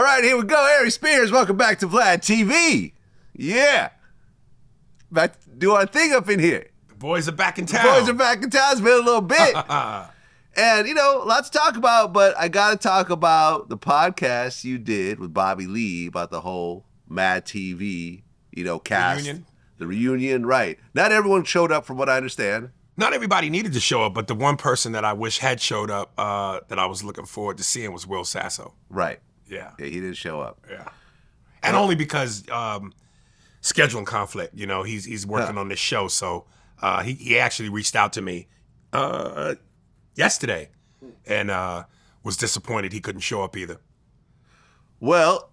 right, here we go. Aries Spears, welcome back to Vlad TV. Yeah. Back to do our thing up in here. The boys are back in town. It's been a little bit. And, lots to talk about, but I got to talk about the podcast you did with Bobby Lee about the whole MadTV, cast. Reunion. The reunion, right. Not everyone showed up from what I understand. Not everybody needed to show up, but the one person that I wish had showed up that I was looking forward to seeing was Will Sasso. Right. Yeah. Yeah, he didn't show up. Yeah. And only because scheduling conflict, he's working on this show. So he actually reached out to me yesterday and was disappointed he couldn't show up either. Well,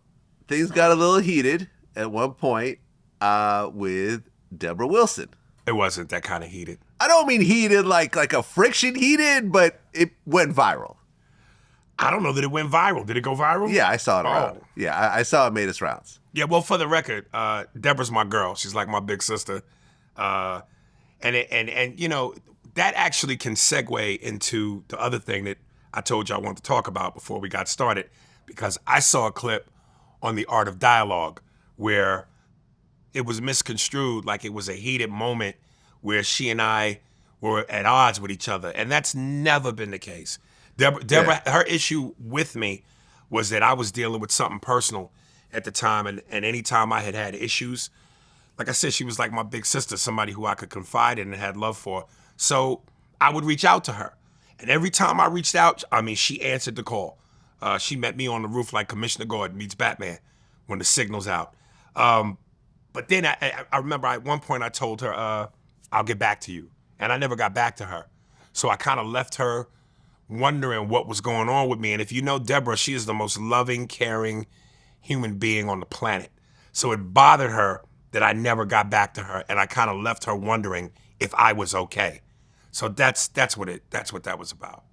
things got a little heated at one point with Debra Wilson. It wasn't that kind of heated. I don't mean heated like a friction heated, but it went viral. I don't know that it went viral. Did it go viral? Yeah, I saw it around. Oh. Yeah, I saw it made its rounds. Yeah, well, for the record, Debra's my girl. She's like my big sister. And that actually can segue into the other thing that I told you I wanted to talk about before we got started, because I saw a clip on The Art of Dialogue where it was misconstrued like it was a heated moment where she and I were at odds with each other. And that's never been the case. Debra, her issue with me was that I was dealing with something personal at the time. And anytime I had issues, like I said, she was like my big sister, somebody who I could confide in and had love for. So I would reach out to her. And every time I reached out, she answered the call. She met me on the roof like Commissioner Gordon meets Batman when the signal's out. But then I remember at one point I told her, I'll get back to you. And I never got back to her. So I kind of left her wondering what was going on with me. And if you know Debra, she is the most loving, caring human being on the planet. So it bothered her that I never got back to her. And I kind of left her wondering if I was okay. So that's what that was about.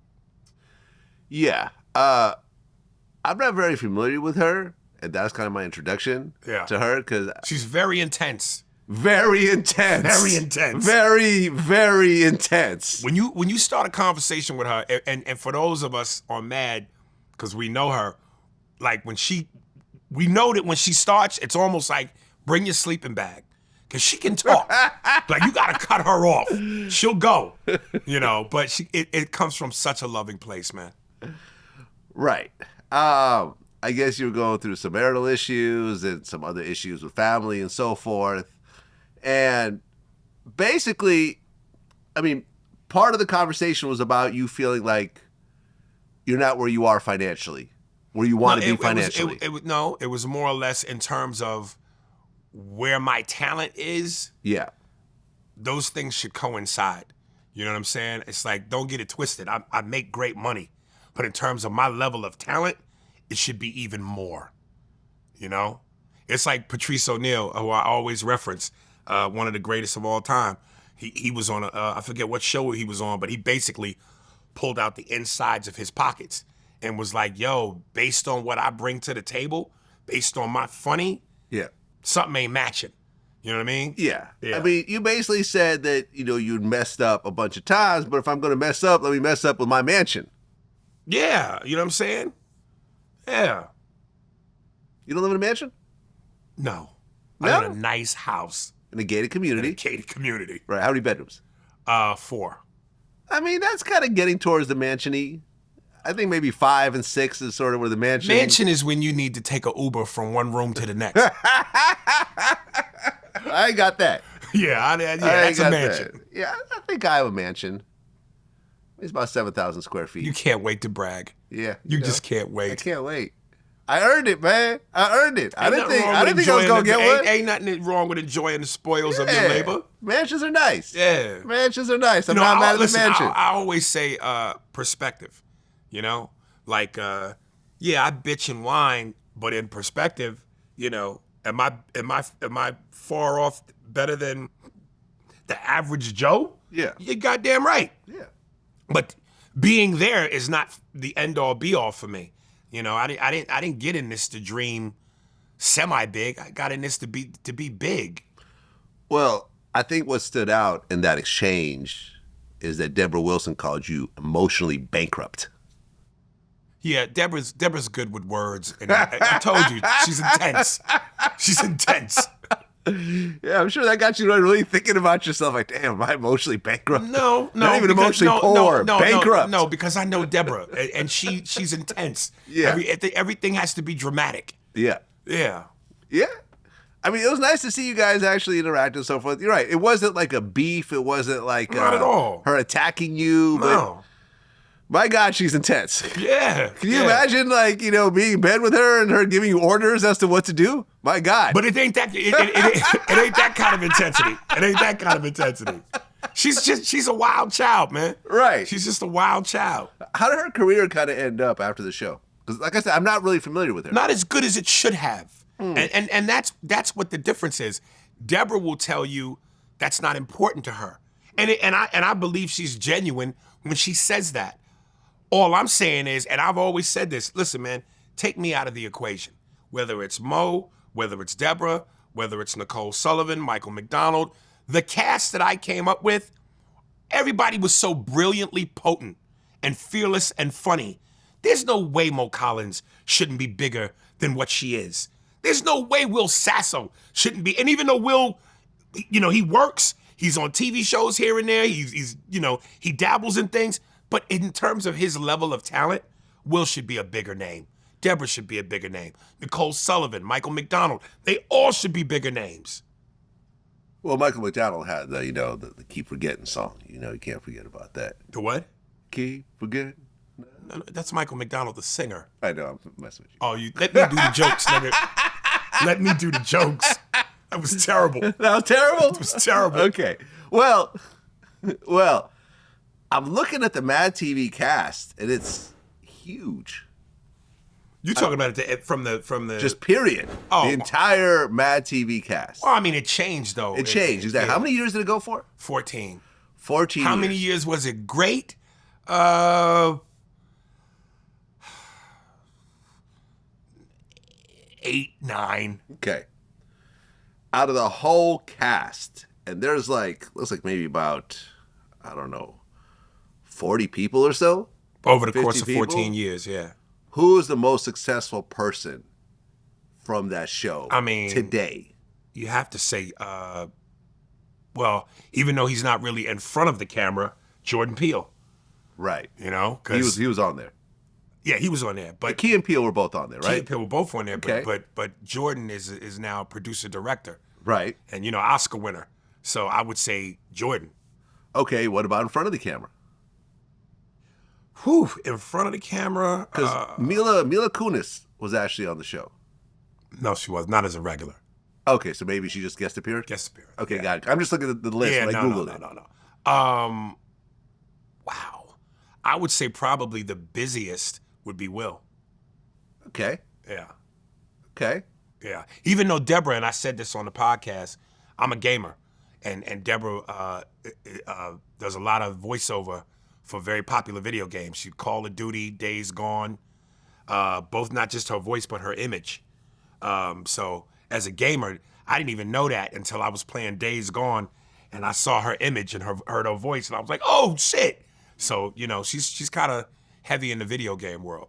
Yeah. I'm not very familiar with her. And that's kind of my introduction to her, because she's very intense. Very intense. Very intense. Very, very intense. When you start a conversation with her, and for those of us on Mad, because we know her, like we know that when she starts, it's almost like bring your sleeping bag, because she can talk. Like you gotta cut her off. She'll go, But it comes from such a loving place, man. Right. I guess you were going through some marital issues and some other issues with family and so forth. And basically, part of the conversation was about you feeling like you're not where you are financially, where you want to be financially. It was more or less in terms of where my talent is. Yeah. Those things should coincide. You know what I'm saying? It's like, don't get it twisted. I make great money. But in terms of my level of talent, it should be even more, It's like Patrice O'Neal, who I always reference, one of the greatest of all time. He was on I forget what show he was on, but he basically pulled out the insides of his pockets and was like, yo, based on what I bring to the table, based on my funny, something ain't matching. You know what I mean? Yeah. You basically said that, you'd messed up a bunch of times, but if I'm going to mess up, let me mess up with my mansion. Yeah. You know what I'm saying? Yeah. You don't live in a mansion? No. No? I live in a nice house. In a gated community? Right. How many bedrooms? 4. That's kind of getting towards the mansion-y. I think maybe 5 and 6 is sort of where the mansion... Mansion is when you need to take an Uber from one room to the next. I ain't got that. Yeah, that's a mansion. That. Yeah, I think I have a mansion. It's about 7,000 square feet. You can't wait to brag. Yeah. You just can't wait. I can't wait. I earned it, man. I earned it. I didn't think I was going to get one. Ain't nothing wrong with enjoying the spoils of your labor. Mansions are nice. Yeah. Mansions are nice. I'm not mad at the mansion. I always say perspective, Like, I bitch and whine, but in perspective, am I far off better than the average Joe? Yeah. You're goddamn right. Yeah. But being there is not the end all be all for me. I didn't get in this to dream semi big. I got in this to be big. Well, I think what stood out in that exchange is that Debra Wilson called you emotionally bankrupt. Yeah, Debra's good with words, and I told you she's intense. She's intense. Yeah, I'm sure that got you really thinking about yourself. Like, damn, am I emotionally bankrupt? No, not even emotionally poor. Bankrupt. No, because I know Debra, and she's intense. Yeah, everything has to be dramatic. Yeah, yeah. I mean, it was nice to see you guys actually interact and so forth. You're right. It wasn't like a beef. It wasn't like not at all her attacking you. No. But my God, she's intense. Yeah. Can you imagine, like, you know, being in bed with her and her giving you orders as to what to do? My God. But it ain't that. It ain't that kind of intensity. It ain't that kind of intensity. She's a wild child, man. Right. She's just a wild child. How did her career kind of end up after the show? Because, like I said, I'm not really familiar with her. Not as good as it should have. And that's what the difference is. Debra will tell you that's not important to her, and I believe she's genuine when she says that. All I'm saying is, and I've always said this, listen, man, take me out of the equation. Whether it's Mo, whether it's Debra, whether it's Nicole Sullivan, Michael McDonald, the cast that I came up with, everybody was so brilliantly potent and fearless and funny. There's no way Mo Collins shouldn't be bigger than what she is. There's no way Will Sasso shouldn't be. And even though Will, you know, he works, he's on TV shows here and there, he's you know, he dabbles in things, but in terms of his level of talent, Will should be a bigger name. Debra should be a bigger name. Nicole Sullivan, Michael McDonald, they all should be bigger names. Well, Michael McDonald had the, you know, the Keep Forgetting song. You know, you can't forget about that. The what? Keep Forgetting. No, that's Michael McDonald, the singer. I know, I'm messing with you. Oh, you let me do the jokes, nigga. Let me do the jokes. That was terrible. That was terrible? It was terrible. Okay. Well, I'm looking at the MadTV cast, and it's huge. You talking about it from the just period. Oh. The entire MadTV cast. Well, I mean, it changed though. It changed. Exactly. Yeah. How many years did it go for? 14. 14. How many years was it great? 8, 9. Okay. Out of the whole cast, and there's like, looks like maybe about, I don't know, 40 people or so? Over the course of people? 14 years, yeah. Who is the most successful person from that show I mean, today? You have to say, well, even though he's not really in front of the camera, Jordan Peele. Right. You know? He was on there. Yeah, he was on there. But Key and Peele were both on there, right? Key and Peele were both on there, Okay. but Jordan is now producer-director. Right. And, you know, Oscar winner. So I would say Jordan. Okay, what about in front of the camera? Whew, in front of the camera. Because Mila Kunis was actually on the show. No, she was. Not as a regular. Okay, so maybe she just guest appeared? Guest appearance. Okay, yeah. got it. I'm just looking at the list when I Googled it. No. Wow. I would say probably the busiest would be Will. Okay. Yeah. Okay. Yeah. Even though Debra, and I said this on the podcast, I'm a gamer. And Debra does a lot of voiceover for very popular video games. She Call of Duty, Days Gone, both not just her voice, but her image. So as a gamer, I didn't even know that until I was playing Days Gone and I saw her image and heard her voice and I was like, oh shit. So, you know, she's kind of heavy in the video game world.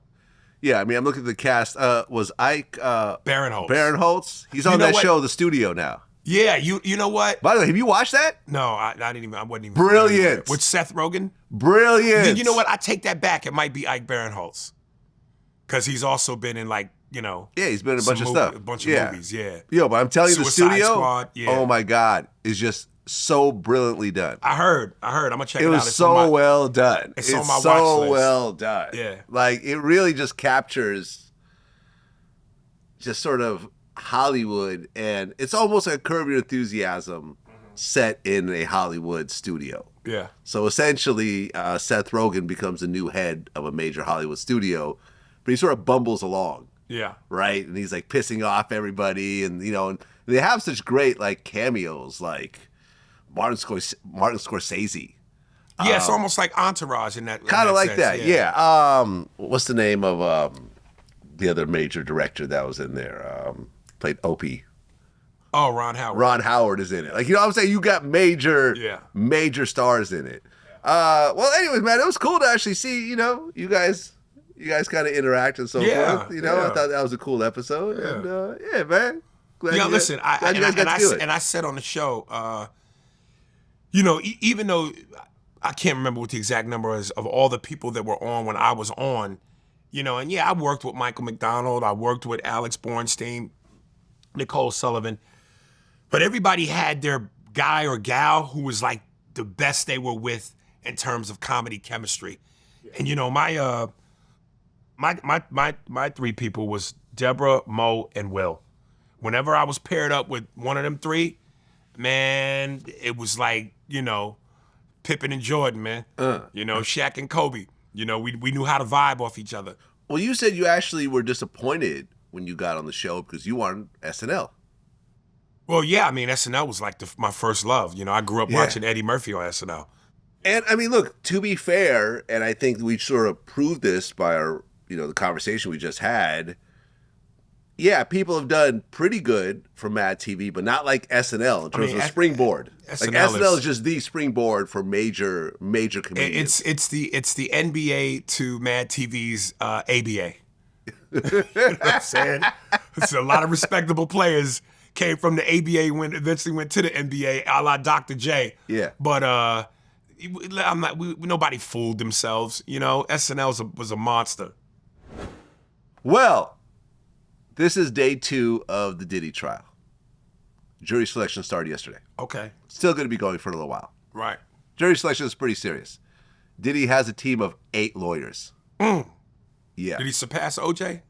Yeah, I mean, I'm looking at the cast. Was Ike Barinholtz? He's on that show, The Studio, now. Yeah, you know what? By the way, have you watched that? No, I didn't even. I wasn't even. Brilliant. With Seth Rogen. Brilliant. You know what? I take that back. It might be Ike Barinholtz, because he's also been in like, you know. Yeah, he's been in a bunch of stuff. A bunch of movies. Yeah. Yo, but I'm telling you, The Suicide Studio. Squad, yeah. Oh my God, is just so brilliantly done. I heard. I'm gonna check it out. It was so well done. It's on my watch so list. well done. Yeah. Like, it really just captures just sort of Hollywood, and it's almost like Curb Your Enthusiasm set in a Hollywood studio. Yeah. So essentially, Seth Rogen becomes the new head of a major Hollywood studio, but he sort of bumbles along. Yeah. Right? And he's like pissing off everybody, and you know, and they have such great like cameos, like Martin Scorsese. Yeah, it's almost like Entourage in that. Kind of like sense, that, yeah. What's the name of the other major director that was in there? Played Opie. Oh, Ron Howard. Ron Howard is in it. Like, you know what I'm saying? You got major stars in it. Well, anyways, man, it was cool to actually see, you know, you guys You guys kind of interact and so Yeah, forth. You know, yeah. I thought that was a cool episode. Yeah. And yeah, man. Glad Yeah, you listen, glad you guys got to do it. and I said on the show, you know, even though I can't remember what the exact number is of all the people that were on when I was on, you know, and yeah, I worked with Michael McDonald, I worked with Alex Bornstein, Nicole Sullivan, but everybody had their guy or gal who was like the best they were with in terms of comedy chemistry. And you know, my three people was Debra, Mo, and Will. Whenever I was paired up with one of them three, man, it was like, you know, Pippen and Jordan, man. You know, Shaq and Kobe. You know, we knew how to vibe off each other. Well, you said you actually were disappointed when you got on the show because you were on SNL. Well, yeah, I mean, SNL was like my first love. You know, I grew up watching Eddie Murphy on SNL. And I mean, look, to be fair, and I think we sort of proved this by our, you know, the conversation we just had. Yeah, people have done pretty good for MadTV, but not like SNL in terms of springboard. SNL is just the springboard for major comedians. It's the NBA to MadTV's ABA. You know what I'm saying? It's a lot of respectable players came from the ABA when eventually went to the NBA, a la Dr. J. Yeah. But nobody fooled themselves. You know, SNL was a monster. Well, this is day 2 of the Diddy trial. Jury selection started yesterday. Okay. Still going to be going for a little while. Right. Jury selection is pretty serious. Diddy has a team of 8 lawyers. Yeah. Did he surpass OJ?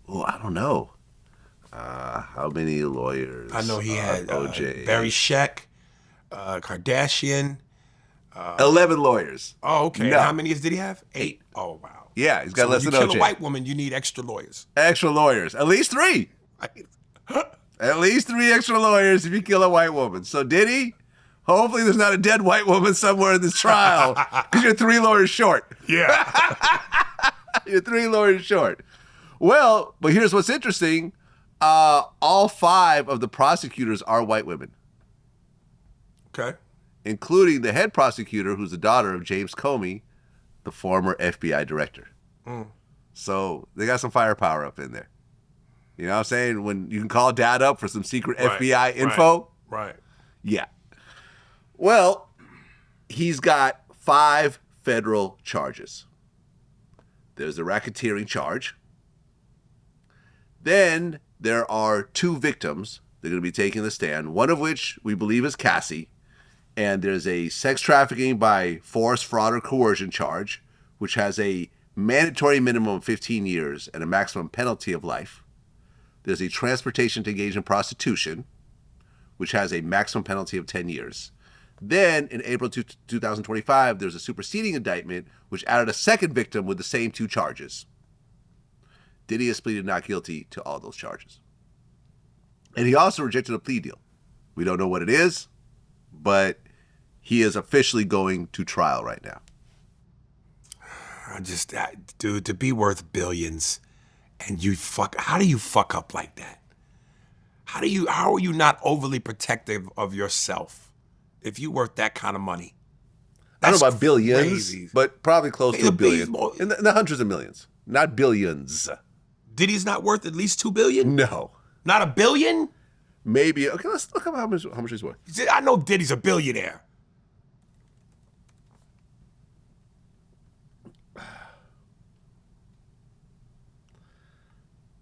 Oh, I don't know. How many lawyers? I know he had OJ. Barry Sheck, Kardashian. 11 lawyers. Oh, okay. No. And how many did he have? 8. Oh, wow. Yeah, he's got less than OJ. When you kill OJ. a white woman, you need extra lawyers. Extra lawyers. At least 3. At least 3 extra lawyers if you kill a white woman. So Diddy, hopefully there's not a dead white woman somewhere in this trial because you're 3 lawyers short. Yeah. You're 3 lawyers short. Well, but here's what's interesting. All 5 of the prosecutors are white women, Okay. including the head prosecutor, who's the daughter of James Comey, the former FBI director. So they got some firepower up in there. You know what I'm saying? When you can call dad up for some secret FBI info. Right. Yeah. Well, he's got 5 federal charges. There's the racketeering charge. Then there are 2 victims. They're going to be taking the stand, one of which we believe is Cassie. And there's a sex trafficking by force, fraud, or coercion charge, which has a mandatory minimum of 15 years and a maximum penalty of life. There's a transportation to engage in prostitution, which has a maximum penalty of 10 years. Then, in April 2025, there's a superseding indictment, which added a second victim with the same 2 charges. Diddy has pleaded not guilty to all those charges. And he also rejected a plea deal. We don't know what it is, but he is officially going to trial right now. Dude, to be worth billions and how do you fuck up like that? How are you not overly protective of yourself if you worth that kind of money? I don't know about billions, crazy. but probably close to a billion. More. In the hundreds of millions, not billions. Diddy's not worth at least $2 billion? No. Not $1 billion? Maybe. Okay, let's look up how much he's worth. I know Diddy's a billionaire.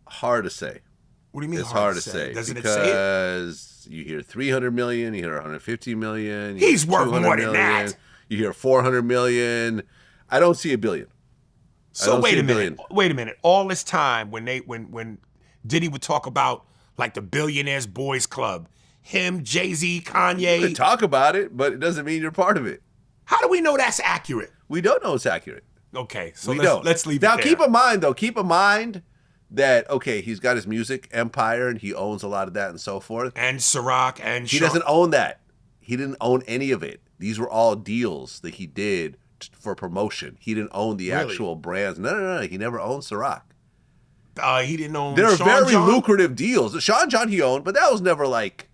Hard to say. What do you mean It's hard to say. Doesn't it say it? Because you hear 300 million, you hear 150 million. You He's hear worth 200 more than million, that. You hear 400 million. I don't see $1 billion. So wait a minute. All this time when Diddy would talk about like the Billionaires Boys Club, him, Jay-Z, Kanye. You can talk about it, but it doesn't mean you're part of it. How do we know that's accurate? We don't know it's accurate. Okay, so don't. let's leave now, it there. keep in mind that, okay, he's got his music empire and he owns a lot of that and so forth. And Ciroc and He doesn't own that. He didn't own any of it. These were all deals that he did for promotion. He didn't own the actual brands. No. He never owned Ciroc. He didn't own They're Sean very John? lucrative deals. Sean John he owned, but that was never like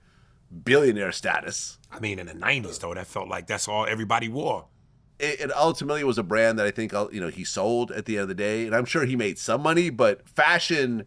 billionaire status. I mean, in the 90s, though, that felt like that's all everybody wore. it ultimately was a brand that I think, he sold at the end of the day. And I'm sure he made some money, but fashion,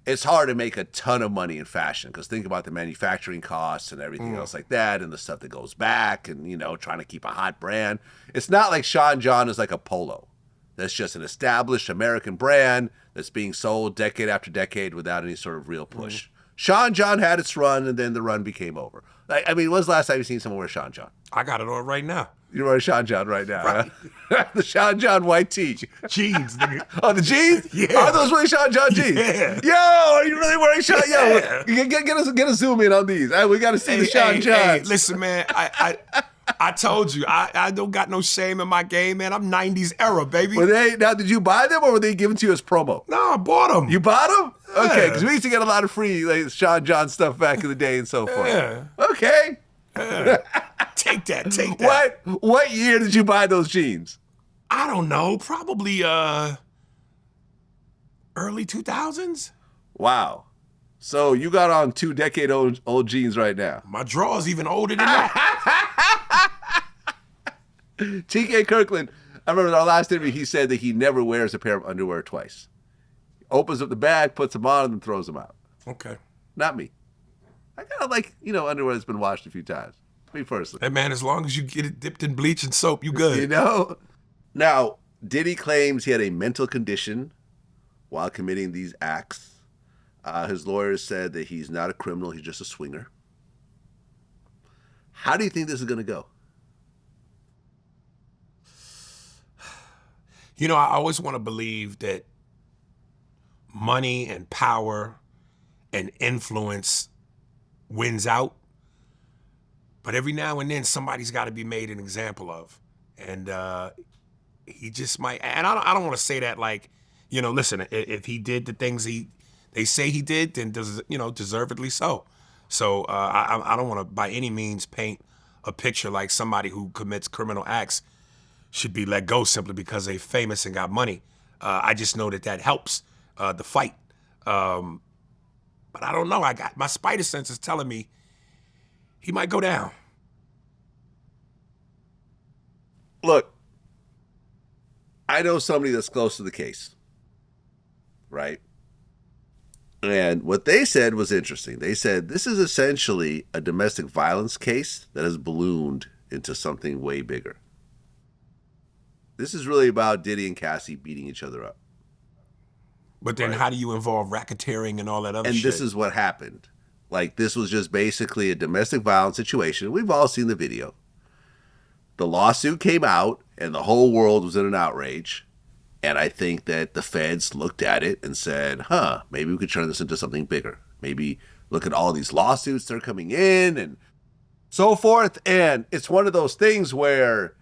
it's hard to make a ton of money in fashion because think about the manufacturing costs and everything else like that and the stuff that goes back and, trying to keep a hot brand. It's not like Sean John is like a polo. That's just an established American brand that's being sold decade after decade without any sort of real push. Sean John had its run, and then the run became over. When was the last time you seen someone wear Sean John? I got it on right now. You're wearing Sean John right now. Right. Huh? The Sean John white tee. Jeans, nigga. Oh, the jeans? Yeah. Are those really Sean John jeans? Yeah. Yo, are you really wearing Sean? Yeah. Yo, get a zoom in on these. We got to see the Sean Johns. Hey, listen, man. I told you, I don't got no shame in my game, man. I'm 90s era, baby. Now, did you buy them or were they given to you as promo? No, I bought them. You bought them? Yeah. Okay, because we used to get a lot of free Sean John stuff back in the day and so forth. Yeah. Okay. Yeah. Take that. What year did you buy those jeans? I don't know. Probably early 2000s. Wow. So you got on 2-decade-old jeans right now. My drawers even older than that. TK Kirkland, I remember in our last interview, he said that he never wears a pair of underwear twice. Opens up the bag, puts them on, and then throws them out. Okay. Not me. I kind of like, underwear that's been washed a few times. Me personally. Hey, man, as long as you get it dipped in bleach and soap, you good. Now, Diddy claims he had a mental condition while committing these acts. His lawyers said that he's not a criminal, he's just a swinger. How do you think this is going to go? I always want to believe that money and power and influence wins out. But every now and then, somebody's got to be made an example of. And he just might. And I don't want to say that like, listen, if he did the things they say he did, then deservedly so. So I don't want to by any means paint a picture like somebody who commits criminal acts should be let go simply because they're famous and got money. I just know that helps the fight. But I don't know. I got my spider sense is telling me he might go down. Look, I know somebody that's close to the case, right? And what they said was interesting. They said this is essentially a domestic violence case that has ballooned into something way bigger. This is really about Diddy and Cassie beating each other up. But then how do you involve racketeering and all that other shit? And this is what happened. This was just basically a domestic violence situation. We've all seen the video. The lawsuit came out and the whole world was in an outrage. And I think that the feds looked at it and said, maybe we could turn this into something bigger. Maybe look at all these lawsuits that are coming in and so forth. And it's one of those things where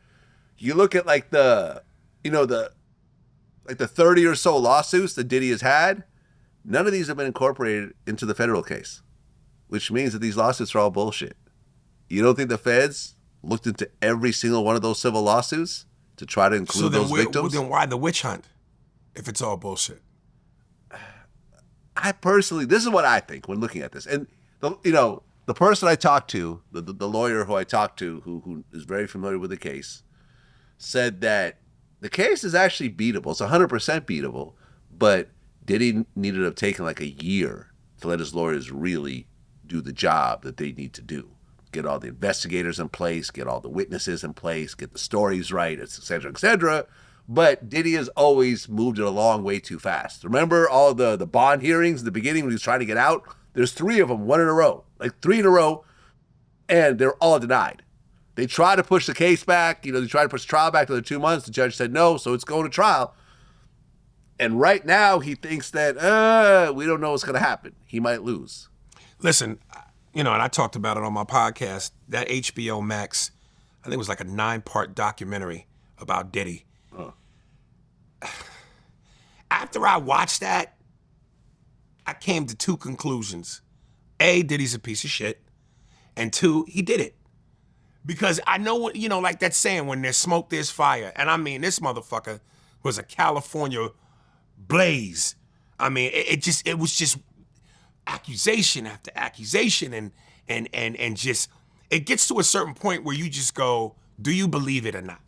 you look at the 30 or so lawsuits that Diddy has had. None of these have been incorporated into the federal case, which means that these lawsuits are all bullshit. You don't think the feds looked into every single one of those civil lawsuits to try to include those victims? Then why the witch hunt if it's all bullshit? I personally, this is what I think when looking at this. And, the person I talked to, the lawyer who I talked to, who is very familiar with the case, said that the case is actually beatable. It's 100% beatable, but Diddy needed to have taken like a year to let his lawyers really do the job that they need to do. Get all the investigators in place, get all the witnesses in place, get the stories right, et cetera, et cetera. But Diddy has always moved it along way too fast. Remember all the bond hearings in the beginning when he was trying to get out? There's 3 of them, 1 in a row, like 3 in a row, and they're all denied. They tried to push the case back. They tried to push the trial back to the 2 months. The judge said no, so it's going to trial. And right now he thinks that, we don't know what's going to happen. He might lose. Listen, and I talked about it on my podcast, that HBO Max, I think it was like a 9-part documentary about Diddy. After I watched that, I came to 2 conclusions. A, Diddy's a piece of shit. And 2, he did it. Because I know what, like that saying, when there's smoke, there's fire. And I mean, this motherfucker was a California blaze. I mean, it was just accusation after accusation and just, it gets to a certain point where you just go, do you believe it or not?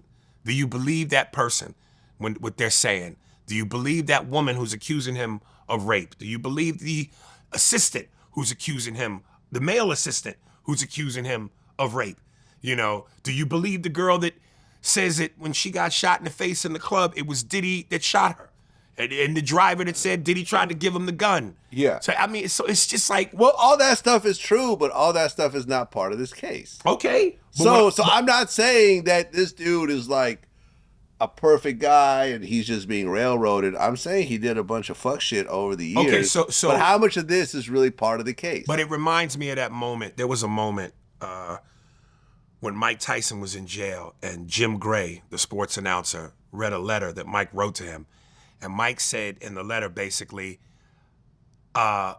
Do you believe that person when what they're saying? Do you believe that woman who's accusing him of rape? Do you believe the assistant who's accusing him, the male assistant who's accusing him of rape? You know, do you believe the girl that says that when she got shot in the face in the club, it was Diddy that shot her? And the driver that said Diddy tried to give him the gun. Yeah. So, I mean, so it's just like... Well, all that stuff is true, but all that stuff is not part of this case. Okay. So I'm not saying that this dude is like a perfect guy and he's just being railroaded. I'm saying he did a bunch of fuck shit over the years. Okay, so but how much of this is really part of the case? But it reminds me of that moment. There was a moment when Mike Tyson was in jail and Jim Gray, the sports announcer, read a letter that Mike wrote to him. And Mike said in the letter, basically, I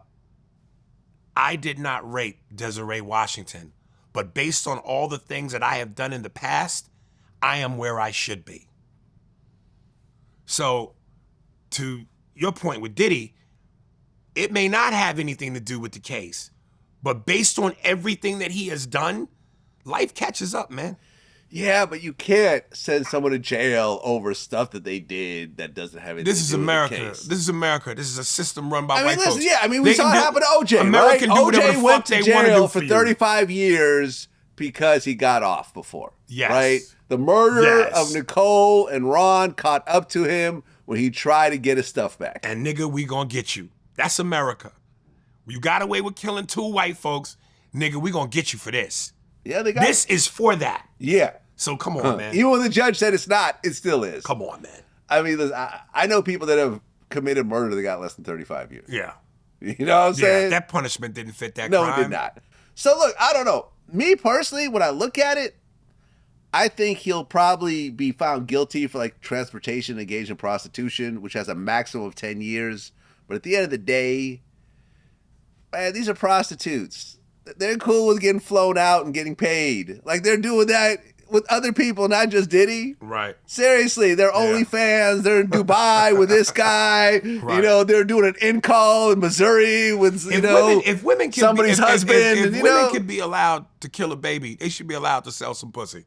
did not rape Desiree Washington, but based on all the things that I have done in the past, I am where I should be. So, to your point with Diddy, it may not have anything to do with the case, but based on everything that he has done, life catches up, man. Yeah, but you can't send someone to jail over stuff that they did that doesn't have anything This is to do America. with the case. This is America. This is a system run by white listen, folks. yeah, we saw it happen to OJ, America right? do whatever the OJ went fuck to they wanna jail do for you. 35 years because he got off before. Yes. Right? The murder Yes. of Nicole and Ron caught up to him when he tried to get his stuff back. And nigga, we gonna get you. That's America. You got away with killing 2 white folks. Nigga, we gonna get you for this. Yeah, they got This is for that. Yeah. So come on, man. Even when the judge said it's not, it still is. Come on, man. I mean, listen, I know people that have committed murder that got less than 35 years. Yeah. You know what I'm saying? That punishment didn't fit that No, crime. it did not. So look, I don't know. Me personally, when I look at it, I think he'll probably be found guilty for like transportation engaged in prostitution, which has a maximum of 10 years. But at the end of the day, man, these are prostitutes. They're cool with getting flown out and getting paid. Like they're doing that with other people, not just Diddy. Right. Seriously, they're OnlyFans. They're in Dubai with this guy. Right. You know, they're doing an in-call in Missouri with, If women can somebody's husband. If you women know? can be allowed to kill a baby, they should be allowed to sell some pussy.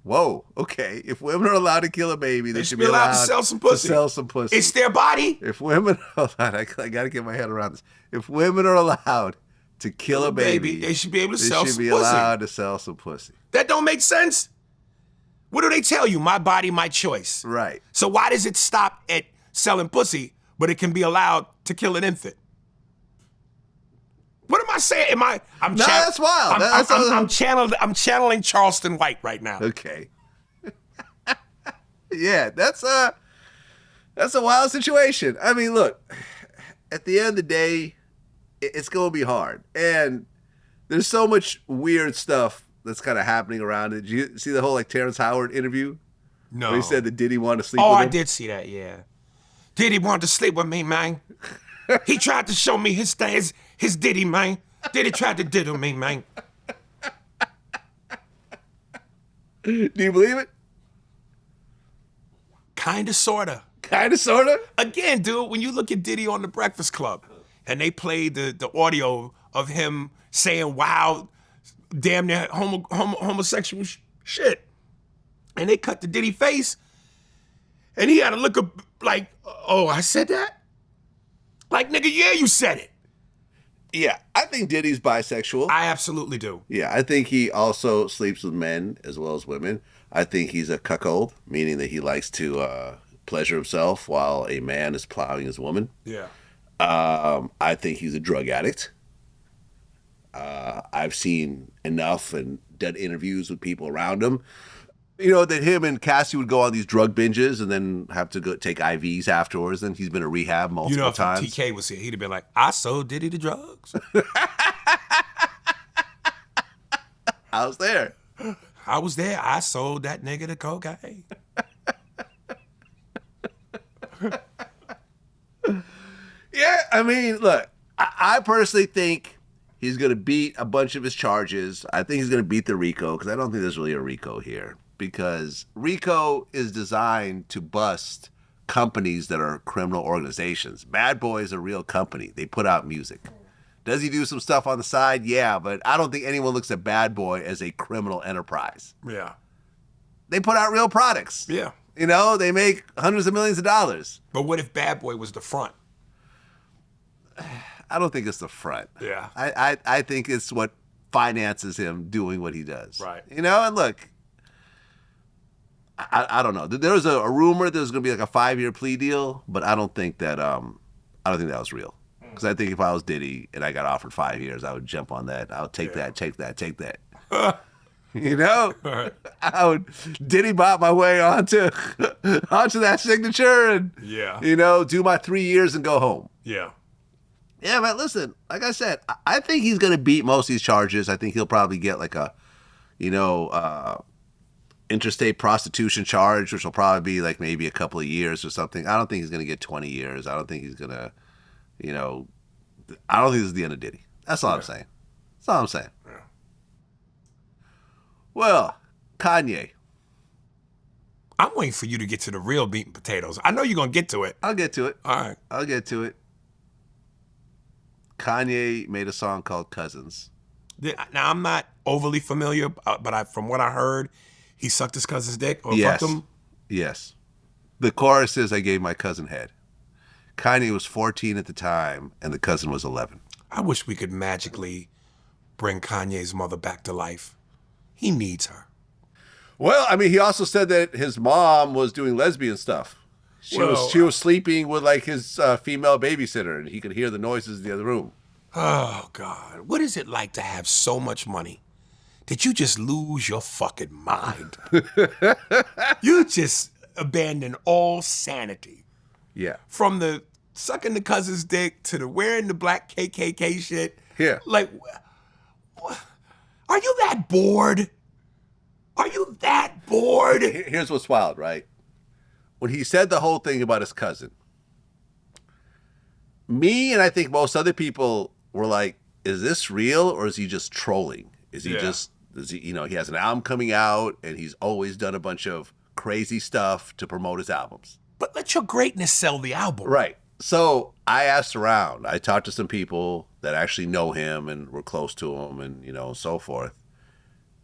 Whoa, okay. If women are allowed to kill a baby, they should be allowed to sell some pussy. To sell some pussy. It's their body. If women are allowed, I got to get my head around this. If women are allowed to kill a baby, they should be able to they sell should some be pussy. allowed to sell some pussy. That don't make sense. What do they tell you? My body, my choice. Right. So why does it stop at selling pussy, but it can be allowed to kill an infant? What am I saying? That's wild. I'm channeling Charleston White right now. Okay. Yeah, that's a wild situation. I mean, look, at the end of the day, it's going to be hard. And there's so much weird stuff that's kind of happening around it. Did you see the whole like Terrence Howard interview? No. Where he said that Diddy wanted to sleep with him? I did see that, yeah. Diddy wanted to sleep with me, man. He tried to show me his Diddy, man. Diddy tried to diddle me, man. Do you believe it? Kinda, sorta. Kinda, sorta? Again, dude, when you look at Diddy on The Breakfast Club, and they played the audio of him saying wild, damn near homosexual shit, and they cut the Diddy face, and he had to look up like, oh, I said that? Like, nigga, yeah, you said it. Yeah, I think Diddy's bisexual. I absolutely do. Yeah, I think he also sleeps with men as well as women. I think he's a cuckold, meaning that he likes to pleasure himself while a man is plowing his woman. Yeah. I think he's a drug addict. I've seen enough and done interviews with people around him. You know, that him and Cassie would go on these drug binges and then have to go take IVs afterwards. And he's been to rehab multiple times. If TK was here, he'd have been like, I sold Diddy the drugs. I was there. I was there. I sold that nigga the cocaine. Yeah, I mean, look, I personally think he's going to beat a bunch of his charges. I think he's going to beat the RICO because I don't think there's really a RICO here. Because RICO is designed to bust companies that are criminal organizations. Bad Boy is a real company. They put out music. Does he do some stuff on the side? Yeah, but I don't think anyone looks at Bad Boy as a criminal enterprise. Yeah. they put out real products. Yeah. You know, they make hundreds of millions of dollars. But what if Bad Boy was the front? I don't think it's the front. Yeah. I think it's what finances him doing what he does. Right. You know, and look, I don't know. There was a rumor there was going to be like a 5-year plea deal, but I don't think that was real. Because I think if I was Diddy and I got offered 5 years, I would jump on that. I would take that. You know, Diddy bought my way onto that signature and you know, do my 3 years and go home. Yeah. Yeah, but listen, like I said, I think he's going to beat most of these charges. I think he'll probably get like a, you know, interstate prostitution charge, which will probably be like maybe a couple of years or something. I don't think he's going to get 20 years. I don't think he's going to, you know, I don't think this is the end of Diddy. That's all I'm saying. That's all I'm saying. Yeah. Well, Kanye. I'm waiting for you to get to the real meat and potatoes. I know you're going to get to it. I'll get to it. All right. I'll get to it. Kanye made a song called Cousins. Now, I'm not overly familiar, but from what I heard, he sucked his cousin's dick or Yes. fucked him? Yes. The chorus is, I gave my cousin head. Kanye was 14 at the time, and the cousin was 11. I wish we could magically bring Kanye's mother back to life. He needs her. Well, I mean, he also said that his mom was doing lesbian stuff. She was sleeping with like his female babysitter, and he could hear the noises in the other room. Oh, God. What is it like to have so much money that you just lose your fucking mind? You just abandon all sanity. Yeah. From the sucking the cousin's dick to the wearing the black KKK shit. Yeah. Like, are you that bored? Are you that bored? Here's what's wild, right? When he said the whole thing about his cousin, me and I think most other people were like, is this real or is he just trolling? Is he you know, he has an album coming out and he's always done a bunch of crazy stuff to promote his albums. But let your greatness sell the album. Right. So I asked around. I talked to some people that actually know him and were close to him and, you know, so forth.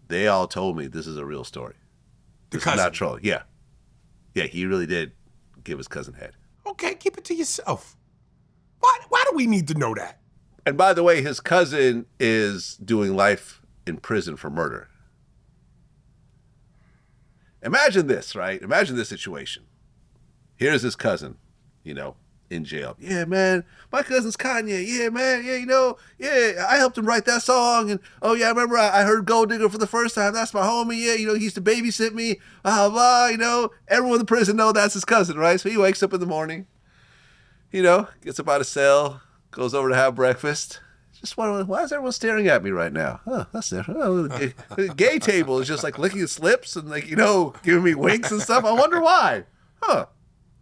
They all told me this is a real story. This is not trolling. Yeah. Yeah, he really did give his cousin head. Okay, keep it to yourself. Why do we need to know that? And by the way, his cousin is doing life in prison for murder. Imagine this, right? Imagine this situation. Here's his cousin, you know, in jail. Yeah, man, my cousin's Kanye. Yeah, man, yeah, you know, yeah, I helped him write that song. And, oh, yeah, I remember I heard Gold Digger for the first time. That's my homie. Yeah, you know, he used to babysit me. Blah, blah, you know. Everyone in the prison know that's his cousin, right? So he wakes up in the morning, you know, gets up out of cell, goes over to have breakfast. Just wondering, why is everyone staring at me right now? Oh, that's it. Oh, the gay table is just like licking his lips and like, you know, giving me winks and stuff. I wonder why. Huh.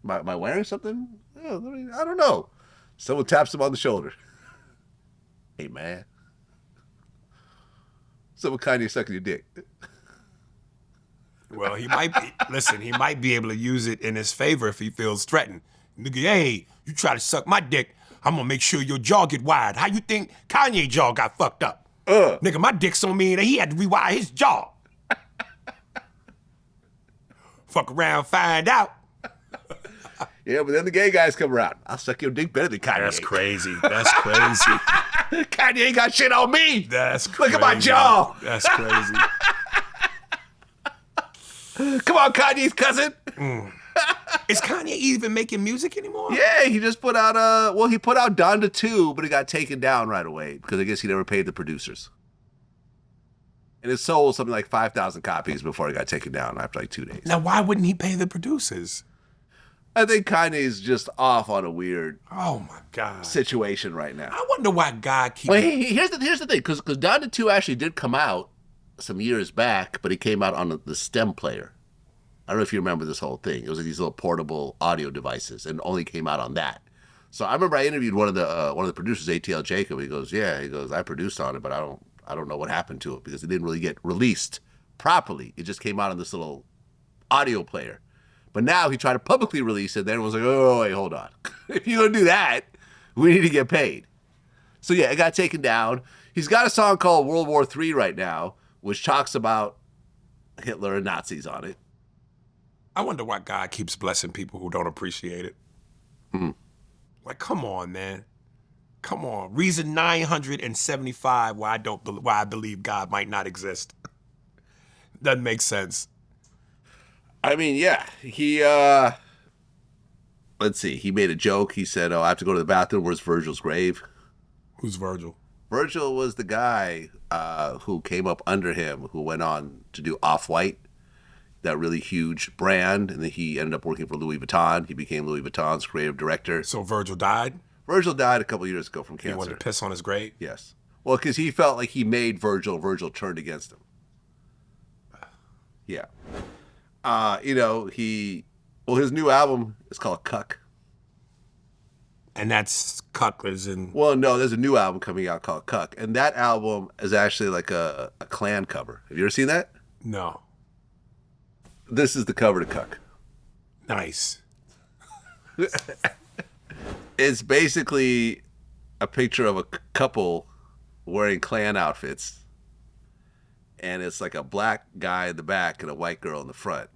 Am I wearing something? Oh, I don't know. Someone taps him on the shoulder. Hey, man. Someone Kanye sucking your dick. Well, he might be. Listen, he might be able to use it in his favor if he feels threatened. Nigga, hey, you try to suck my dick, I'm gonna make sure your jaw get wired. How you think Kanye jaw got fucked up? Nigga, my dick's on me and he had to rewire his jaw. Fuck around, find out. Yeah, but then the gay guys come around. I'll suck your dick better than Kanye. That's crazy. That's crazy. Kanye ain't got shit on me. That's crazy. Look at my jaw. That's crazy. Come on, Kanye's cousin. Is Kanye even making music anymore? Yeah, he just put out he put out Donda 2, but it got taken down right away because I guess he never paid the producers. And it sold something like 5,000 copies before it got taken down after like 2 days. Now, why wouldn't he pay the producers? I think Kanye's just off on a weird Oh my God. situation right now. I wonder why God keeps. Well, here's the thing, because Donda 2 actually did come out some years back, but it came out on the stem player. I don't know if you remember this whole thing. It was like these little portable audio devices, and only came out on that. So I remember I interviewed one of the producers, ATL Jacob. He goes, I produced on it, but I don't know what happened to it because it didn't really get released properly. It just came out on this little audio player. But now he tried to publicly release it. Then everyone's like, oh, wait, hold on. If you're going to do that, we need to get paid. So yeah, it got taken down. He's got a song called World War III right now, which talks about Hitler and Nazis on it. I wonder why God keeps blessing people who don't appreciate it. Like, come on, man. Come on. Reason 975 why I believe God might not exist. Doesn't make sense. I mean, yeah, he let's see. He made a joke. He said, "Oh, I have to go to the bathroom. Where's Virgil's grave?" Who's Virgil? Virgil was the guy who came up under him, who went on to do Off-White, that really huge brand, and then he ended up working for Louis Vuitton. He became Louis Vuitton's creative director. So Virgil died? Virgil died a couple years ago from cancer. He wanted to piss on his grave? Yes. Well, because he felt like he made Virgil. Virgil turned against him. Yeah. His new album is called Cuck. And that's Cucklers and... Well, no, there's a new album coming out called Cuck. And that album is actually like a Clan cover. Have you ever seen that? No. This is the cover to Cuck. Nice. It's basically a picture of a couple wearing Klan outfits. And it's like a black guy in the back and a white girl in the front.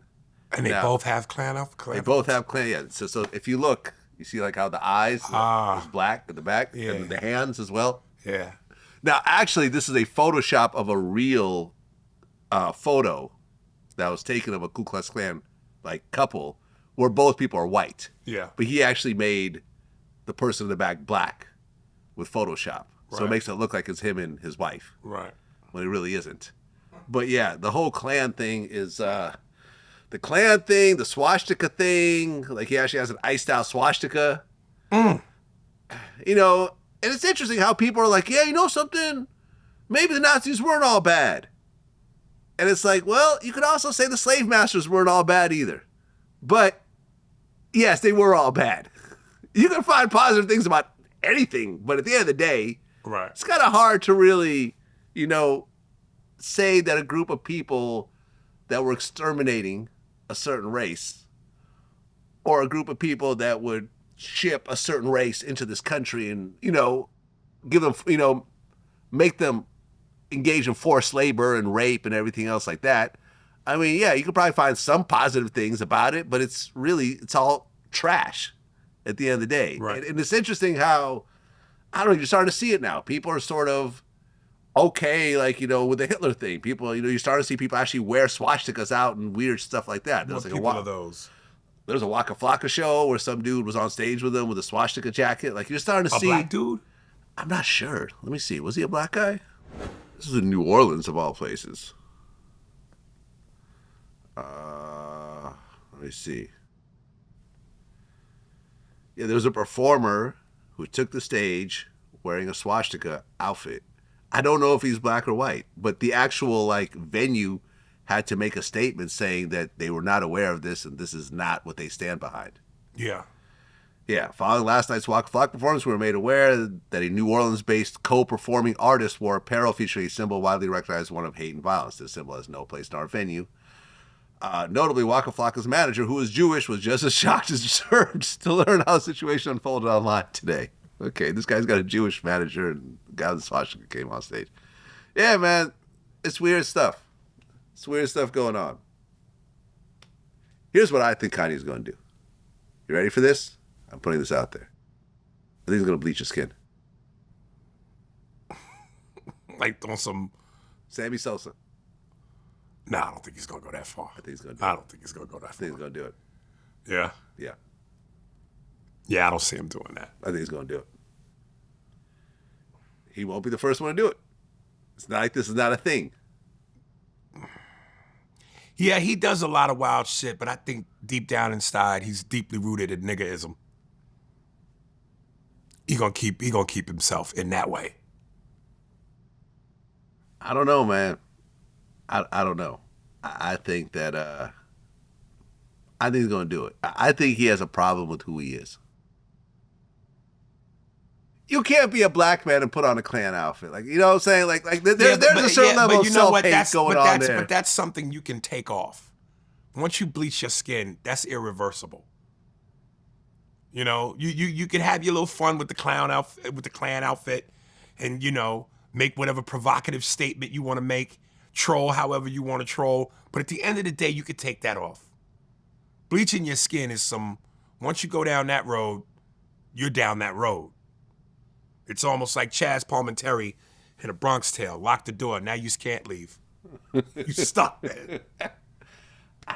And they both have Klan outfits? They both have Klan, yeah. So if you look, you see like how the eyes is black at the back, and the hands as well. Yeah. Now, actually, this is a Photoshop of a real photo that was taken of a Ku Klux Klan like couple where both people are white. Yeah. But he actually made the person in the back black with Photoshop. So it Right. makes it look like it's him and his wife. Right. When it really isn't. But yeah, the whole Klan thing is the Klan thing, the swastika thing. Like he actually has an iced out swastika. You know, and it's interesting how people are like, yeah, you know something? Maybe the Nazis weren't all bad. And it's like, well, you could also say the slave masters weren't all bad either. But yes, they were all bad. You can find positive things about anything, but at the end of the day, Right. it's kind of hard to really, say that a group of people that were exterminating a certain race or a group of people that would ship a certain race into this country and, give them, make them engage in forced labor and rape and everything else like that. I mean, yeah, you could probably find some positive things about it, but it's all trash at the end of the day. Right. And it's interesting how, I don't know, you're starting to see it now. People are sort of okay, like, with the Hitler thing. People, you're starting to see people actually wear swastikas out and weird stuff like that. What There's people are those? There's a Waka Flocka show where some dude was on stage with them with a swastika jacket. Like, you're starting to see... A black dude? I'm not sure. Let me see. Was he a black guy? This is in New Orleans, of all places. Let me see. Yeah, there was a performer who took the stage wearing a swastika outfit. I don't know if he's black or white, but the actual venue had to make a statement saying that they were not aware of this and this is not what they stand behind. Yeah. Yeah, following last night's Waka Flocka performance, we were made aware that a New Orleans-based co-performing artist wore apparel featuring a symbol widely recognized as one of hate and violence. This symbol has no place in our venue. Notably, Waka Flocka's manager, who is Jewish, was just as shocked as disturbed to learn how the situation unfolded online today. Okay, this guy's got a Jewish manager, and the guy with the swastika came on stage. Yeah, man, it's weird stuff. It's weird stuff going on. Here's what I think Kanye's going to do. You ready for this? I'm putting this out there. I think he's going to bleach his skin. Like on some... Sammy Sosa. No, I don't think he's going to go that far. I think he's going to do it. I don't think he's going to go that I far. think he's going to do it. Yeah? Yeah. Yeah, I don't see him doing that. I think he's going to do it. He won't be the first one to do it. It's not like this is not a thing. Yeah, he does a lot of wild shit, but I think deep down inside, he's deeply rooted in niggerism. He gonna keep himself in that way. I don't know, man. I don't know. I think that I think he's going to do it. I think he has a problem with who he is. You can't be a black man and put on a Klan outfit. Like, you know what I'm saying? Like there's a certain level of self-hate going on there. But that's something you can take off. Once you bleach your skin, that's irreversible. You can have your little fun with the Klan outfit, and make whatever provocative statement you want to make, troll however you want to troll. But at the end of the day, you could take that off. bleaching your skin is once you go down that road, you're down that road. It's almost like Chaz Palminteri in A Bronx Tale. Lock the door, now you can't leave. You stuck, man.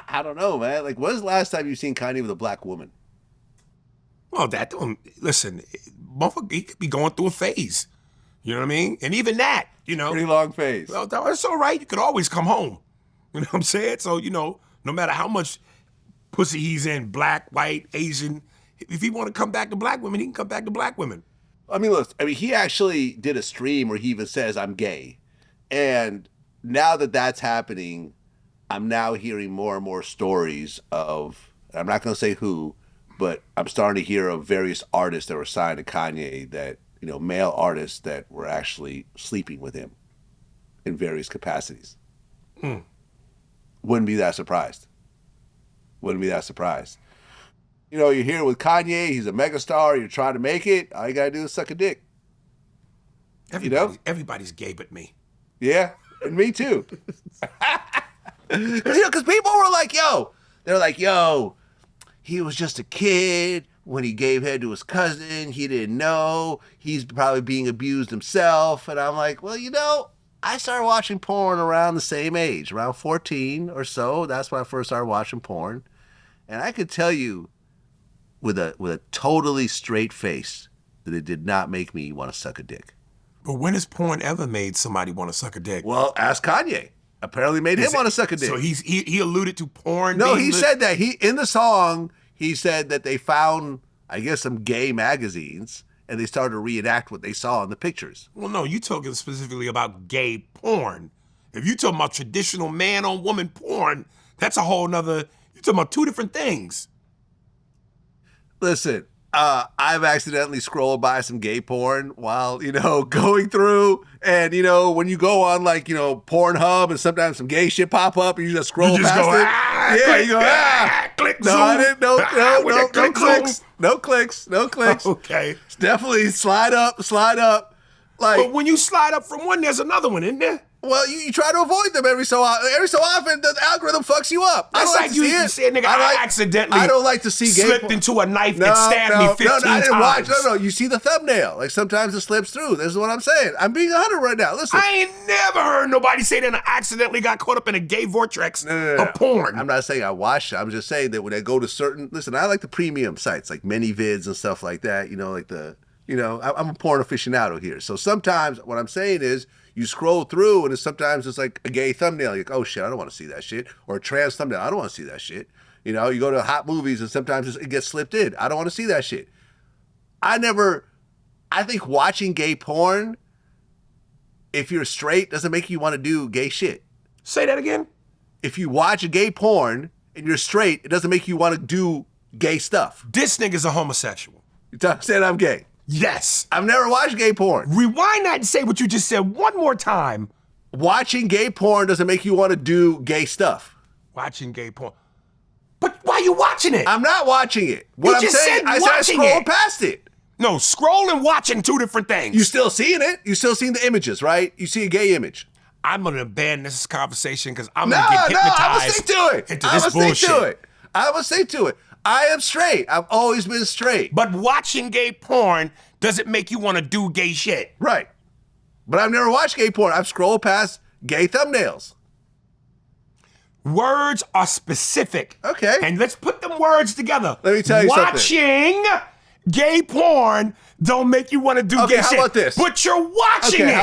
I don't know, man. Like, when's the last time you seen Kanye with a black woman? Well, listen, motherfucker, he could be going through a phase. You know what I mean? And even that, Pretty long phase. Well, it's all right. You could always come home. You know what I'm saying? So, no matter how much pussy he's in, black, white, Asian, if he want to come back to black women, he can come back to black women. I mean, look, he actually did a stream where he even says, I'm gay. And now that that's happening, I'm now hearing more and more stories of, I'm not going to say who, but I'm starting to hear of various artists that were signed to Kanye that, male artists that were actually sleeping with him in various capacities. Wouldn't be that surprised. Wouldn't be that surprised. You're here with Kanye, he's a megastar, you're trying to make it, all you got to do is suck a dick. Everybody's gay but me. Yeah, and me too. Because people were like, they're like, he was just a kid when he gave head to his cousin. He didn't know. He's probably being abused himself. And I'm like, well, I started watching porn around the same age, around 14 or so. That's when I first started watching porn. And I could tell you with a totally straight face that it did not make me want to suck a dick. But when has porn ever made somebody want to suck a dick? Well, ask Kanye. Apparently made him want to suck a dick. So he alluded to porn? No, he said that. In the song, he said that they found, I guess, some gay magazines, and they started to reenact what they saw in the pictures. Well, no, you talking specifically about gay porn. If you talking about traditional man-on-woman porn, that's a whole nother, you're talking about two different things. Listen, I've accidentally scrolled by some gay porn while, going through, and, when you go on, like, Pornhub, and sometimes some gay shit pop up, and you just scroll past it. Click, you go, click, no, zoom. I didn't, no clicks, no clicks. Okay. It's definitely slide up. Like, but when you slide up from one, there's another one, isn't there? Well, you try to avoid them every so often. Every so often, the algorithm fucks you up. That's like you said, nigga, I accidentally I don't like to see gay slipped into a knife that stabbed me 15 times. I didn't watch. times. No, you see the thumbnail. Like, sometimes it slips through. This is what I'm saying. I'm being 100 right now. Listen. I ain't never heard nobody say that I accidentally got caught up in a gay vortex of porn. I'm not saying I watched it. I'm just saying that when I go to certain... Listen, I like the premium sites, like ManyVids and stuff like that. I'm a porn aficionado here. So sometimes what I'm saying is, you scroll through and sometimes it's like a gay thumbnail. You're like, oh shit, I don't want to see that shit. Or a trans thumbnail, I don't want to see that shit. You go to hot movies and sometimes it gets slipped in. I don't want to see that shit. I think watching gay porn, if you're straight, doesn't make you want to do gay shit. Say that again? If you watch gay porn and you're straight, it doesn't make you want to do gay stuff. This nigga's a homosexual. You saying I'm gay? Yes. I've never watched gay porn. Rewind that and say what you just said one more time. Watching gay porn doesn't make you want to do gay stuff. Watching gay porn. But why are you watching it? I'm not watching it. What you I'm saying, said I watching scroll it. past it. No, scroll and watching two different things. You still seeing it. You still seeing the images, right? You see a gay image. I'm going to abandon this conversation because I'm going to get hypnotized. I'm going to stick to it. Into this bullshit. I'm going to stick to it. I am straight. I've always been straight. But watching gay porn doesn't make you want to do gay shit. Right. But I've never watched gay porn. I've scrolled past gay thumbnails. Words are specific. Okay. And let's put them words together. Let me tell you something. Watching gay porn don't make you want to do gay shit. How about this? But you're watching it.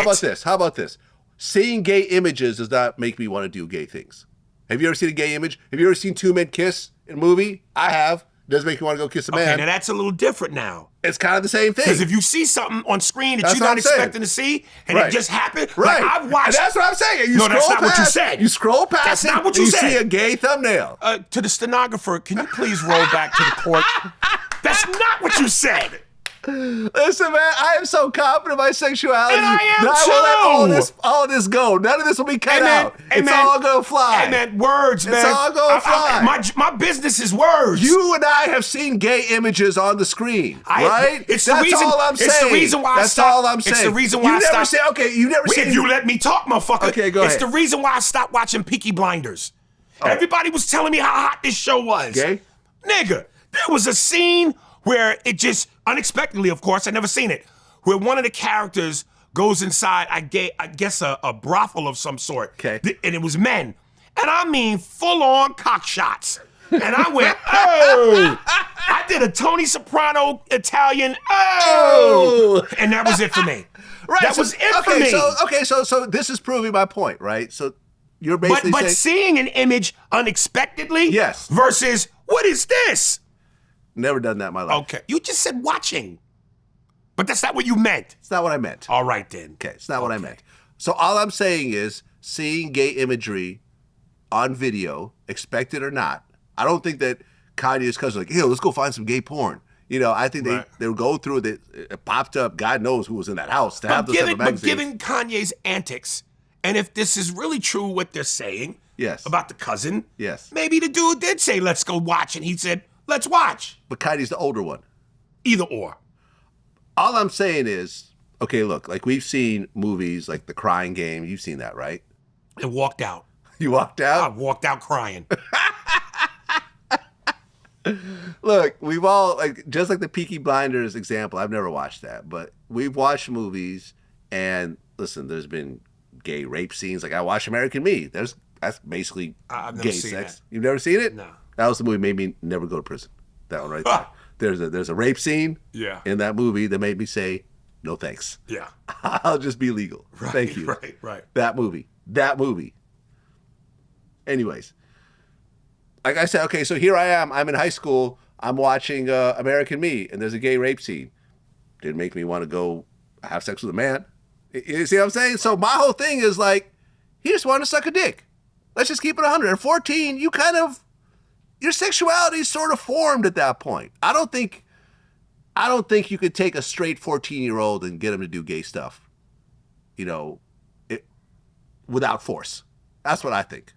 How about this? Seeing gay images does not make me want to do gay things. Have you ever seen a gay image? Have you ever seen two men kiss in a movie? I have. Doesn't make you want to go kiss a man. Okay, now that's a little different now. It's kind of the same thing. Because if you see something on screen that you're not expecting to see, and it just happened, right? Like I've watched. And that's what I'm saying. No, that's not what you said. You scroll past that's not what you said. You see a gay thumbnail. To the stenographer, can you please roll back to the court? That's not what you said. Listen, man, I am so confident in my sexuality. And I am that too. I will let all this go. None of this will be cut out. It's all gonna fly. Hey, man, words, man. It's all gonna fly. My business is words. You and I have seen gay images on the screen, right? That's all I'm saying. It's the reason why I stopped. That's all I'm saying. It's the reason why I stopped. You never seen. If you let me talk, motherfucker. Okay, go ahead. It's the reason why I stopped watching Peaky Blinders. Everybody was telling me how hot this show was. Gay? Nigga, there was a scene where it just, unexpectedly, of course, I'd never seen it, where one of the characters goes inside, I guess a brothel of some sort. Okay. And it was men. And I mean full-on cock shots. And I went, oh! I did a Tony Soprano Italian, oh! And that was it for me. Right. That was it for me. So this is proving my point, right? So you're basically but saying... seeing an image unexpectedly Yes. versus, what is this? Never done that in my life. Okay. You just said watching. But that's not what you meant. It's not what I meant. All right, then. Okay, it's not what I meant. So all I'm saying is seeing gay imagery on video, expected or not, I don't think that Kanye's cousin like, let's go find some gay porn. You know, I think they would go through it. It popped up. God knows who was in that house to have those type of magazines. But given Kanye's antics, and if this is really true what they're saying about the cousin, maybe the dude did say, let's go watch, and he said, let's watch. But Kanye's the older one. Either or. All I'm saying is, okay, look, like we've seen movies like The Crying Game. You've seen that, right? And walked out. You walked out? I walked out crying. Look, we've all, like, just like the Peaky Blinders example, I've never watched that, but we've watched movies, and listen, there's been gay rape scenes. Like, I watched American Me. That's basically gay sex. That. You've never seen it? No. That was the movie that made me never go to prison. That one right there. There's a rape scene in that movie that made me say, no thanks. Yeah. I'll just be legal. Right, Thank you. Right. That movie. Anyways, like I said, okay, so here I am. I'm in high school. I'm watching American Me, and there's a gay rape scene. Didn't make me want to go have sex with a man. You see what I'm saying? So my whole thing is like, he just wanted to suck a dick. Let's just keep it 100. At 14, your sexuality is sort of formed at that point. I don't think you could take a straight 14-year-old and get him to do gay stuff, without force. That's what I think.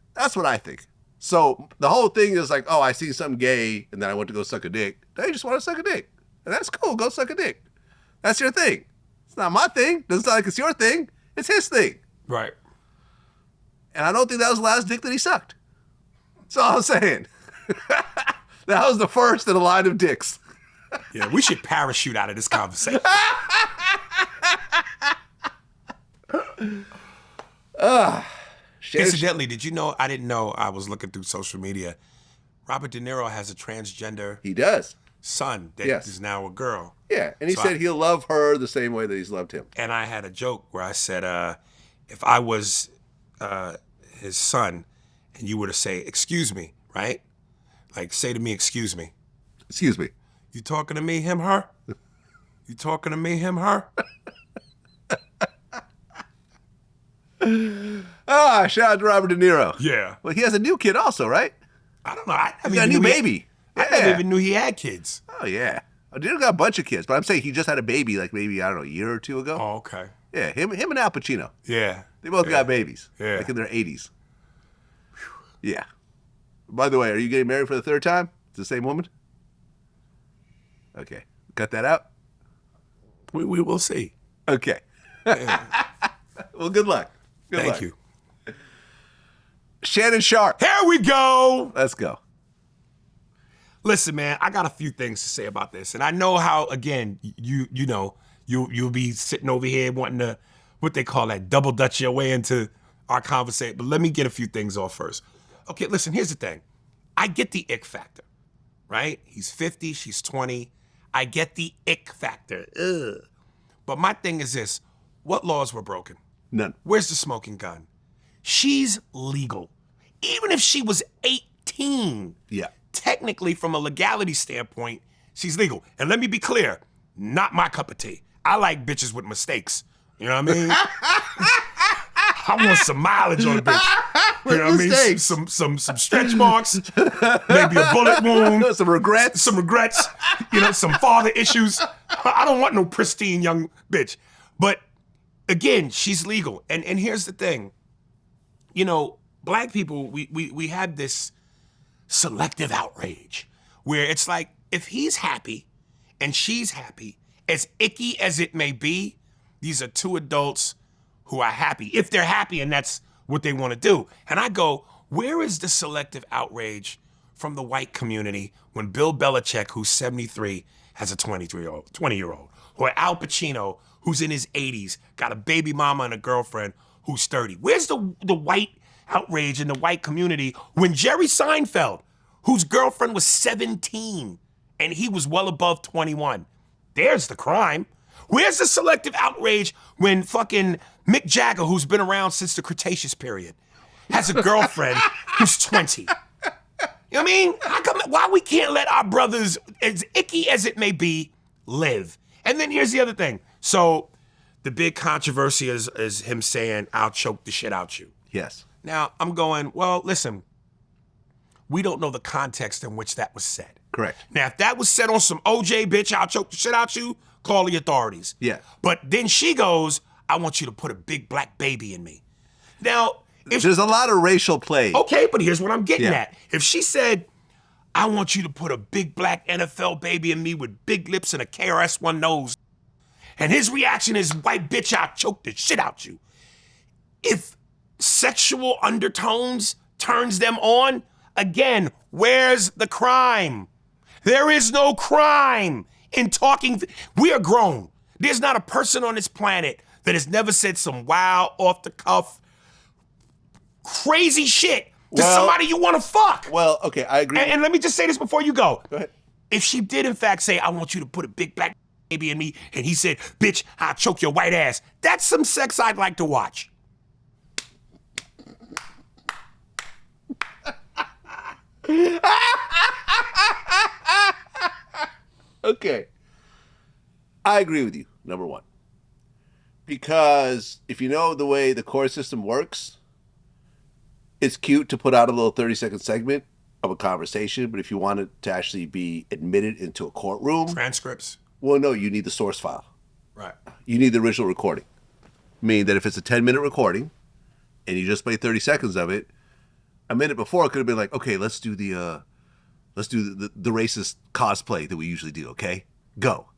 So the whole thing is like, oh, I see something gay, and then I went to go suck a dick. Now you just want to suck a dick. And that's cool. Go suck a dick. That's your thing. It's not my thing. Doesn't sound like it's your thing. It's his thing. Right. And I don't think that was the last dick that he sucked. That's all I'm saying. That was the first in a line of dicks. Yeah, we should parachute out of this conversation. Incidentally, did you know, I didn't know, I was looking through social media, Robert De Niro has a transgender son that is now a girl. Yeah, and he said he'll love her the same way that he's loved him. And I had a joke where I said, if I was his son and you were to say, excuse me, right? Like, say to me, excuse me. Excuse me. You talking to me, him, her? You talking to me, him, her? Shout out to Robert De Niro. Yeah. Well, he has a new kid also, right? I don't know. He's got a new baby. I never even knew he had kids. Oh, yeah. De Niro got a bunch of kids, but I'm saying he just had a baby like maybe, I don't know, a year or two ago. Oh, okay. Yeah, him and Al Pacino. Yeah. They both got babies. Yeah. Like in their 80s. Yeah. By the way, are you getting married for the third time? It's the same woman? Okay. Cut that out? We will see. Okay. Yeah. Well, good luck. Thank you. Shannon Sharpe. Here we go. Let's go. Listen, man, I got a few things to say about this. And I know how, again, you'll be sitting over here wanting to, what they call that, double dutch your way into our conversation. But let me get a few things off first. Okay, listen, here's the thing. I get the ick factor, right? He's 50, she's 20. I get the ick factor. Ugh. But my thing is this. What laws were broken? None. Where's the smoking gun? She's legal. Even if she was 18, technically from a legality standpoint, she's legal. And let me be clear, not my cup of tea. I like bitches with mistakes. You know what I mean? I want some mileage on a bitch. You know what I mean? Some stretch marks, maybe a bullet wound. Some regrets. Some father issues. I don't want no pristine young bitch. But again, she's legal. And here's the thing. Black people, we have this selective outrage where it's like, if he's happy and she's happy, as icky as it may be, these are two adults who are happy, if they're happy and that's what they want to do. And I go, where is the selective outrage from the white community when Bill Belichick, who's 73, has a 20-year-old, or Al Pacino, who's in his 80s, got a baby mama and a girlfriend who's 30? Where's the white outrage in the white community when Jerry Seinfeld, whose girlfriend was 17 and he was well above 21? There's the crime. Where's the selective outrage when fucking Mick Jagger, who's been around since the Cretaceous period, has a girlfriend who's 20? You know what I mean? Why we can't let our brothers, as icky as it may be, live? And then here's the other thing. So the big controversy is him saying, "I'll choke the shit out you." Yes. Now, I'm going, well, listen, we don't know the context in which that was said. Correct. Now, if that was said on some OJ, bitch, I'll choke the shit out you, call the authorities. Yeah. But then she goes, "I want you to put a big black baby in me." Now, there's a lot of racial play. Okay, but here's what I'm getting at. If she said, "I want you to put a big black NFL baby in me with big lips and a KRS-One nose," and his reaction is, "White bitch, I'll choke the shit out you." If sexual undertones turns them on, again, where's the crime? There is no crime in talking. We are grown. There's not a person on this planet that has never said some wild, off-the-cuff, crazy shit to somebody you want to fuck. Well, okay, I agree. And let me just say this before you go. Go ahead. If she did, in fact, say, "I want you to put a big black baby in me," and he said, "Bitch, I'll choke your white ass," that's some sex I'd like to watch. Okay. I agree with you, number one. Because if you know the way the court system works, it's cute to put out a little 30-second segment of a conversation, but if you want it to actually be admitted into a courtroom... Transcripts. Well, no, you need the source file. Right. You need the original recording. Meaning that if it's a 10-minute recording, and you just play 30 seconds of it, a minute before it could have been like, okay, let's do the racist cosplay that we usually do, okay? Go.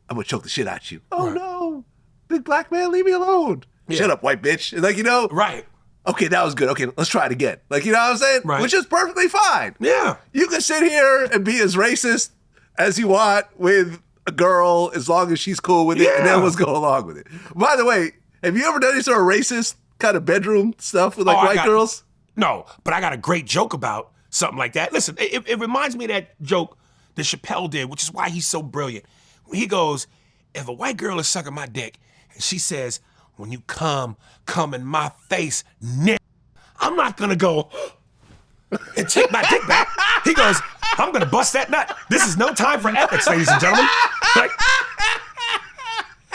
I'm gonna choke the shit out you. Oh, no. Big black man, leave me alone. Yeah. Shut up, white bitch. And like, you know? Right. Okay, that was good. Okay, let's try it again. Like, you know what I'm saying? Right. Which is perfectly fine. Yeah. You can sit here and be as racist as you want with a girl as long as she's cool with it, and then let's go along with it. By the way, have you ever done any sort of racist kind of bedroom stuff with like white girls? No, but I got a great joke about something like that. Listen, it reminds me of that joke that Chappelle did, which is why he's so brilliant. When he goes, "If a white girl is sucking my dick, and she says, 'When you come in my face, nigga,' I'm not gonna go and take my dick back." He goes, "I'm gonna bust that nut. This is no time for ethics, ladies and gentlemen." Like,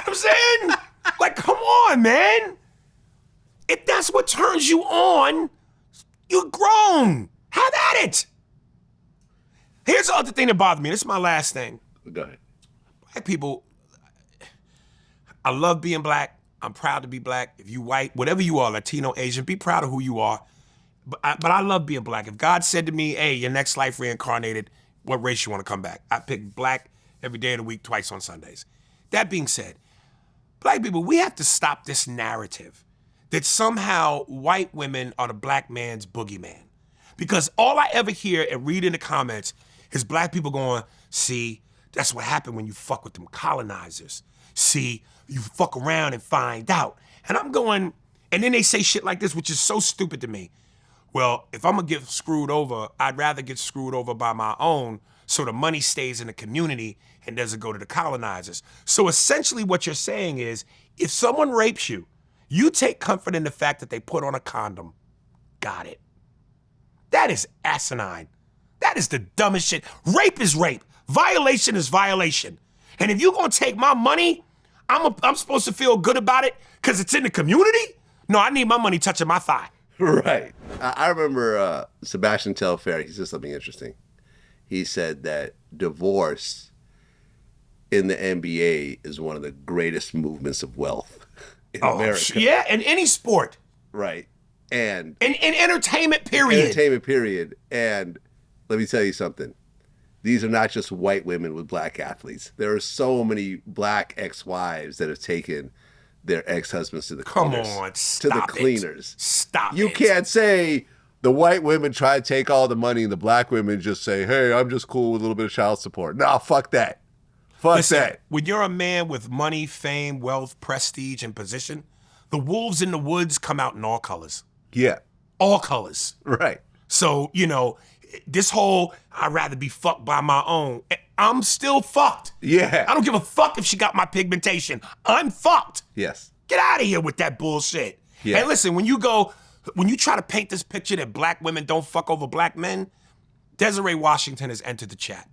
I'm saying, like, come on, man. If that's what turns you on, you're grown. Have at it. Here's the other thing that bothered me. This is my last thing. Go ahead. Black people, I love being black. I'm proud to be black. If you white, whatever you are, Latino, Asian, be proud of who you are. But I love being black. If God said to me, "Hey, your next life reincarnated, what race you want to come back?" I pick black every day of the week, twice on Sundays. That being said, black people, we have to stop this narrative that somehow white women are the black man's boogeyman. Because all I ever hear and read in the comments is black people going, "See, that's what happened when you fuck with them colonizers. See, you fuck around and find out." And I'm going, and then they say shit like this, which is so stupid to me. Well, if I'm gonna get screwed over, I'd rather get screwed over by my own so the money stays in the community and doesn't go to the colonizers. So essentially what you're saying is, if someone rapes you, you take comfort in the fact that they put on a condom. Got it. That is asinine. That is the dumbest shit. Rape is rape. Violation is violation. And if you're gonna take my money, I'm supposed to feel good about it because it's in the community? No, I need my money touching my thigh. Right. I remember Sebastian Telfair, he said something interesting. He said that divorce in the NBA is one of the greatest movements of wealth in America. Yeah, in any sport. Right. And in entertainment period. Entertainment period. And let me tell you something. These are not just white women with black athletes. There are so many black ex-wives that have taken their ex-husbands to the cleaners. Come on, stop to the cleaners. Stop You can't say, The white women try to take all the money, and the black women just say, hey, I'm just cool with a little bit of child support. Nah, fuck that. Fuck that. When you're a man with money, fame, wealth, prestige, and position, the wolves in the woods come out in all colors. Yeah. All colors. Right. So, you know, this whole, I'd rather be fucked by my own, I'm still fucked. Yeah. I don't give a fuck if she got my pigmentation. I'm fucked. Yes. Get out of here with that bullshit. Yeah. Hey, listen, when you try to paint this picture that black women don't fuck over black men, Desiree Washington has entered the chat.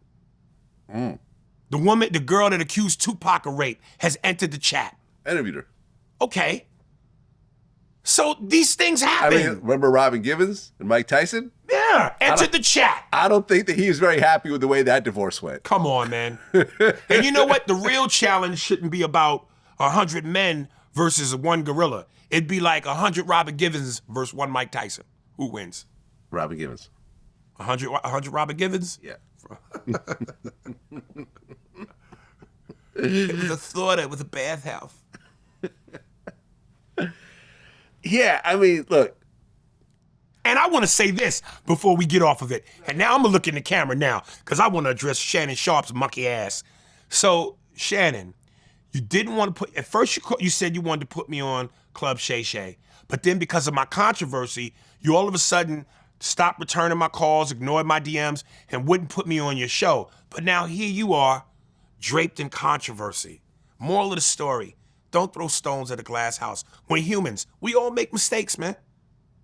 The girl that accused Tupac of rape has entered the chat. Interviewed her. Okay. So these things happen. I mean, remember Robin Givens and Mike Tyson? Yeah, entered the chat. I don't think that he was very happy with the way that divorce went. Come on, man. And you know what? The real challenge shouldn't be about 100 men versus one gorilla. It'd be like 100 Robin Givens versus one Mike Tyson. Who wins? Robin Givens. 100 Robin Givens? Yeah. It was a thought, it was a bathhouse. Yeah, I mean, look. And I want to say this before we get off of it. And now I'm going to look in the camera now because I want to address Shannon Sharpe's monkey ass. So, Shannon, you didn't want to at first you said you wanted to put me on Club Shay Shay. But then because of my controversy, you all of a sudden stopped returning my calls, ignored my DMs, and wouldn't put me on your show. But now here you are, draped in controversy. Moral of the story, don't throw stones at a glass house. We're humans. We all make mistakes, man.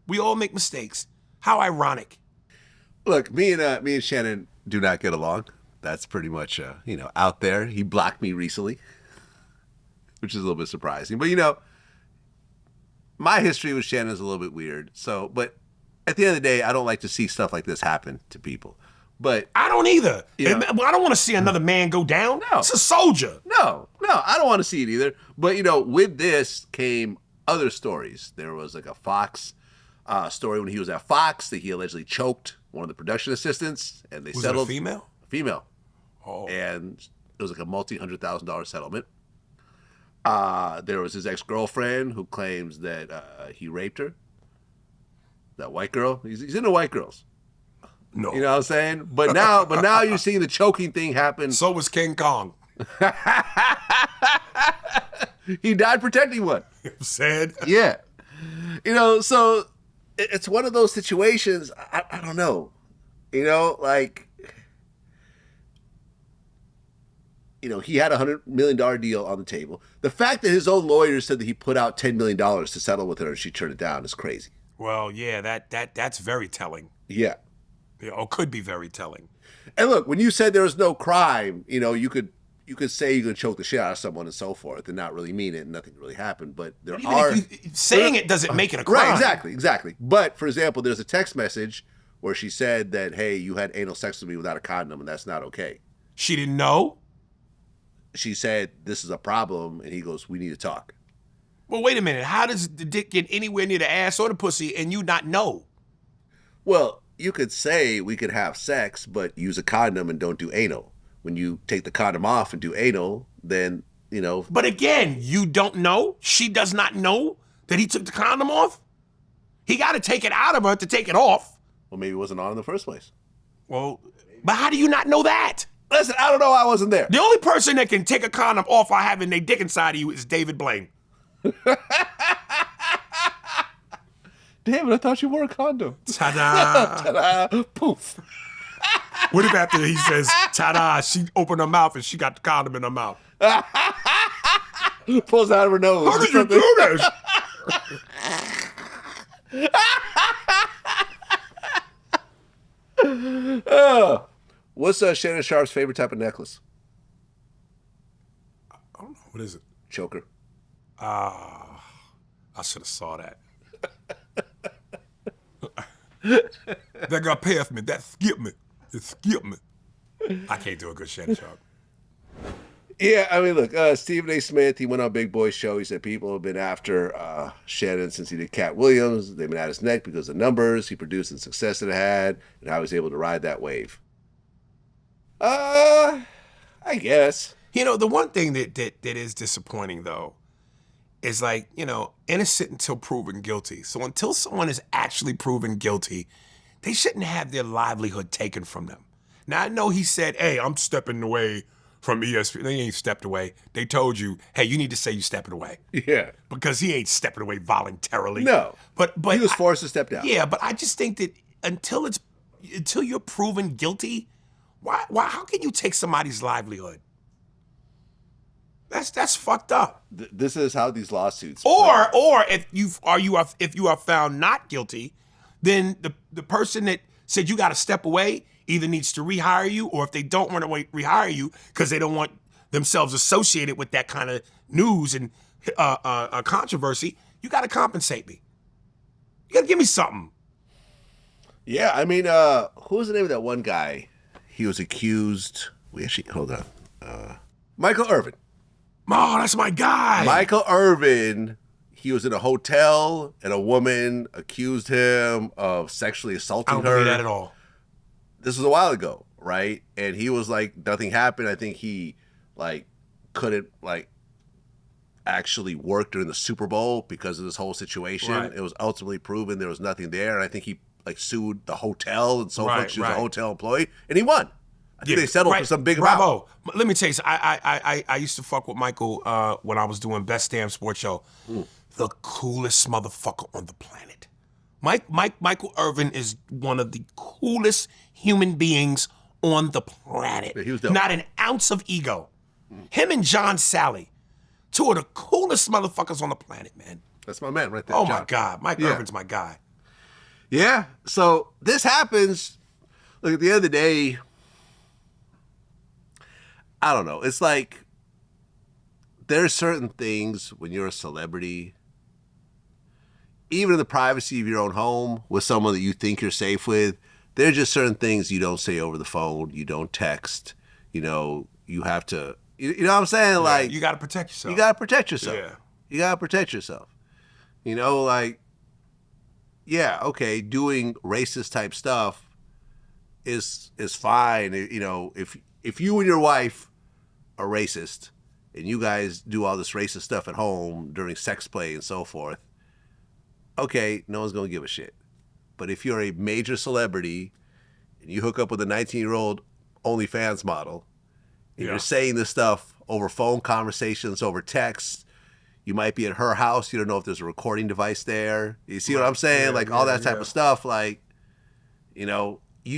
We all make mistakes. How ironic. Look, me and Shannon do not get along. That's pretty much, out there. He blocked me recently, which is a little bit surprising. But, my history with Shannon is a little bit weird. So, but at the end of the day, I don't like to see stuff like this happen to people. But I don't either. You know, I don't want to see another man go down. No. It's a soldier. No, I don't want to see it either. But, with this came other stories. There was like a Foxx story when he was at Foxx that he allegedly choked one of the production assistants, and they settled. Was it a female? Female. Oh. And it was like a multi-$100,000 settlement. There was his ex-girlfriend who claims that he raped her. That white girl. He's into white girls. No. You know what I'm saying? But now you're seeing the choking thing happen. So was King Kong. He died protecting one. Said. Yeah. So it's one of those situations, I don't know. He had a $100 million deal on the table. The fact that his own lawyer said that he put out $10 million to settle with her and she turned it down is crazy. Well, yeah, that's very telling. Yeah. Or could be very telling. And look, when you said there was no crime, you could say you could choke the shit out of someone and so forth and not really mean it and nothing really happened. But saying it doesn't make it a crime. Right, exactly. But, for example, there's a text message where she said that, hey, you had anal sex with me without a condom and that's not okay. She didn't know? She said, this is a problem, and he goes, we need to talk. Well, wait a minute. How does the dick get anywhere near the ass or the pussy and you not know? Well, you could say we could have sex, but use a condom and don't do anal. When you take the condom off and do anal, then, But again, you don't know? She does not know that he took the condom off? He got to take it out of her to take it off. Well, maybe it wasn't on in the first place. Well, but how do you not know that? Listen, I don't know. I wasn't there. The only person that can take a condom off while having their dick inside of you is David Blaine. Damn it, I thought you wore a condom. Ta-da. Ta-da. Poof. What if after he says, ta-da, she opened her mouth and she got the condom in her mouth? Pulls out of her nose. How did you do this? What's Shannon Sharpe's favorite type of necklace? I don't know. What is it? Choker. I should have saw that. That got past me. That skipped me. It skipped me. I can't do a good Shannon Sharpe. Yeah, I mean, look, Stephen A. Smith, he went on Big Boy's show. He said people have been after Shannon since he did Cat Williams. They've been at his neck because of the numbers he produced and success that it had and how he was able to ride that wave. I guess. The one thing that is disappointing, though, is like, innocent until proven guilty. So until someone is actually proven guilty, they shouldn't have their livelihood taken from them. Now, I know he said, hey, I'm stepping away from ESPN. They ain't stepped away. They told you, hey, you need to say you stepping away. Yeah. Because he ain't stepping away voluntarily. No. But he was forced to step down. Yeah, but I just think that until you're proven guilty, why how can you take somebody's livelihood? That's fucked up. This is how these lawsuits Or if you are found not guilty, then the person that said you got to step away either needs to rehire you, or if they don't want to rehire you because they don't want themselves associated with that kind of news and controversy, you got to compensate me. You got to give me something. Yeah, I mean, who was the name of that one guy? He was accused. Hold on. Michael Irvin. Oh, that's my guy. Michael Irvin. He was in a hotel and a woman accused him of sexually assaulting her. I don't believe that at all. This was a while ago, right? And he was like, nothing happened. I think he couldn't actually work during the Super Bowl because of this whole situation. Right. It was ultimately proven there was nothing there. And I think he sued the hotel and so forth. She was a hotel employee and he won. I think they settled for some big amount. Bravo. Let me tell you something. I used to fuck with Michael when I was doing Best Damn Sports Show. The coolest motherfucker on the planet. Michael Irvin is one of the coolest human beings on the planet. Yeah, he was dope. Not an ounce of ego. Him and John Sally, two of the coolest motherfuckers on the planet, man. That's my man right there. Oh John. my God. Mike Irvin's my guy. Yeah. So this happens. Look, at the end of the day, I don't know. It's like there's certain things when you're a celebrity, even in the privacy of your own home with someone that you think you're safe with, there's just certain things you don't say over the phone, you don't text, you have to, you know what I'm saying? Yeah, you got to protect yourself. You got to protect yourself. Yeah. You got to protect yourself. Yeah, okay, doing racist type stuff is fine. If you and your wife are racist and you guys do all this racist stuff at home during sex play and so forth, okay, no one's going to give a shit. But if you're a major celebrity and you hook up with a 19-year-old OnlyFans model and you're saying this stuff over phone conversations, over text, you might be at her house. You don't know if there's a recording device there. You see what I'm saying? All that type of stuff. You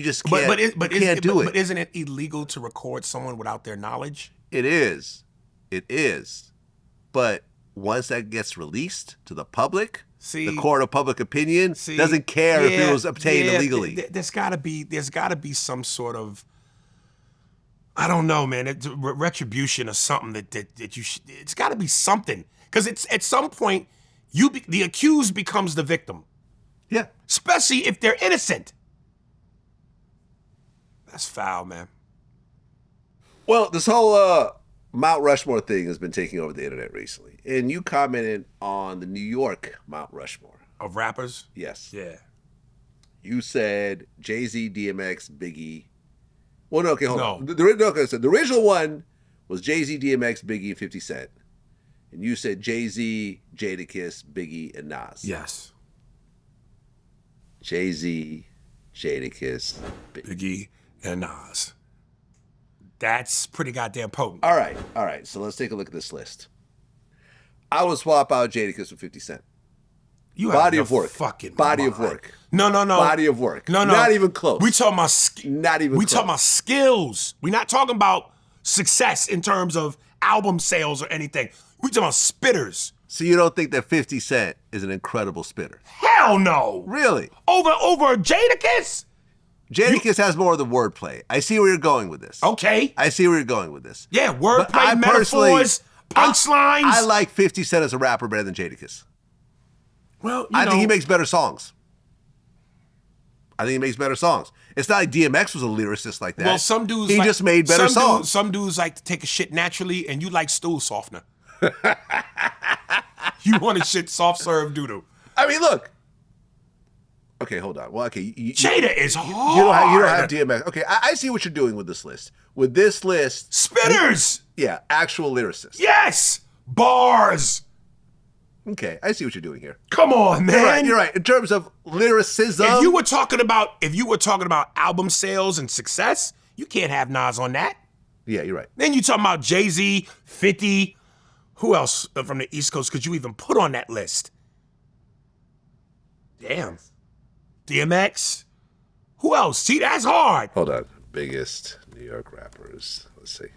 just can't, can't do it. But isn't it illegal to record someone without their knowledge? It is. It is. But once that gets released to the public, the court of public opinion doesn't care if it was obtained illegally. There's got to be some sort of, I don't know, man, retribution or something that you should. It's got to be something, because it's at some point the accused becomes the victim. Yeah, especially if they're innocent. That's foul, man. Well, this whole Mount Rushmore thing has been taking over the internet recently. And you commented on the New York Mount Rushmore. Of rappers? Yes. Yeah. You said Jay-Z, DMX, Biggie. Well, no, okay, hold on. The original one was Jay-Z, DMX, Biggie, and 50 Cent. And you said Jay-Z, Jadakiss, Biggie, and Nas. Yes. Jay-Z, Jadakiss, Biggie, and Nas. That's pretty goddamn potent. All right. So let's take a look at this list. I would swap out Jadakiss with 50 Cent. You body of work. Fucking body mind. of work. No. Body of work. No. Not even close. We talking about talking about skills. We're not talking about success in terms of album sales or anything. We talking about spitters. So you don't think that 50 Cent is an incredible spitter? Hell no. Really? Over Jadakiss? Jadakiss has more of the wordplay. I see where you're going with this. Okay. I see where you're going with this. Yeah, wordplay, metaphors, punchlines. I like 50 Cent as a rapper better than Jadakiss. Well, I think he makes better songs. It's not like DMX was a lyricist like that. Well, some dudes just made better songs. Some dudes like to take a shit naturally, and you like stool softener. You want a shit soft serve doodle. I mean, look. Okay, hold on. Well, okay. Jada is hard. You don't have DMX. Okay, I see what you're doing with this list. With this list. Spitters. Yeah, actual lyricists. Yes. Bars. Okay, I see what you're doing here. Come on, man. You're right. In terms of lyricism, If you were talking about album sales and success, you can't have Nas on that. yeah, you're right. Then you talking about Jay-Z, 50. Who else from the East Coast could you even put on that list? Damn. DMX. Who else? See, that's hard. Hold on. Biggest New York rappers. Let's see.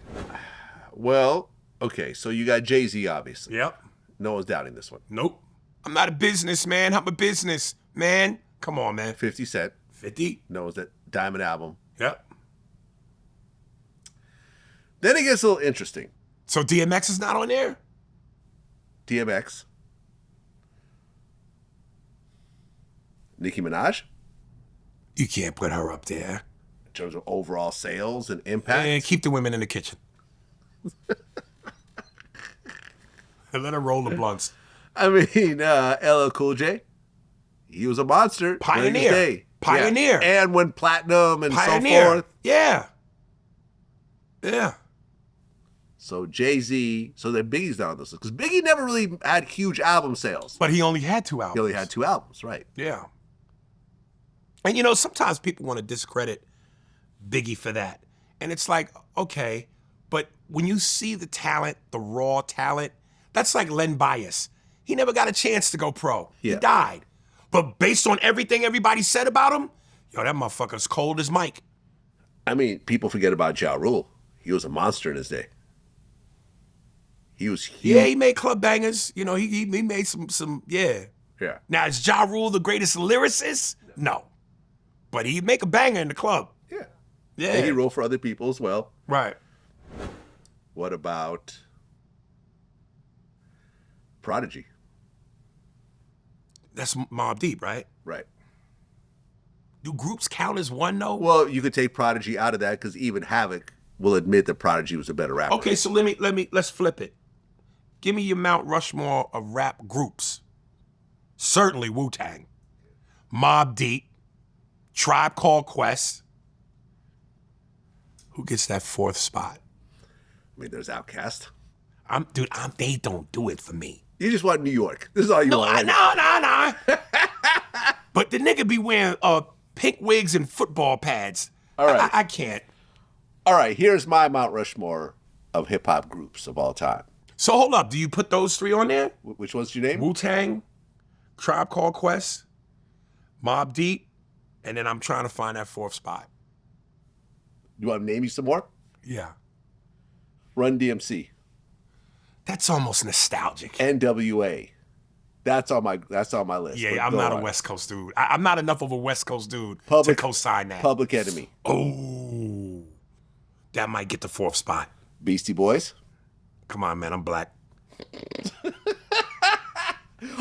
Well, okay, so you got Jay-Z, obviously. Yep. No one's doubting this one. Nope. I'm not a businessman. I'm a businessman. Come on, man. 50 Cent. 50. No one's that Diamond album. Yep. Then it gets a little interesting. So DMX is not on there? DMX. Nicki Minaj. You can't put her up there. In terms of overall sales and impact. And keep the women in the kitchen. And let her roll the blunts. I mean, LL Cool J. He was a monster. during his Pioneer. day. Pioneer. Yeah. And went platinum and Pioneer. so forth. Yeah. Yeah. So Jay-Z, so then Biggie's not on this list. Because Biggie never really had huge album sales. But he only had 2 albums. He only had 2 albums, right? Yeah. And you know, sometimes people want to discredit Biggie for that. And it's like, okay, but when you see the talent, the raw talent, that's like Len Bias. He never got a chance to go pro. Yeah. He died. But based on everything everybody said about him, yo, that motherfucker's cold as Mike. I mean, people forget about Ja Rule. He was a monster in his day. He was huge. Yeah, he made club bangers. You know, he made some, yeah. Yeah. Now, is Ja Rule the greatest lyricist? No. But he'd make a banger in the club. Yeah. Yeah. And he wrote for other people as well. Right. What about Prodigy? That's Mobb Deep, right? Right. Do groups count as one, though? Well, you could take Prodigy out of that because even Havoc will admit that Prodigy was a better rapper. Okay, so let's flip it. Give me your Mount Rushmore of rap groups. Certainly Wu-Tang, Mobb Deep, Tribe Called Quest. Who gets that 4th spot? I mean, there's Outkast. They don't do it for me. You just want New York. This is all you want. No. But the nigga be wearing pink wigs and football pads. All right. I can't. All right, here's my Mount Rushmore of hip-hop groups of all time. So hold up. Do you put those 3 on there? Which one's your name? Wu-Tang, Tribe Called Quest, Mobb Deep, and then I'm trying to find that 4th spot. You want to name you some more? Yeah. Run DMC. That's almost nostalgic. NWA. That's on my list. Yeah, But I'm go not on. a West Coast dude. I'm not enough of a West Coast dude to Public- co-sign that. Public Enemy. Oh, that might get the 4th spot. Beastie Boys. Come on, man, I'm black.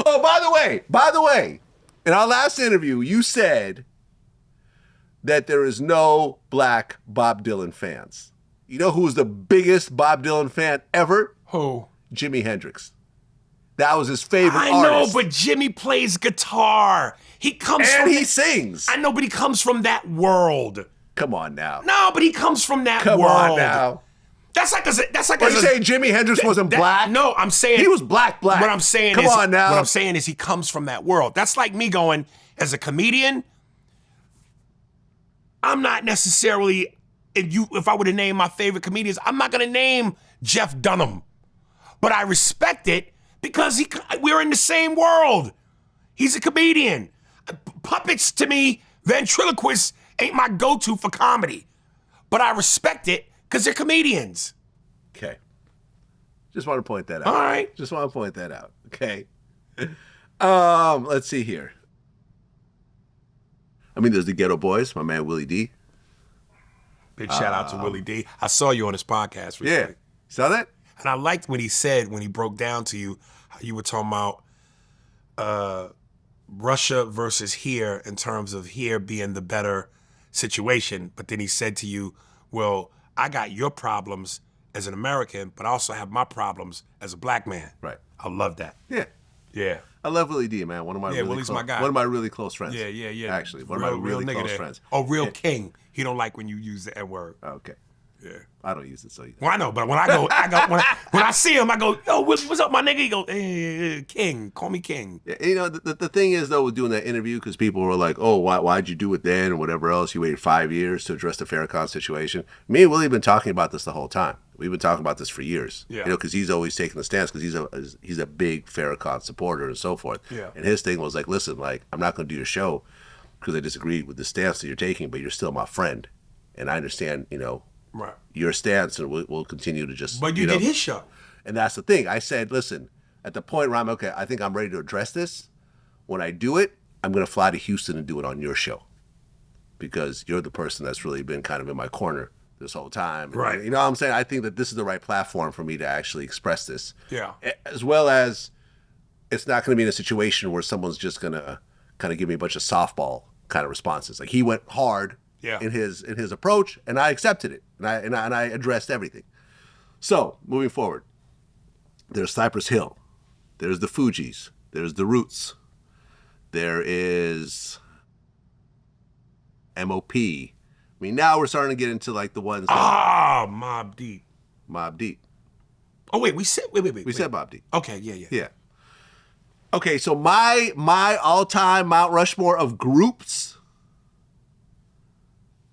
Oh, by the way, in our last interview, you said that there is no black Bob Dylan fans. You know who's the biggest Bob Dylan fan ever? Who? Jimi Hendrix. That was his favorite I know, artist. but Jimmy plays guitar. He comes And from he sings. I know, but he comes from that world. Come on now. No, but he comes from that Come world. on now. That's like Are you saying Jimi Hendrix wasn't black? No, I'm saying He was black. What I'm saying Come is, on now. What I'm saying is he comes from that world. That's like me going, as a comedian, I'm not necessarily, if I were to name my favorite comedians, I'm not gonna name Jeff Dunham. But I respect it because we're in the same world. He's a comedian. Puppets to me, ventriloquists ain't my go-to for comedy. But I respect it because they're comedians. Okay. Just want to point that out. All right. Just want to point that out. Okay. Let's see here. I mean, there's the Ghetto Boys, my man Willie D. Big shout out to Willie D. I saw you on his podcast recently. Yeah. Saw that? And I liked when he said, when he broke down to you, how you were talking about Russia versus here in terms of here being the better situation. But then he said to you, well, I got your problems as an American, but I also have my problems as a black man. Right. I love that. Yeah. Yeah. I love Willie D, man. One of my Willie's my guy. One of my really close friends. Yeah. Actually, one of my really nigga close there. friends. Oh, real king. He don't like when you use the N-word. Okay. Yeah. I don't use it, so Well, I know, but when I go, when I see him, I go, yo, what's up, my nigga? He go, hey, King, call me King. Yeah, you know, the thing is, though, with doing that interview, because people were like, oh, why'd you do it then, or whatever else, you waited 5 years to address the Farrakhan situation. Me and Willie have been talking about this the whole time. We've been talking about this for years. Yeah. You know, because he's always taking the stance, because he's a big Farrakhan supporter and so forth. Yeah. And his thing was like, listen, like, I'm not going to do your show because I disagree with the stance that you're taking, but you're still my friend. And I understand, you know, Right. your stance, and we'll continue to just. But you did his show. And that's the thing. I said, listen, at the point where I think I'm ready to address this. When I do it, I'm going to fly to Houston and do it on your show, because you're the person that's really been kind of in my corner this whole time. Right. You know what I'm saying? I think that this is the right platform for me to actually express this. Yeah. As well as it's not going to be in a situation where someone's just going to kind of give me a bunch of softball kind of responses. Like, he went hard. Yeah. In his approach, and I accepted it, and I addressed everything. So moving forward, there's Cypress Hill, there's the Fugees, there's the Roots, there is MOP. I mean, now we're starting to get into like the ones. Mobb Deep. Mobb Deep. Oh wait, we said We said Mobb Deep. Okay, yeah. Yeah. Okay, so my all-time Mount Rushmore of groups.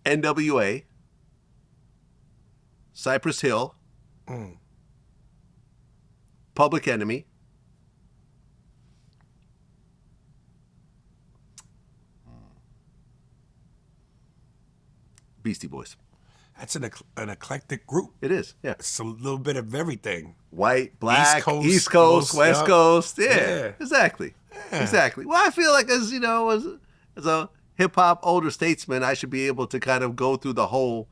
NWA, Cypress Hill, Public Enemy, Beastie Boys. That's an eclectic group. It is, yeah. It's a little bit of everything. White, black, East Coast, most, West yeah. Coast. Yeah. Yeah, exactly. Yeah. Exactly. Well, I feel like as a hip-hop older statesman, I should be able to kind of go through the whole,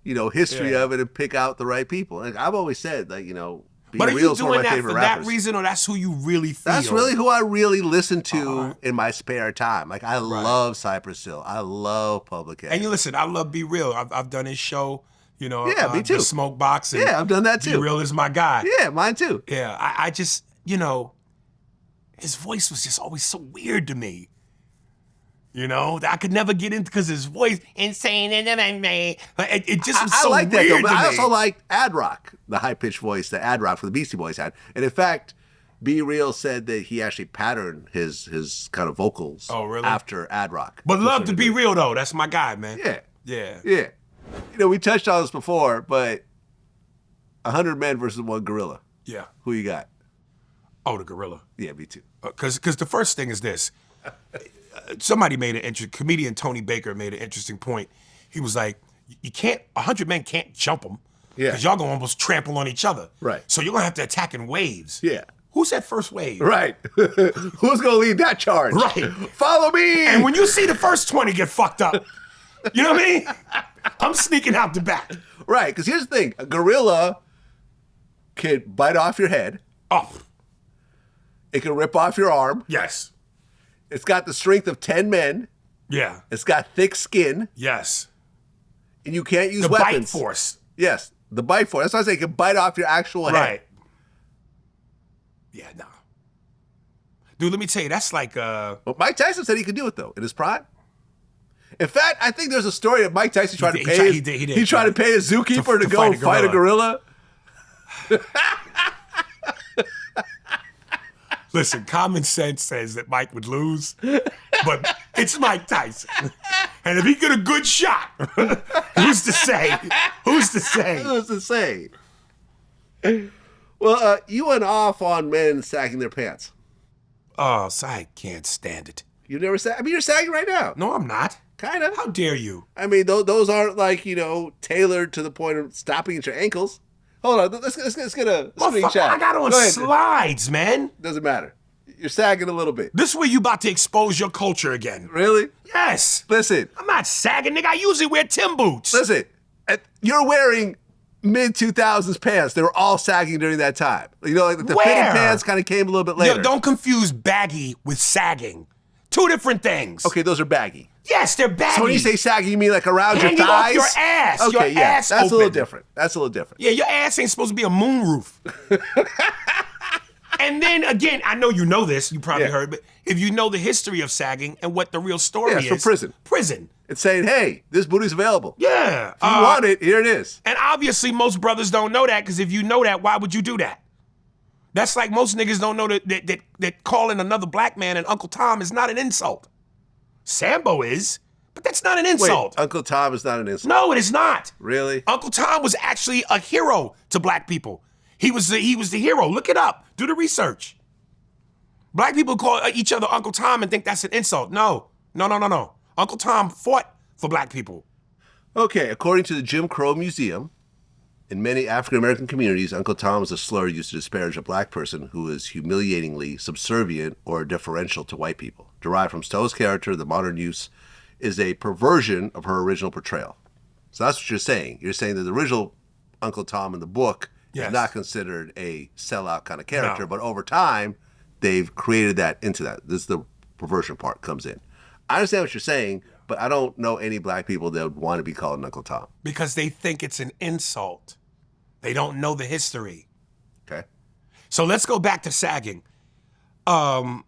history of it and pick out the right people. And I've always said, like, Being But are Real you is one of doing my that favorite for rappers. that reason, or that's who you really feel? That's really who I really listen to in my spare time. Like, I love Cypress Hill. I love Public Enemy. And you listen, I love Be Real. I've done his show, Yeah, me too. The Smoke Box. And Yeah, I've done that too. Be Real is my guy. Yeah, mine too. Yeah, I just, his voice was just always so weird to me. I could never get into, because his voice insane and it just was so I like that weird though, but to I me. also liked Ad Rock, the high pitched voice that Ad Rock for the Beastie Boys had. And in fact, Be Real said that he actually patterned his kind of vocals after Ad Rock. But love to Be Real though. That's my guy, man. Yeah. Yeah. Yeah. We touched on this before, but 100 men versus one gorilla. Yeah. Who you got? Oh, the gorilla. Yeah, me too. Because the first thing is this. Somebody made comedian Tony Baker made an interesting point. He was like, 100 men can't jump them. Yeah. Because y'all gonna almost trample on each other. Right. So you're gonna have to attack in waves. Yeah. Who's that first wave? Right. Who's going to lead that charge? Right. Follow me. And when you see the first 20 get fucked up, you know what I mean? I'm sneaking out the back. Right. Because here's the thing. A gorilla can bite off your head. Oh. It can rip off your arm. Yes. It's got the strength of 10 men. Yeah. It's got thick skin. Yes. And you can't use The weapons. bite force. Yes. The bite force. That's why I say it can bite off your actual head. Right. Yeah, no. Dude, let me tell you, that's like Well, Mike Tyson said he could do it though in his prime. In fact, I think there's a story of Mike Tyson tried to pay he tried to pay a zookeeper to go fight a gorilla. Listen, common sense says that Mike would lose, but it's Mike Tyson. And if he get a good shot, who's to say? Who's to say? Who's to say? Well, you went off on men sagging their pants. Oh, so I can't stand it. You've never sagged? I mean, you're sagging right now. No, I'm not. Kind of. How dare you? I mean, those aren't like, tailored to the point of stopping at your ankles. Hold on, let's get a screenshot. I got on slides, man. Doesn't matter. You're sagging a little bit. This is where you about to expose your culture again. Really? Yes. Listen. I'm not sagging, nigga. I usually wear Tim boots. Listen, you're wearing mid-2000s pants. They were all sagging during that time. Like the fitted pants kind of came a little bit later. Yo, don't confuse baggy with sagging. Two different things. Okay, those are baggy. Yes, they're baggy. So when you say saggy, you mean like around hanging your thighs? off your ass. Okay, your yeah, ass that's open. a little different. That's a little different. Yeah, your ass ain't supposed to be a moonroof. And then again, I know you know this, you probably heard, but if you know the history of sagging and what the real story is. from prison. Prison. and saying, hey, this booty's available. Yeah. If you want it, here it is. And obviously most brothers don't know that, because if you know that, why would you do that? That's like most niggas don't know that calling another black man an Uncle Tom is not an insult. Sambo is, but that's not an insult. Wait, Uncle Tom is not an insult? No, it is not. Really? Uncle Tom was actually a hero to black people. He was the hero. Look it up. Do the research. Black people call each other Uncle Tom and think that's an insult. No. Uncle Tom fought for black people. Okay, according to the Jim Crow Museum, in many African-American communities, Uncle Tom is a slur used to disparage a black person who is humiliatingly subservient or deferential to white people. Derived from Stowe's character, the modern use is a perversion of her original portrayal. So that's what you're saying. You're saying that the original Uncle Tom in the book is not considered a sellout kind of character, but over time, they've created that into that. This is the perversion part comes in. I understand what you're saying, but I don't know any black people that would want to be called an Uncle Tom. Because they think it's an insult. They don't know the history. Okay. So let's go back to sagging. How,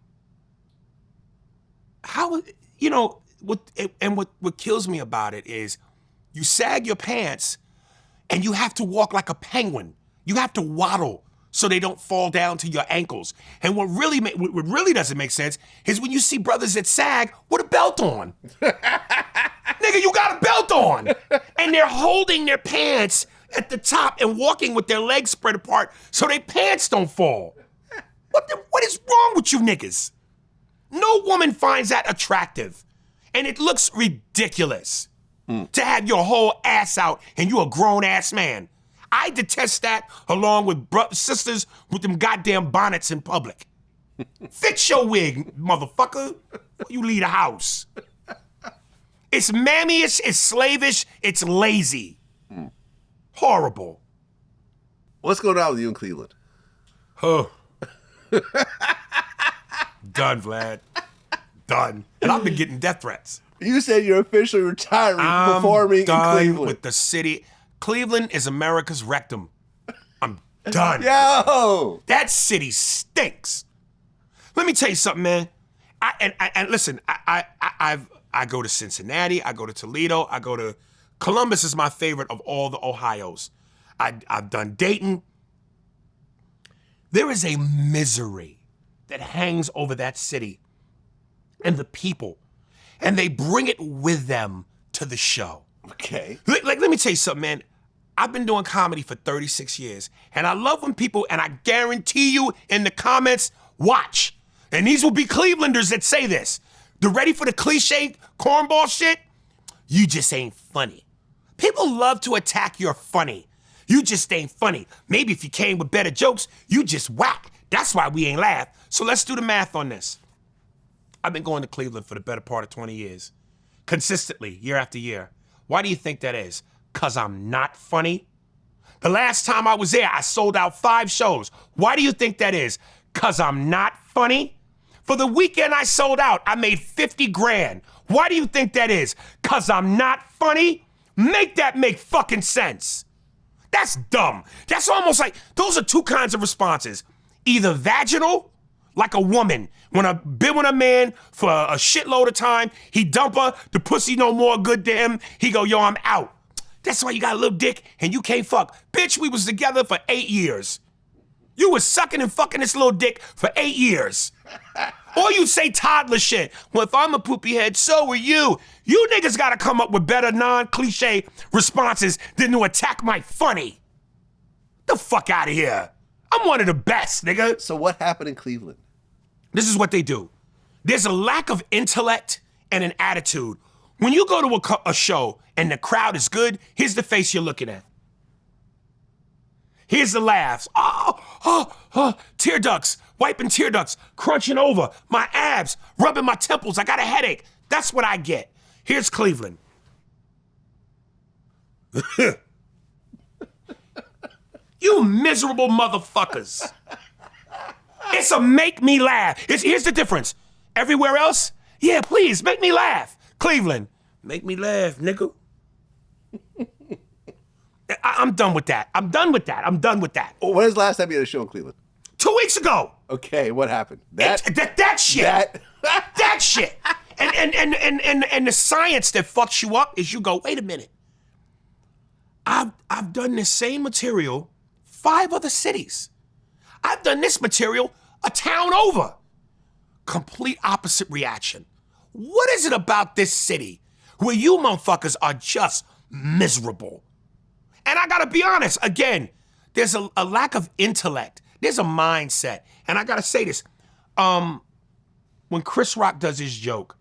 what kills me about it is you sag your pants and you have to walk like a penguin. You have to waddle so they don't fall down to your ankles. And what really doesn't make sense is when you see brothers that sag with a belt on. Nigga, you got a belt on. And they're holding their pants at the top and walking with their legs spread apart so their pants don't fall. What is wrong with you niggas? No woman finds that attractive. And it looks ridiculous to have your whole ass out and you a grown-ass man. I detest that along with sisters with them goddamn bonnets in public. Fix your wig, motherfucker, before you leave the house. It's mammyish, it's slavish, it's lazy. Horrible. What's going on with you in Cleveland? Oh. Done, Vlad. Done. And I've been getting death threats. You said you're officially retiring from performing in Cleveland. With the city. Cleveland is America's rectum. I'm done. Yo! That city stinks. Let me tell you something, man. Listen, I go to Cincinnati, I go to Toledo, I go to Columbus is my favorite of all the Ohios. I've done Dayton. There is a misery that hangs over that city and the people, and they bring it with them to the show. Okay. Let me tell you something, man. I've been doing comedy for 36 years, and I love when people, and I guarantee you in the comments, watch. And these will be Clevelanders that say this. They're ready for the cliche cornball shit? You just ain't funny. People love to attack your funny. You just ain't funny. Maybe if you came with better jokes, you just whack. That's why we ain't laugh. So let's do the math on this. I've been going to Cleveland for the better part of 20 years. Consistently, year after year. Why do you think that is? 'Cause I'm not funny? The last time I was there, I sold out 5 shows. Why do you think that is? 'Cause I'm not funny? For the weekend I sold out, I made 50 grand. Why do you think that is? 'Cause I'm not funny? Make that make fucking sense. That's dumb. That's almost like, those are 2 kinds of responses. Either vaginal, like a woman. When I been with a man for a shitload of time, he dump her, the pussy no more good to him, he go, yo, I'm out. That's why you got a little dick and you can't fuck. Bitch, we was together for 8 years. You was sucking and fucking this little dick for 8 years. Or you say toddler shit. Well, if I'm a poopy head, so are you. You niggas gotta come up with better non-cliche responses than to attack my funny. The fuck out of here. I'm one of the best, nigga. So what happened in Cleveland? This is what they do. There's a lack of intellect and an attitude. When you go to a show and the crowd is good, here's the face you're looking at. Here's the laughs. Tear ducts, wiping tear ducts, crunching over, my abs, rubbing my temples. I got a headache. That's what I get. Here's Cleveland. You miserable motherfuckers. It's a make me laugh. Here's the difference. Everywhere else, yeah, please, make me laugh. Cleveland, make me laugh, nigga. I'm done with that. I'm done with that. Well, when was the last time you had a show in Cleveland? 2 weeks ago. Okay, what happened? That shit. That shit. And the science that fucks you up is you go, wait a minute. I've done this same material 5 other cities. I've done this material a town over. Complete opposite reaction. What is it about this city where you motherfuckers are just miserable? And I gotta be honest, again, there's a lack of intellect. There's a mindset. And I gotta say this, when Chris Rock does his joke,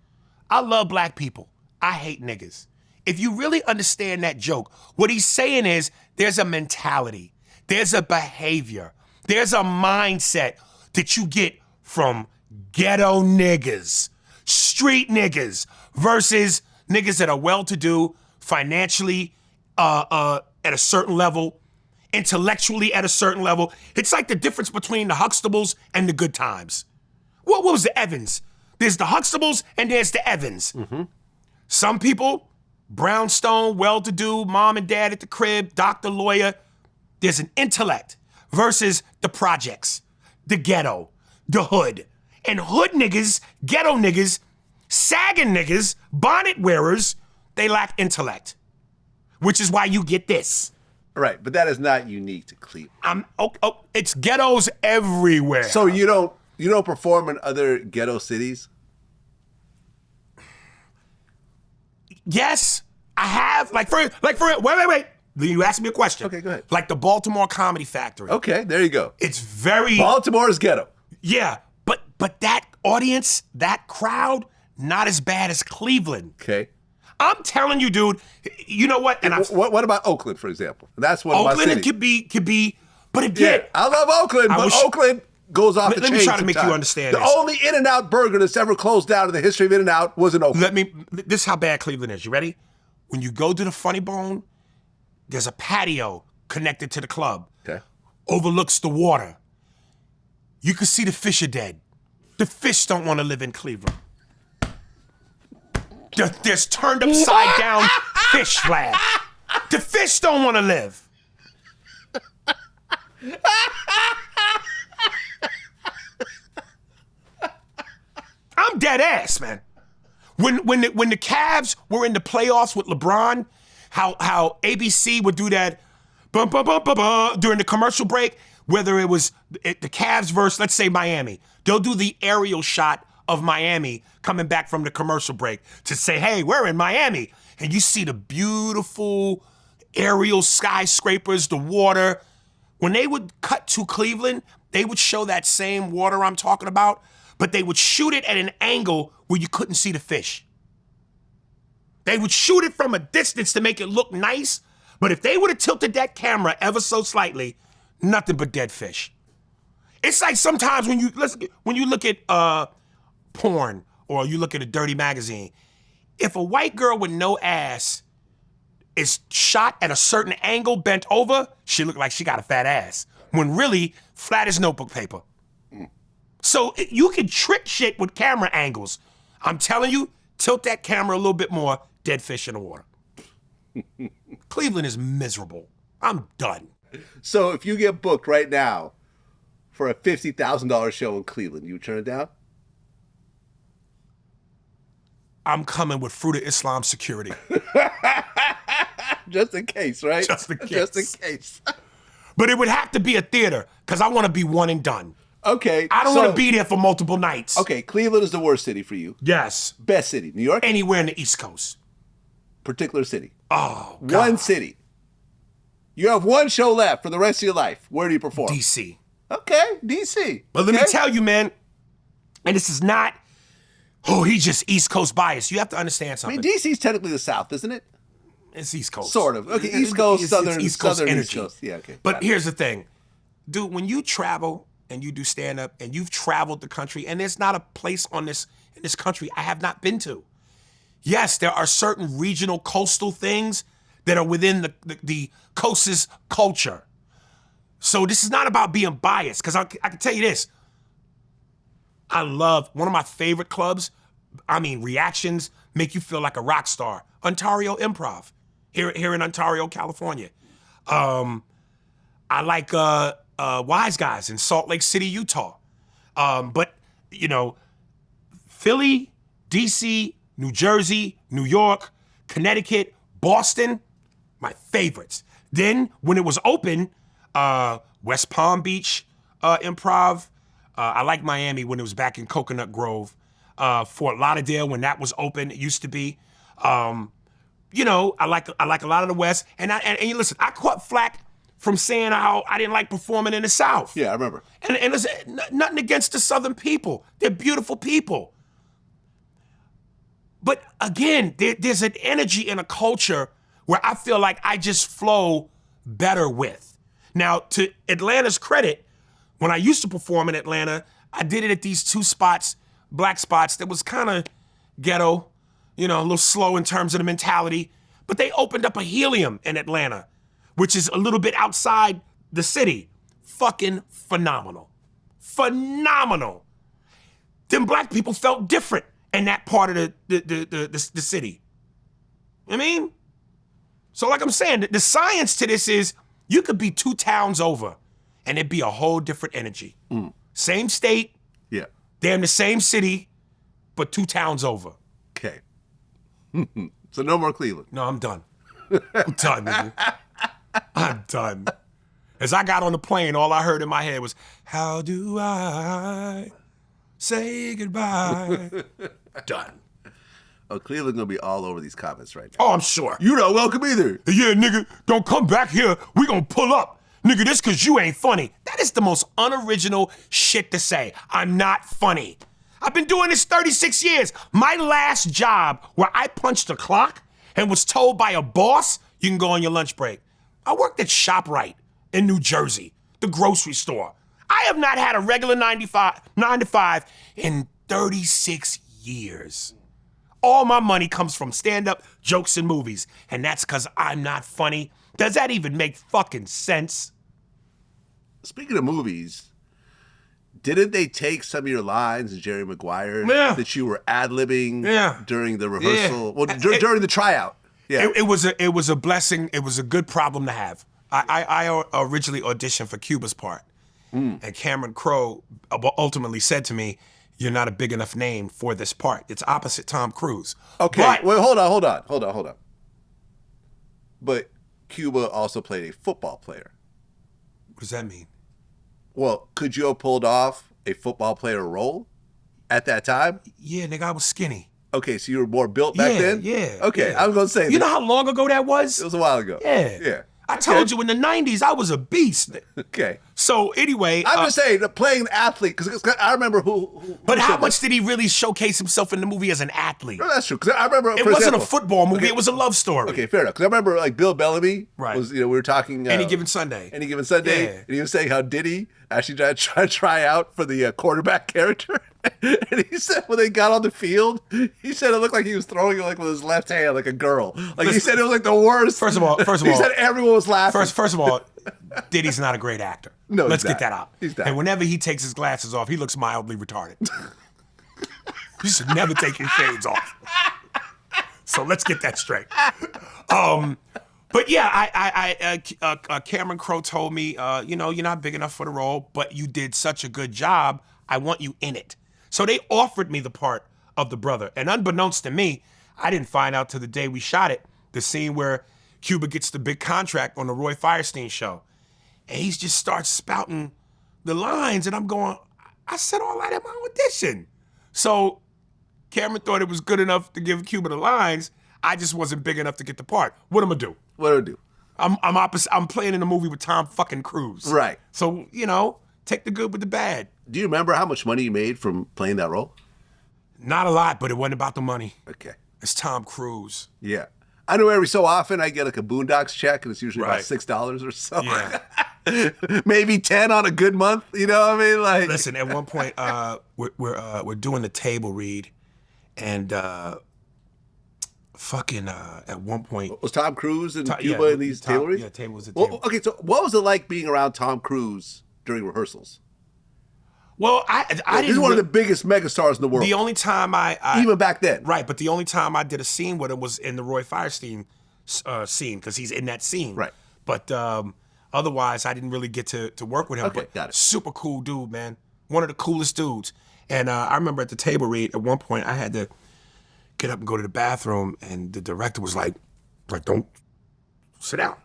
I love black people. I hate niggas. If you really understand that joke, what he's saying is there's a mentality, there's a behavior, there's a mindset that you get from ghetto niggas, street niggas, versus niggas that are well-to-do, financially at a certain level, intellectually at a certain level. It's like the difference between the Huxtables and the Good Times. What was the Evans? There's the Huxtables and there's the Evans. Mm-hmm. Some people, brownstone, well-to-do, mom and dad at the crib, doctor, lawyer. There's an intellect versus the projects, the ghetto, the hood. And hood niggas, ghetto niggas, sagging niggas, bonnet wearers, they lack intellect, which is why you get this. Right, but that is not unique to Cleveland. It's ghettos everywhere. So you don't perform in other ghetto cities? Yes, I have. Wait. You asked me a question. Okay, go ahead. Like the Baltimore Comedy Factory. Okay, there you go. It's very Baltimore is ghetto. Yeah, but that audience, that crowd, not as bad as Cleveland. Okay. I'm telling you, dude. You know what? And what about Oakland, for example? That's one of my cities. Oakland could be. But again, yeah, I love Oakland, but Oakland goes off the chain. Let me try to make you understand the this. only In-N-Out burger that's ever closed down in the history of In-N-Out was in Oakland. This is how bad Cleveland is. You ready? When you go to the Funny Bone, there's a patio connected to the club. Okay. Overlooks the water. You can see the fish are dead. The fish don't want to live in Cleveland. There's turned upside down fish, Vlad. The fish don't want to live. I'm dead ass, man. When the Cavs were in the playoffs with LeBron, how ABC would do that bum, bum, bum, bum, bum, during the commercial break, whether it was the Cavs versus, let's say, Miami. They'll do the aerial shot of Miami coming back from the commercial break to say, hey, we're in Miami. And you see the beautiful aerial skyscrapers, the water. When they would cut to Cleveland, they would show that same water I'm talking about, but they would shoot it at an angle where you couldn't see the fish. They would shoot it from a distance to make it look nice, but if they would have tilted that camera ever so slightly, nothing but dead fish. It's like sometimes when you look at porn or you look at a dirty magazine, if a white girl with no ass is shot at a certain angle, bent over, she look like she got a fat ass, when really flat as notebook paper. So you can trick shit with camera angles. I'm telling you, tilt that camera a little bit more, dead fish in the water. Cleveland is miserable. I'm done. So if you get booked right now for a $50,000 show in Cleveland, you would turn it down? I'm coming with Fruit of Islam security. Just in case, right? Just in case. Just in case. But it would have to be a theater, because I want to be one and done. Okay. I don't want to be there for multiple nights. Okay, Cleveland is the worst city for you. Yes. Best city. New York? Anywhere in the East Coast. Particular city. Oh, God. One city. You have one show left for the rest of your life. Where do you perform? DC. Okay, DC. But let me tell you, man, and this is not, he's just East Coast bias. You have to understand something. I mean, DC's technically the South, isn't it? It's East Coast. Sort of. Okay, East Coast, Southern, East Coast Southern, energy. East Coast. Yeah, okay. But here's the thing. Dude, when you travel and you do stand-up and you've traveled the country, and there's not a place in this country I have not been to. Yes, there are certain regional coastal things that are within the coast's culture. So this is not about being biased, because I can tell you this. I love, one of my favorite clubs, reactions make you feel like a rock star. Ontario Improv, here in Ontario, California. I like Wise Guys in Salt Lake City, Utah. But, Philly, DC, New Jersey, New York, Connecticut, Boston, my favorites. Then when it was open, West Palm Beach Improv. I like Miami when it was back in Coconut Grove. Fort Lauderdale when that was open, it used to be. You know, I like a lot of the West. And you listen, I caught flack from saying how I didn't like performing in the South. Yeah, I remember. And listen, nothing against the Southern people. They're beautiful people. But again, there's an energy in a culture where I feel like I just flow better with. Now, to Atlanta's credit, when I used to perform in Atlanta, I did it at these 2 spots, black spots, that was kind of ghetto, you know, a little slow in terms of the mentality. But they opened up a Helium in Atlanta, which is a little bit outside the city. Fucking phenomenal. Phenomenal. Them black people felt different in that part of the city. I mean, so like I'm saying, the science to this is you could be 2 towns over and it'd be a whole different energy. Same state, Yeah. damn the same city, but 2 towns over. Okay. So no more Cleveland. No, I'm done. I'm done, nigga. I'm done. As I got on the plane, all I heard in my head was, how do I say goodbye? Done. Oh, Cleveland gonna be all over these comments right now. Oh, I'm sure. You not welcome either. Yeah, nigga, don't come back here. We gonna pull up. Nigga, this cause you ain't funny. That is the most unoriginal shit to say. I'm not funny. I've been doing this 36 years. My last job where I punched a clock and was told by a boss, you can go on your lunch break. I worked at ShopRite in New Jersey, the grocery store. I have not had a regular 9 to 5 in 36 years. All my money comes from stand-up, jokes, and movies. And that's because I'm not funny. Does that even make fucking sense? Speaking of movies, didn't they take some of your lines in Jerry Maguire that you were ad-libbing during the rehearsal? Well, during the tryout. Yeah. It was a blessing. It was a good problem to have. I originally auditioned for Cuba's part. And Cameron Crowe ultimately said to me, you're not a big enough name for this part. It's opposite Tom Cruise. Okay, well, hold on. But Cuba also played a football player. What does that mean? Well, could you have pulled off a football player role at that time? Yeah, nigga, I was skinny. Okay, so you were more built back then? Yeah. Okay, yeah. I was going to say You know how long ago that was? It was a while ago. Yeah. Yeah. I told you in the 90s, I was a beast. Okay. So anyway. I'm just saying, playing an athlete, because I remember who But how much did he really showcase himself in the movie as an athlete? No, that's true. Because I remember it wasn't a football movie, it was a love story. Okay, fair enough. Because I remember like Bill Bellamy was, we were talking. Any Given Sunday. Any Given Sunday. Yeah. And he was saying how Diddy actually tried to try out for the quarterback character. And he said when they got on the field, he said it looked like he was throwing it like with his left hand, like a girl. Like he said it was like the worst. First of all, he said everyone was laughing. First of all, Diddy's not a great actor. No, let's get that out. He's not. And whenever he takes his glasses off, he looks mildly retarded. You should never take your shades off. So let's get that straight. But yeah, Cameron Crowe told me, you're not big enough for the role, but you did such a good job. I want you in it. So they offered me the part of the brother. And unbeknownst to me, I didn't find out till the day we shot it, the scene where Cuba gets the big contract on the Roy Firestein show. And he just starts spouting the lines. And I'm going, I said all that in my audition. So Cameron thought it was good enough to give Cuba the lines. I just wasn't big enough to get the part. What am I do? What do I do? I'm opposite. I'm playing in a movie with Tom fucking Cruise. Right. So, take the good with the bad. Do you remember how much money you made from playing that role? Not a lot, but it wasn't about the money. Okay. It's Tom Cruise. Yeah. I know every so often I get like a Boondocks check, and it's usually about $6 or so. Yeah. Maybe 10 on a good month. You know what I mean? Like, listen, at one point, we're doing the table read, and at one point was Tom Cruise and Cuba in these table reads? Yeah, table was a table. Well, okay, so what was it like being around Tom Cruise during rehearsals? Well, I didn't. He's one of the biggest megastars in the world. The only time I even back then, right? But the only time I did a scene with him was in the Roy Firestein scene because he's in that scene, right? But otherwise, I didn't really get to work with him. Okay, but got it. Super cool dude, man. One of the coolest dudes. And I remember at the table read at one point, I had to get up and go to the bathroom, and the director was like, don't sit down.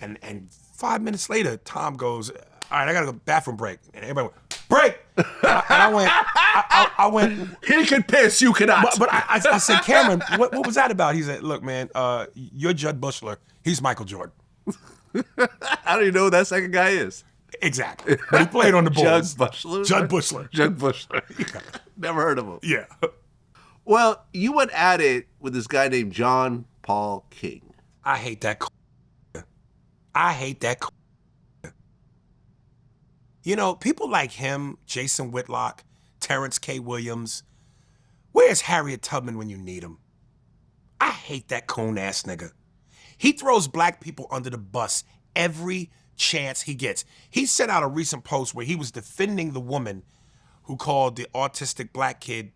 And 5 minutes later, Tom goes, all right, I gotta go bathroom break. And everybody went, break! And I went, He can piss, you cannot. but I said, Cameron, what was that about? He said, look, man, you're Judd Bushler. He's Michael Jordan. I don't even know who that second guy is. Exactly. But he played on the Bulls. Judd Bushler? Judd Bushler. Judd Bushler. Never heard of him. Yeah. Well, you went at it with this guy named John Paul King. I hate that. I hate that. You know, people like him, Jason Whitlock, Terrence K. Williams. Where's Harriet Tubman when you need him? I hate that coon-ass nigga. He throws black people under the bus every chance he gets. He sent out a recent post where he was defending the woman who called the autistic black kid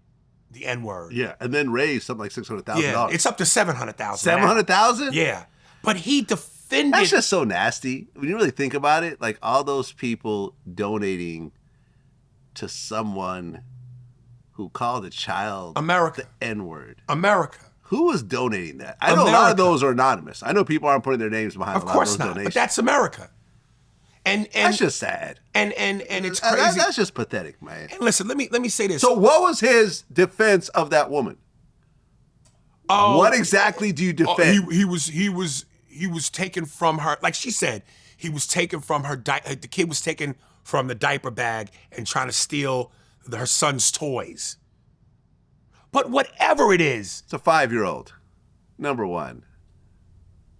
the N-word. Yeah, and then raised something like $600,000. Yeah, it's up to $700,000. $700,000? Yeah. But he defended... That's just so nasty. When you really think about it, like all those people donating to someone who called a child America. the N-word. America. Who was donating that? I know a lot of those are anonymous. I know people aren't putting their names behind a lot of those donations. But that's America. And that's just sad. And it's crazy. That's just pathetic, man. And listen, let me say this. So what was his defense of that woman? What exactly do you defend? He was taken from her, like she said, he was taken from her, the kid was taken from the diaper bag and trying to steal her son's toys. But whatever it is. It's a 5-year-old, number one.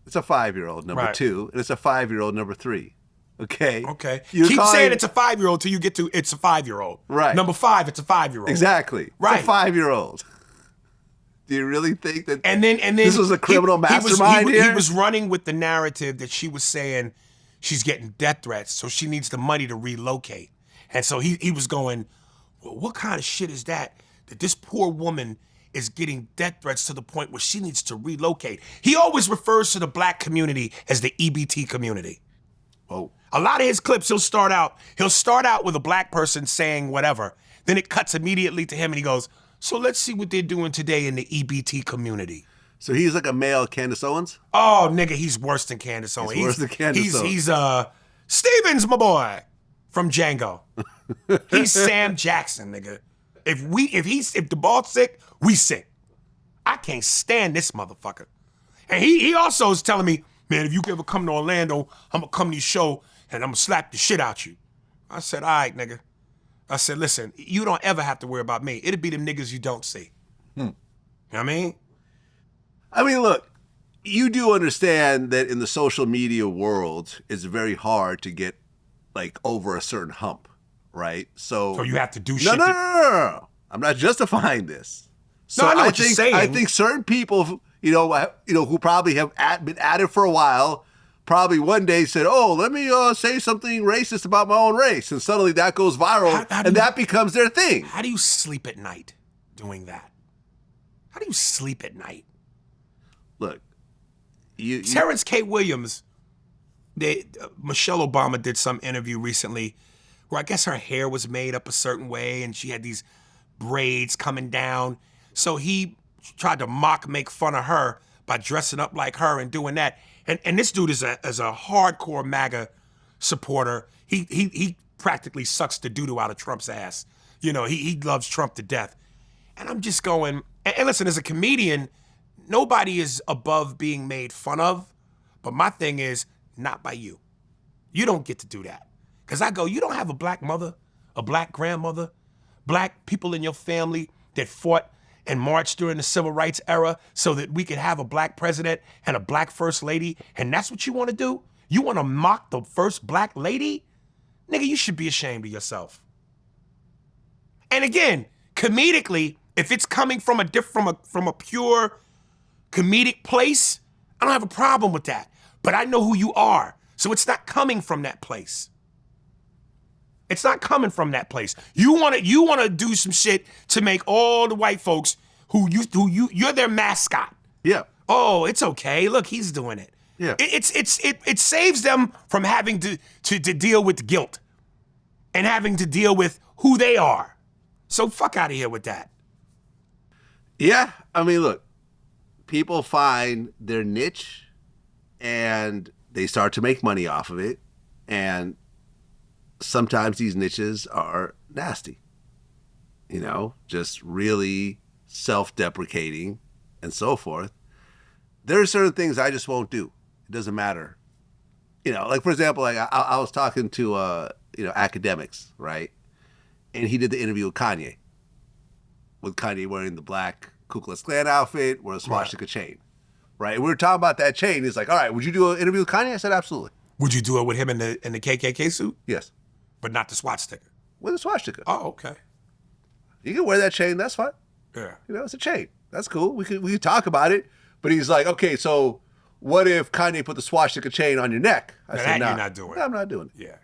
It's a 5-year-old, number Right. two. And it's a 5-year-old, number three. Okay? Okay. You're Keep calling- saying it's a 5-year-old till you get to it's a 5-year-old. Right. Number 5, it's a 5-year-old. Exactly. Right. It's a 5-year-old. Do you really think that And then this was a criminal mastermind here? He was running with the narrative that she was saying she's getting death threats, so she needs the money to relocate. And so he was going, well, what kind of shit is that this poor woman is getting death threats to the point where she needs to relocate? He always refers to the black community as the EBT community. Oh. A lot of his clips, he'll start out with a black person saying whatever. Then it cuts immediately to him and he goes, so let's see what they're doing today in the EBT community. So he's like a male Candace Owens? Oh, nigga, he's worse than Candace Owens. He's worse than Candace Owens. He's Stevens, my boy, from Django. He's Sam Jackson, nigga. If the ball's sick, we sick. I can't stand this motherfucker. And he also is telling me, man, if you ever come to Orlando, I'm gonna come to your show and I'm gonna slap the shit out you. I said, all right, nigga. I said, listen, you don't ever have to worry about me. It'll be them niggas you don't see. You know what I mean? I mean, look, you do understand that in the social media world, it's very hard to get like over a certain hump, right? So you have to do shit. No. I'm not justifying this. So No, I know what you're saying. I think certain people, who probably have been at it for a while, probably one day said, "Oh, let me say something racist about my own race," and suddenly that goes viral, that becomes their thing. How do you sleep at night doing that? How do you sleep at night? Look, Terrence K. Williams, Michelle Obama did some interview recently where I guess her hair was made up a certain way and she had these braids coming down. So he tried to make fun of her by dressing up like her and doing that. And this dude is a hardcore MAGA supporter. He practically sucks the doo-doo out of Trump's ass. He loves Trump to death. And I'm just going, and listen, as a comedian, nobody is above being made fun of. But my thing is, not by you. You don't get to do that. Because I go, you don't have a black mother, a black grandmother, black people in your family that fought and marched during the civil rights era so that we could have a black president and a black first lady, and that's what you want to do? You want to mock the first black lady? Nigga, you should be ashamed of yourself. And again, comedically, if it's coming from a pure comedic place, I don't have a problem with that. But I know who you are, so it's not coming from that place. It's not coming from that place. You want to do some shit to make all the white folks you're their mascot. Yeah. Oh, it's okay. Look, he's doing it. Yeah. It saves them from having to deal with guilt and having to deal with who they are. So fuck out of here with that. Yeah, I mean, look, people find their niche and they start to make money off of it. And sometimes these niches are nasty, just really self-deprecating and so forth. There are certain things I just won't do. It doesn't matter. Like, for example, like I was talking to, academics, right? And he did the interview with Kanye wearing the black Ku Klux Klan outfit, wearing a swastika chain, right? And we were talking about that chain. He's like, all right, would you do an interview with Kanye? I said, absolutely. Would you do it with him in the KKK suit? Yes. But not the swastika? With a swastika. Oh, okay. You can wear that chain, that's fine. Yeah. It's a chain. That's cool. We could talk about it. But he's like, okay, so what if Kanye put the swastika chain on your neck? I said, you're not doing it. No, I'm not doing it. Yeah.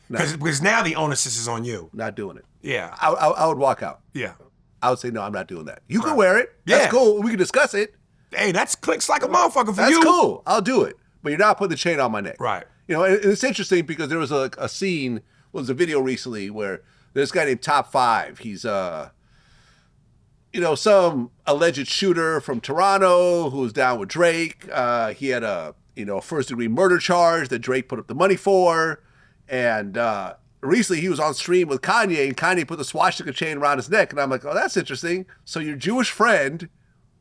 Because now the onus is on you. Not doing it. Yeah. I would walk out. Yeah. I would say, no, I'm not doing that. You can wear it. That's cool. We can discuss it. Hey, that's clicks like a motherfucker for you. you. That's cool. I'll do it. But you're not putting the chain on my neck. Right. And it's interesting because there was a scene, was a video recently where there's a guy named Top 5. He's, some alleged shooter from Toronto who was down with Drake. He had a first-degree murder charge that Drake put up the money for. And recently he was on stream with Kanye, and Kanye put the swastika chain around his neck. And I'm like, oh, that's interesting. So your Jewish friend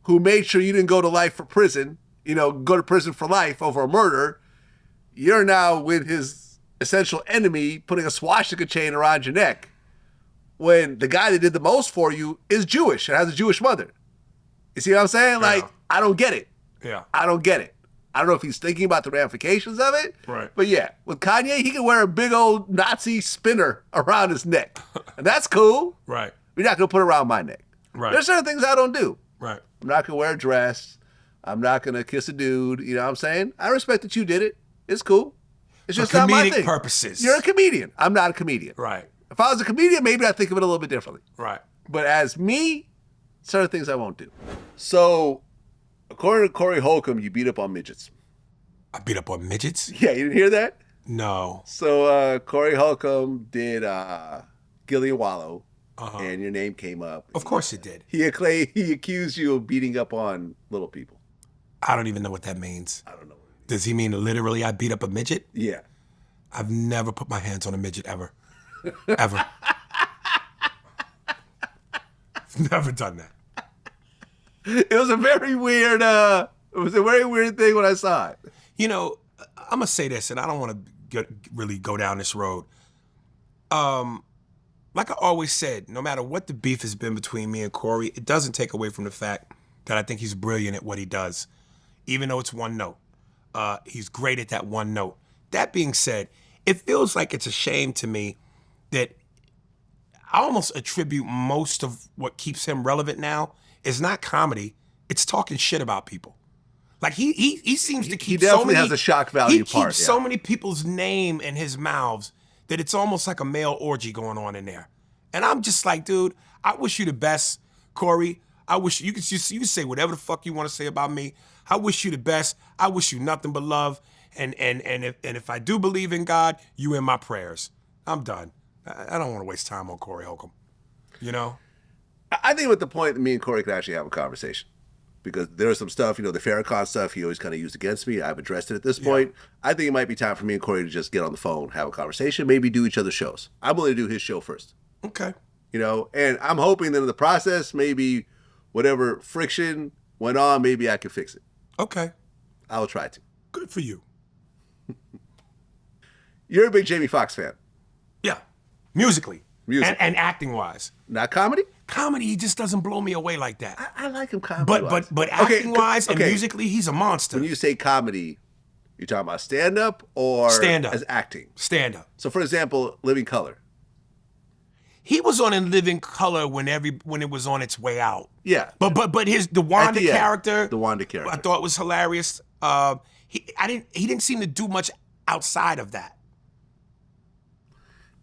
who made sure you didn't go to life for prison, go to prison for life over a murder, you're now with his essential enemy putting a swastika chain around your neck when the guy that did the most for you is Jewish and has a Jewish mother. You see what I'm saying? Like, I don't get it. Yeah. I don't get it. I don't know if he's thinking about the ramifications of it. Right. But yeah, with Kanye, he can wear a big old Nazi spinner around his neck. And that's cool. Right. We're not going to put it around my neck. Right. There's certain things I don't do. Right. I'm not going to wear a dress. I'm not going to kiss a dude. You know what I'm saying? I respect that you did it. It's cool. It's just not my thing. For comedic purposes. You're a comedian. I'm not a comedian. Right. If I was a comedian, maybe I'd think of it a little bit differently. Right. But as me, certain things I won't do. So, according to Corey Holcomb, you beat up on midgets. I beat up on midgets? Yeah, you didn't hear that? No. So, Corey Holcomb did Gillian Wallow, and your name came up. Of course it did. He accused you of beating up on little people. I don't even know what that means. I don't know. Does he mean literally I beat up a midget? Yeah. I've never put my hands on a midget ever. Ever. I've never done that. It was a very weird thing when I saw it. I'm gonna say this, and I don't want to really go down this road. Like I always said, no matter what the beef has been between me and Corey, it doesn't take away from the fact that I think he's brilliant at what he does, even though it's one note. He's great at that one note. That being said, it feels like it's a shame to me that I almost attribute most of what keeps him relevant now is not comedy, it's talking shit about people. Like he seems to keep he definitely has a shock value part. He keeps so many people's name in his mouths that it's almost like a male orgy going on in there. And I'm just like, dude, I wish you the best, Corey. I wish you could say whatever the fuck you want to say about me. I wish you the best. I wish you nothing but love. And if I do believe in God, you in my prayers. I'm done. I don't want to waste time on Corey Holcomb. I think with the point that me and Corey could actually have a conversation. Because there's some stuff, the Farrakhan stuff he always kind of used against me. I've addressed it at this point. I think it might be time for me and Corey to just get on the phone, have a conversation, maybe do each other's shows. I'm willing to do his show first. Okay. And I'm hoping that in the process, maybe whatever friction went on, maybe I can fix it. Okay. I will try to. Good for you. You're a big Jamie Foxx fan. Yeah. Musically. And acting-wise. Not comedy? Comedy, he just doesn't blow me away like that. I like him comedy-wise. But acting-wise and musically, he's a monster. When you say comedy, you're talking about stand-up or as acting? Stand-up. So, for example, Living Color. He was on In Living Color when it was on its way out. Yeah. But the Wanda character. The Wanda character. I thought was hilarious. He didn't seem to do much outside of that.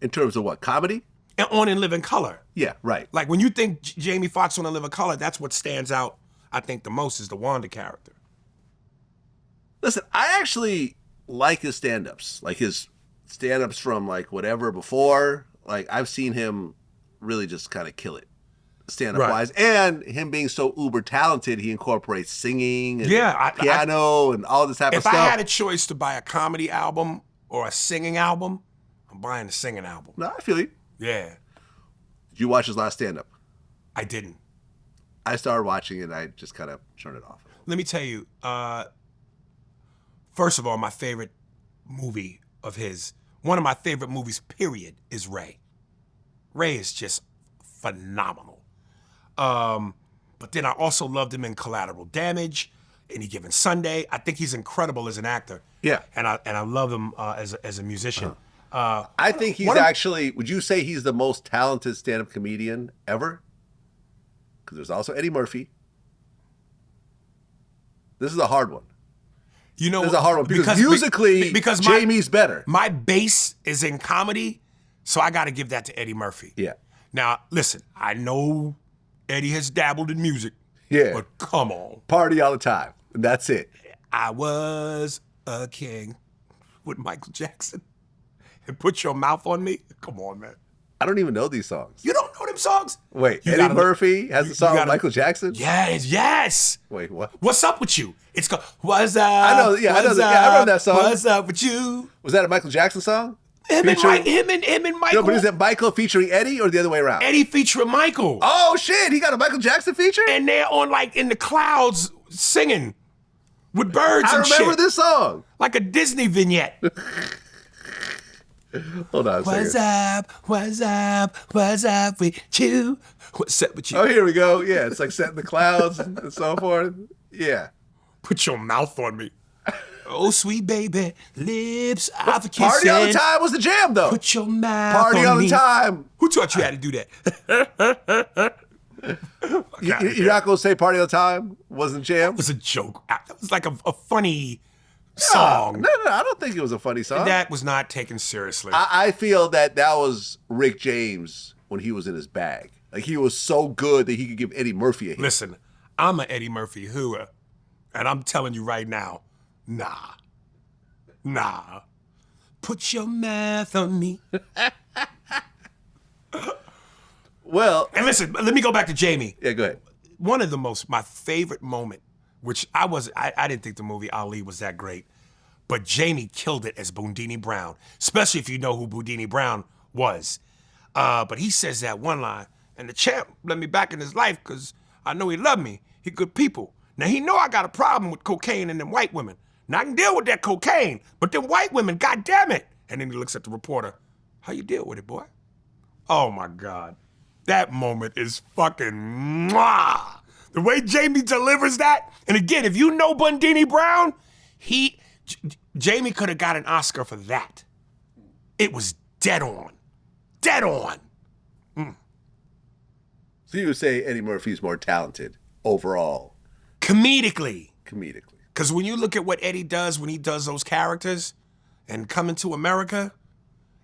In terms of what? Comedy? And on In Living Color. Yeah, right. Like when you think Jamie Foxx on In Living Color, that's what stands out, I think, the most is the Wanda character. Listen, I actually like his stand-ups. Like his stand-ups from like whatever before. Like I've seen him really just kind of kill it. stand-up wise, and him being so uber talented, he incorporates singing and piano and all this type of stuff. If I had a choice to buy a comedy album or a singing album, I'm buying the singing album. No, I feel you. Yeah. Did you watch his last stand-up? I didn't. I started watching it and I just kind of turned it off. Let me tell you, first of all, my favorite movie of his, one of my favorite movies, period, is Ray. Ray is just phenomenal. But then I also loved him in Collateral Damage, Any Given Sunday. I think he's incredible as an actor. Yeah. And I love him as a musician. I think he's actually, would you say he's the most talented stand-up comedian ever? Because there's also Eddie Murphy. This is a hard one. You know, this is a hard one because musically, Jamie's better. My base is in comedy, so I got to give that to Eddie Murphy. Yeah. Now, listen, I know Eddie has dabbled in music. Yeah. But come on. Party all the time. That's it. I was a king with Michael Jackson. And Put Your Mouth on Me. Come on, man. I don't even know these songs. You don't know them songs? Wait, Eddie Murphy has a song with Michael Jackson? Yes. Wait, what? What's Up With You? It's called What's Up? I know I remember that song. What's Up With You? Was that a Michael Jackson song? Him and Michael. No, but is it Michael featuring Eddie or the other way around? Eddie featuring Michael. Oh shit, he got a Michael Jackson feature? And they're on like in the clouds singing with birds and shit. I remember this song. Like a Disney vignette. Hold on a second. What's up with you? What's up with you? Oh, here we go. Yeah, it's like set in the clouds and so forth. Yeah. Put Your Mouth on Me. Oh, sweet baby, lips are for kissing. Party All the Time was the jam, though. Put your mouth Party on all me. the time. Who taught you how to do that? You're not going to say Party All the Time wasn't jam? That was a joke. That was like a funny song. No, I don't think it was a funny song. That was not taken seriously. I feel that was Rick James when he was in his bag. Like, he was so good that he could give Eddie Murphy a hit. Listen, I'm an Eddie Murphy hooer, and I'm telling you right now, nah. Put your mouth on me. Well, and listen, let me go back to Jamie. Yeah, go ahead. One of my favorite moment, which I didn't think the movie Ali was that great, but Jamie killed it as Boondini Brown, especially if you know who Boondini Brown was. But he says that one line, and the champ let me back in his life because I know he loved me. He good people. Now he know I got a problem with cocaine and them white women. Now I can deal with that cocaine, but them white women, God damn it. And then he looks at the reporter, how you deal with it, boy? Oh my God. That moment is fucking mwah. The way Jamie delivers that, and again, if you know Boondini Brown, Jamie could have got an Oscar for that. It was dead on. Dead on. So you would say Eddie Murphy's more talented overall? Comedically. Because when you look at what Eddie does when he does those characters and Coming to America,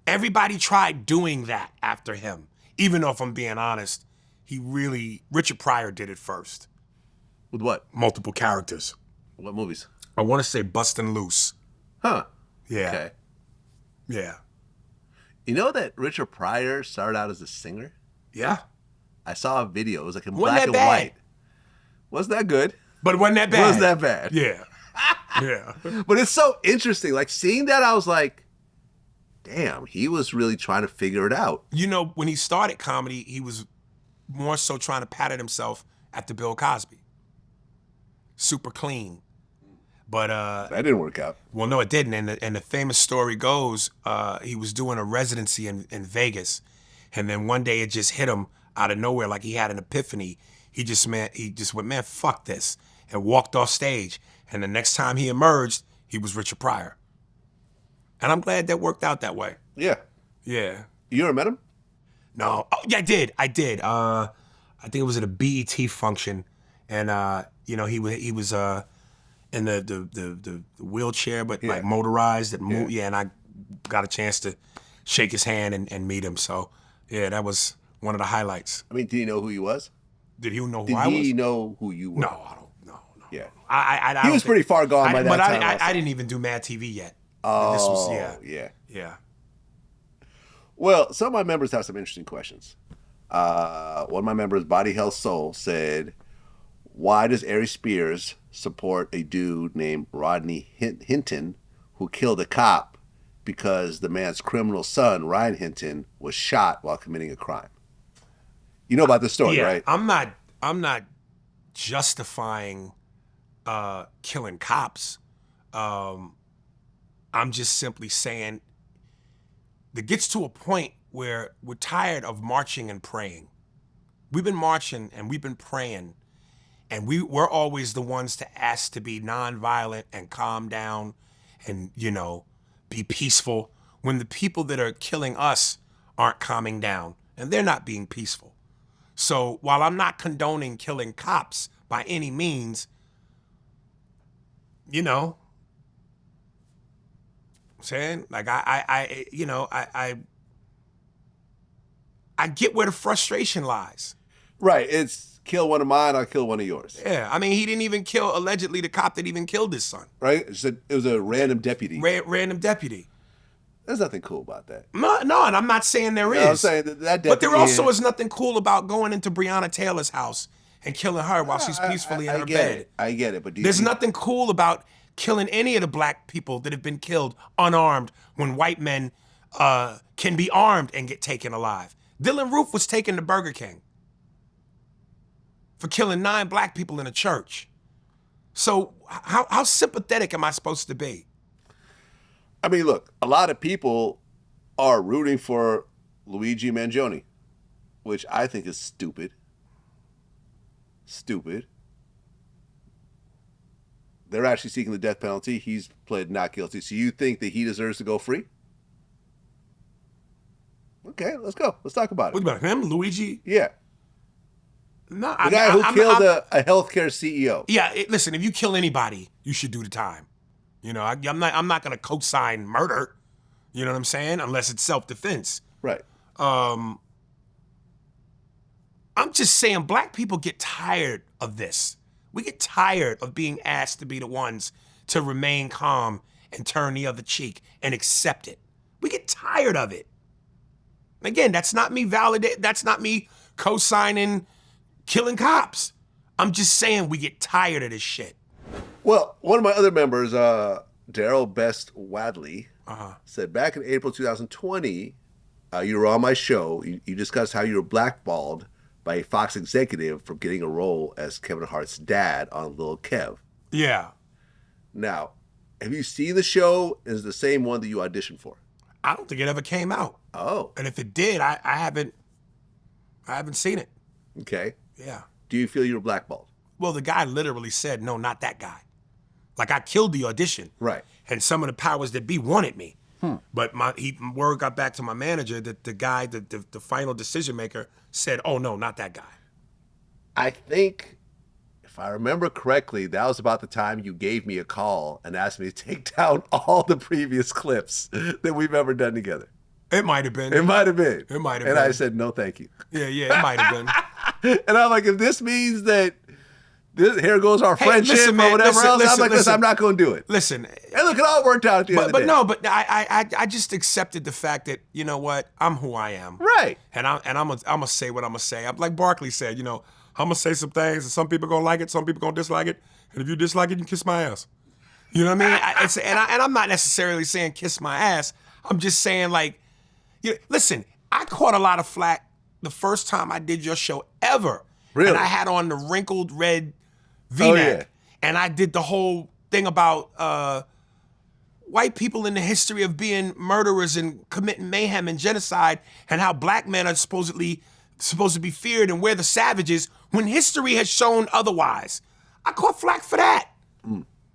everybody tried doing that after him. Even though, if I'm being honest, Richard Pryor did it first. With what? Multiple characters. What movies? I want to say Bustin' Loose. Huh. Yeah. Okay. Yeah. You know that Richard Pryor started out as a singer? Yeah. I saw a video. It was like in black and white. Wasn't that good? But it wasn't that bad. Wasn't that bad? Yeah. Yeah. But it's so interesting. Like, seeing that, I was like, damn, he was really trying to figure it out. You know, when he started comedy, he was more so trying to pattern himself after Bill Cosby. Super clean. But that didn't work out. Well, no, it didn't. And the famous story goes, he was doing a residency in Vegas, and then one day it just hit him out of nowhere, like he had an epiphany. He just went, man, fuck this, and walked off stage. And the next time he emerged, he was Richard Pryor. And I'm glad that worked out that way. Yeah. Yeah. You ever met him? No. Oh, yeah, I did. I think it was at a BET function, and he was in the wheelchair, but like motorized and moved. Yeah, and I got a chance to shake his hand and meet him. So yeah, that was one of the highlights. I mean, did he know who he was? Did he know who I was? Did he know who you were? No, I don't. No. Yeah. I he was pretty far gone by that time. But I didn't even do MadTV yet. Oh, this was, yeah. Well, some of my members have some interesting questions. One of my members, Body Health Soul, said, "Why does Aries Spears support a dude named Rodney Hinton who killed a cop because the man's criminal son, Ryan Hinton, was shot while committing a crime?" You know about this story, right? I'm not justifying killing cops. I'm just simply saying it gets to a point where we're tired of marching and praying. We've been marching and we've been praying, and we're always the ones to ask to be nonviolent and calm down and, be peaceful, when the people that are killing us aren't calming down and they're not being peaceful. So while I'm not condoning killing cops by any means, I'm saying, like, I get where the frustration lies. Right. It's kill one of mine, I'll kill one of yours. Yeah. I mean, he didn't even kill, allegedly, the cop that even killed his son. Right? It was a random deputy. Random deputy. There's nothing cool about that. No, and I'm not saying there is. I'm saying that deputy. But there also is nothing cool about going into Breonna Taylor's house and killing her while she's peacefully in her bed. I get it. But there's nothing cool about killing any of the black people that have been killed unarmed when white men can be armed and get taken alive. Dylan Roof was taken to Burger King for killing 9 black people in a church. So how sympathetic am I supposed to be? I mean, look, a lot of people are rooting for Luigi Mangione, which I think is stupid. Stupid. They're actually seeking the death penalty. He's pled not guilty. So you think that he deserves to go free? Okay, let's go. Let's talk about it. What about him, Luigi? Yeah. No, the guy who killed a healthcare CEO. Yeah, listen, if you kill anybody, you should do the time. I'm not going to co-sign murder. You know what I'm saying? Unless it's self-defense. Right. I'm just saying, black people get tired of this. We get tired of being asked to be the ones to remain calm and turn the other cheek and accept it. We get tired of it. Again, that's not me that's not me co-signing killing cops. I'm just saying we get tired of this shit. Well, one of my other members, Daryl Best Wadley, said back in April 2020, you were on my show. You discussed how you were blackballed by a Fox executive for getting a role as Kevin Hart's dad on Lil Kev. Yeah. Now, have you seen the show? Is it the same one that you auditioned for? I don't think it ever came out. Oh. And if it did, I haven't seen it. Okay. Yeah. Do you feel you were blackballed? Well, the guy literally said, no, not that guy. Like, I killed the audition. Right. And some of the powers that be wanted me. But word got back to my manager that the guy, the final decision maker, said, oh, no, not that guy. I think, if I remember correctly, that was about the time you gave me a call and asked me to take down all the previous clips that we've ever done together. It might have been. It might have been. It might have been. And I said, no, thank you. Yeah, it might have been. And I'm like, if this means that here goes our friendship or whatever else, I'm like, listen, I'm not going to do it. Listen. And look, it all worked out at the end of the day. But I just accepted the fact that, you know what, I'm who I am. Right. And I'm gonna say what I'm gonna say. Like Barkley said, I'm gonna say some things, and some people gonna like it, some people gonna dislike it, and if you dislike it, you can kiss my ass. You know what I mean? And I'm not necessarily saying kiss my ass. I'm just saying, like, listen, I caught a lot of flack the first time I did your show ever. Really? And I had on the wrinkled red V-neck, and I did the whole thing about white people in the history of being murderers and committing mayhem and genocide, and how black men are supposed to be feared and we're the savages when history has shown otherwise. I caught flack for that.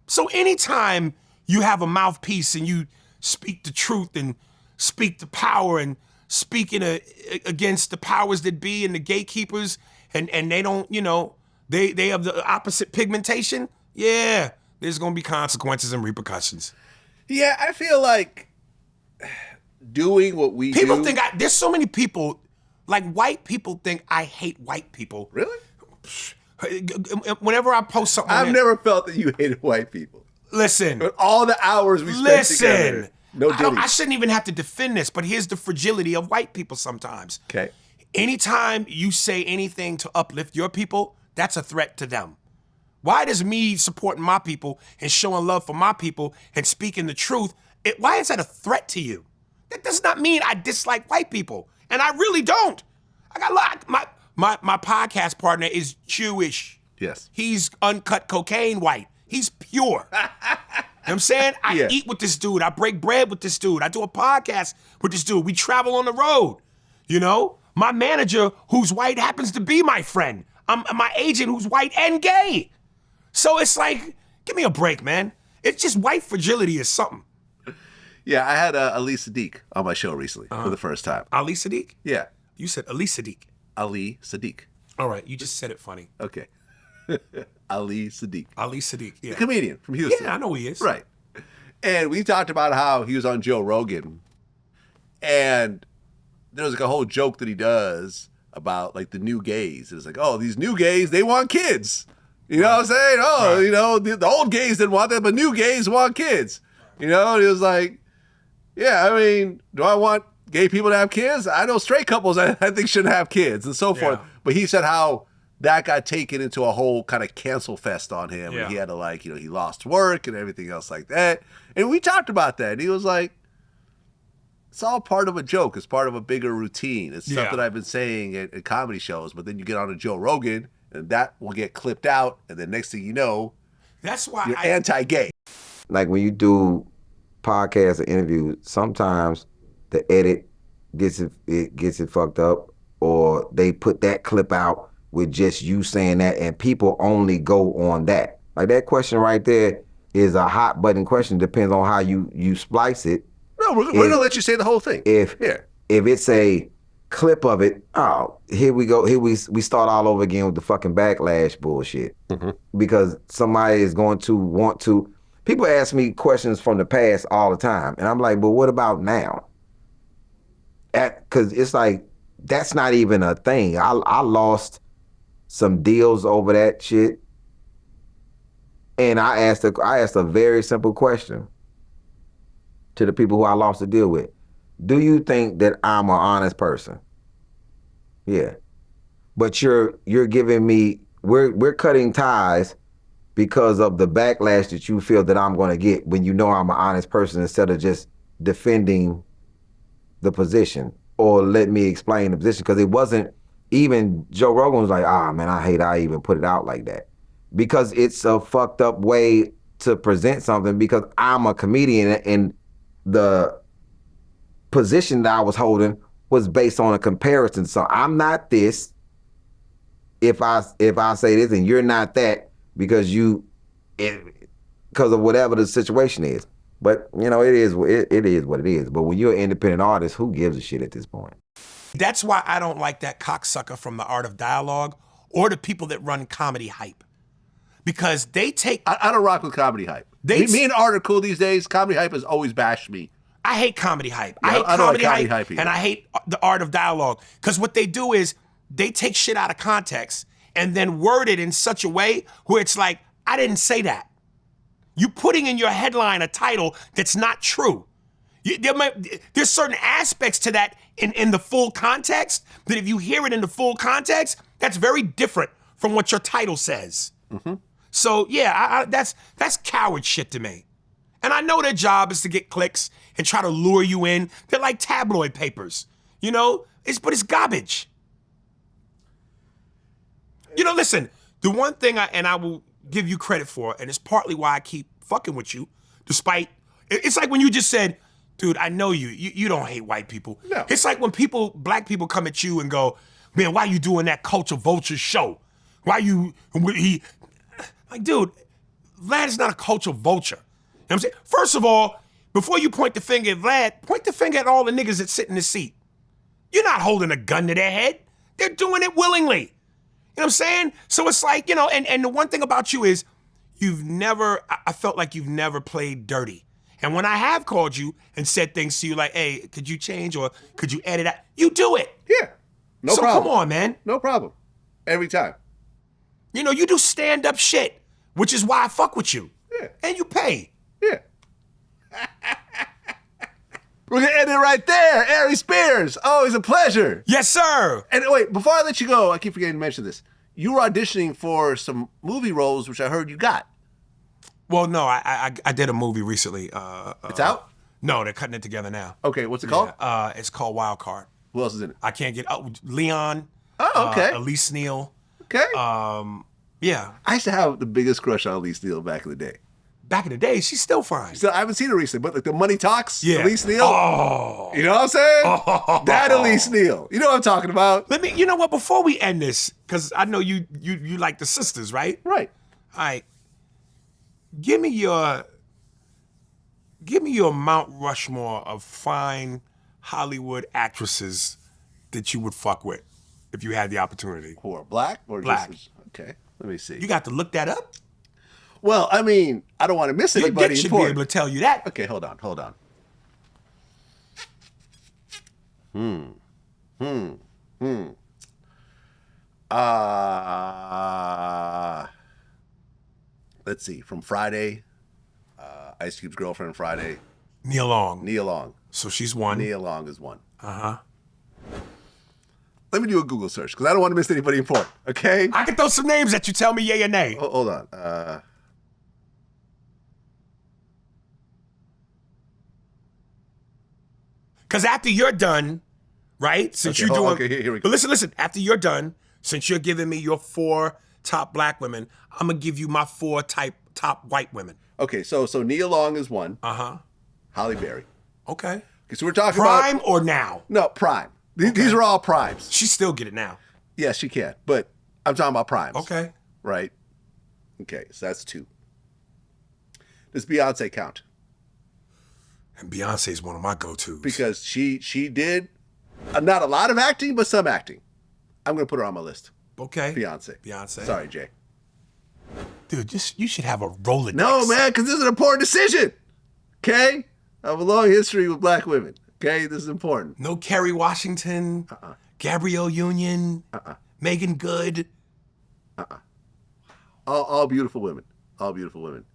So anytime you have a mouthpiece and you speak the truth and speak the power and speak against the powers that be and the gatekeepers, and they don't, they have the opposite pigmentation, yeah, there's gonna be consequences and repercussions. Yeah, I feel like doing what we people do. think there's so many people, like white people think I hate white people. Really? Whenever I post something, I've never felt that you hated white people. Listen. But all the hours we spent together. No Diddy. I shouldn't even have to defend this, but here's the fragility of white people sometimes. Okay. Anytime you say anything to uplift your people, that's a threat to them. Why does me supporting my people and showing love for my people and speaking the truth, why is that a threat to you? That does not mean I dislike white people. And I really don't. I got my podcast partner is Jewish. Yes. He's uncut cocaine white. He's pure. You know what I'm saying? I eat with this dude. I break bread with this dude. I do a podcast with this dude. We travel on the road. You know? My manager, who's white, happens to be my friend. My agent, who's white and gay. So it's like, give me a break, man. It's just white fragility is something. Yeah, I had Ali Sadiq on my show recently for the first time. Ali Sadiq? Yeah. You said Ali Sadiq. Ali Sadiq. All right, you just said it funny. Okay. Ali Sadiq. Ali Sadiq, yeah. The comedian from Houston. Yeah, I know who he is. Right. And we talked about how he was on Joe Rogan. And there was like a whole joke that he does about like the new gays. It's like, oh, these new gays, they want kids. You know what I'm saying? Oh, right. You know, the old gays didn't want that, but new gays want kids. You know, and he was like, yeah, I mean, do I want gay people to have kids? I know straight couples I think shouldn't have kids and so forth. But he said how that got taken into a whole kind of cancel fest on him. And he had to like, you know, he lost work and everything else like that. And we talked about that. And he was like, it's all part of a joke. It's part of a bigger routine. It's stuff that I've been saying at comedy shows. But then you get on a Joe Rogan and that will get clipped out. And then next thing you know, that's why you're anti-gay. Like when you do podcasts or interviews, sometimes the edit gets it fucked up, or they put that clip out with just you saying that, and people only go on that. Like that question right there is a hot button question. Depends on how you splice it. No, we're gonna let you say the whole thing. If it's a clip of it, oh, here we go. Here we start all over again with the fucking backlash bullshit. Because somebody is going to want to. People ask me questions from the past all the time, and I'm like, but what about now? Because it's like, that's not even a thing. I lost some deals over that shit, and I asked a very simple question to the people who I lost the deal with. Do you think that I'm an honest person? Yeah. But you're giving me, we're cutting ties because of the backlash that you feel that I'm going to get when you know I'm an honest person, instead of just defending the position or let me explain the position. Because it wasn't, even Joe Rogan was like, man, I hate I even put it out like that. Because it's a fucked up way to present something, because I'm a comedian and the position that I was holding was based on a comparison. So I'm not this if I say this, and you're not that because of whatever the situation is. But you know, it is what it is. But when you're an independent artist, who gives a shit at this point? That's why I don't like that cocksucker from The Art of Dialogue or the people that run Comedy Hype. Because they take... I don't rock with Comedy Hype. Me and Art are cool these days. Comedy Hype has always bashed me. I hate Comedy Hype. Yeah, I hate Comedy Hype, either. And I hate The Art of Dialogue. Because what they do is they take shit out of context and then word it in such a way where it's like, I didn't say that. You putting in your headline a title that's not true. There's certain aspects to that in the full context that if you hear it in the full context, that's very different from what your title says. Mm-hmm. So yeah, that's coward shit to me. And I know their job is to get clicks and try to lure you in. They're like tabloid papers, you know? But it's garbage. You know, listen, the one thing I will give you credit for, and it's partly why I keep fucking with you, despite, it's like when you just said, dude, I know you don't hate white people. No. It's like when black people come at you and go, man, why you doing that culture vulture show? Like, dude, Vlad is not a culture vulture. You know what I'm saying? First of all, before you point the finger at Vlad, point the finger at all the niggas that sit in the seat. You're not holding a gun to their head. They're doing it willingly. You know what I'm saying? So it's like, you know, and the one thing about you is I felt like you've never played dirty. And when I have called you and said things to you like, hey, could you change or could you edit that? You do it. Yeah. No problem. So come on, man. No problem. Every time. You know, you do stand-up shit, which is why I fuck with you. Yeah. And you pay. Yeah. We're gonna end it right there. Aries Spears, always a pleasure. Yes, sir. And wait, before I let you go, I keep forgetting to mention this. You were auditioning for some movie roles, which I heard you got. Well, no, I did a movie recently. It's out? No, they're cutting it together now. Okay, what's it called? It's called Wild Card. Who else is in it? I can't get Leon. Oh, okay. Elise Neal. Okay. Yeah. I used to have the biggest crush on Elise Neal back in the day. Back in the day, she's still fine. So I haven't seen her recently, but like the Money Talks, Yeah. Elise Neal. Oh. You know what I'm saying? That Elise Neal. You know what I'm talking about? You know what? Before we end this, because I know you like the sisters, right? Right. All right. Give me your Mount Rushmore of fine Hollywood actresses that you would fuck with if you had the opportunity. Who are black or Black. just okay? Let me see. You got to look that up. Well, I mean, I don't want to miss Your anybody dick should be important. able to tell you that. Okay, hold on. Let's see. From Friday, Ice Cube's girlfriend Friday, Nia Long. Nia Long. So she's one. Nia Long is one. Uh-huh. Let me do a Google search because I don't want to miss anybody important. Okay. I can throw some names at you. Tell me yay or nay. Hold on. Because after you're done, right? Since Okay, you're doing. okay, here we go. But listen. After you're done, since you're giving me your 4 top black women, I'm gonna give you my 4 top white women. Okay, so Nia Long is one. Uh-huh. Halle Berry. Okay. Okay, so we're talking Prime about or now? no prime. These are all primes. She still get it now. Yes, she can, but I'm talking about primes. Okay. Right. Okay, so that's 2. Does Beyonce count? And Beyonce is one of my go-tos. Because she did not a lot of acting, but some acting. I'm gonna put her on my list. Okay. Beyonce. Sorry, Jay. Dude, you should have a Rolodex. No, man, because this is an important decision. Okay, I have a long history with black women. Okay, this is important. No Kerry Washington. Gabrielle Union. Megan Good. All beautiful women. All beautiful women.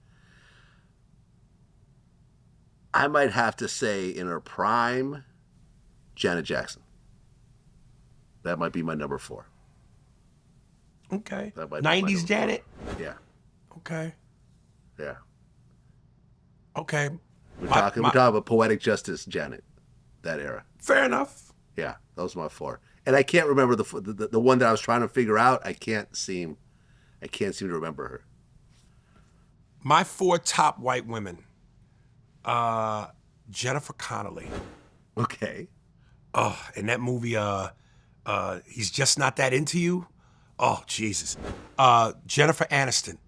I might have to say in her prime, Janet Jackson. That might be my number 4. Okay. That might be my 90s number Janet. 4. Yeah. Okay. Yeah. Okay. We're talking about poetic justice, Janet. That era. Fair enough. Yeah, those are my 4. And I can't remember the one that I was trying to figure out. I can't seem to remember her. My 4 top white women. Jennifer Connelly. Okay. Oh, in that movie, He's Just Not That Into You. Oh, Jesus. Jennifer Aniston.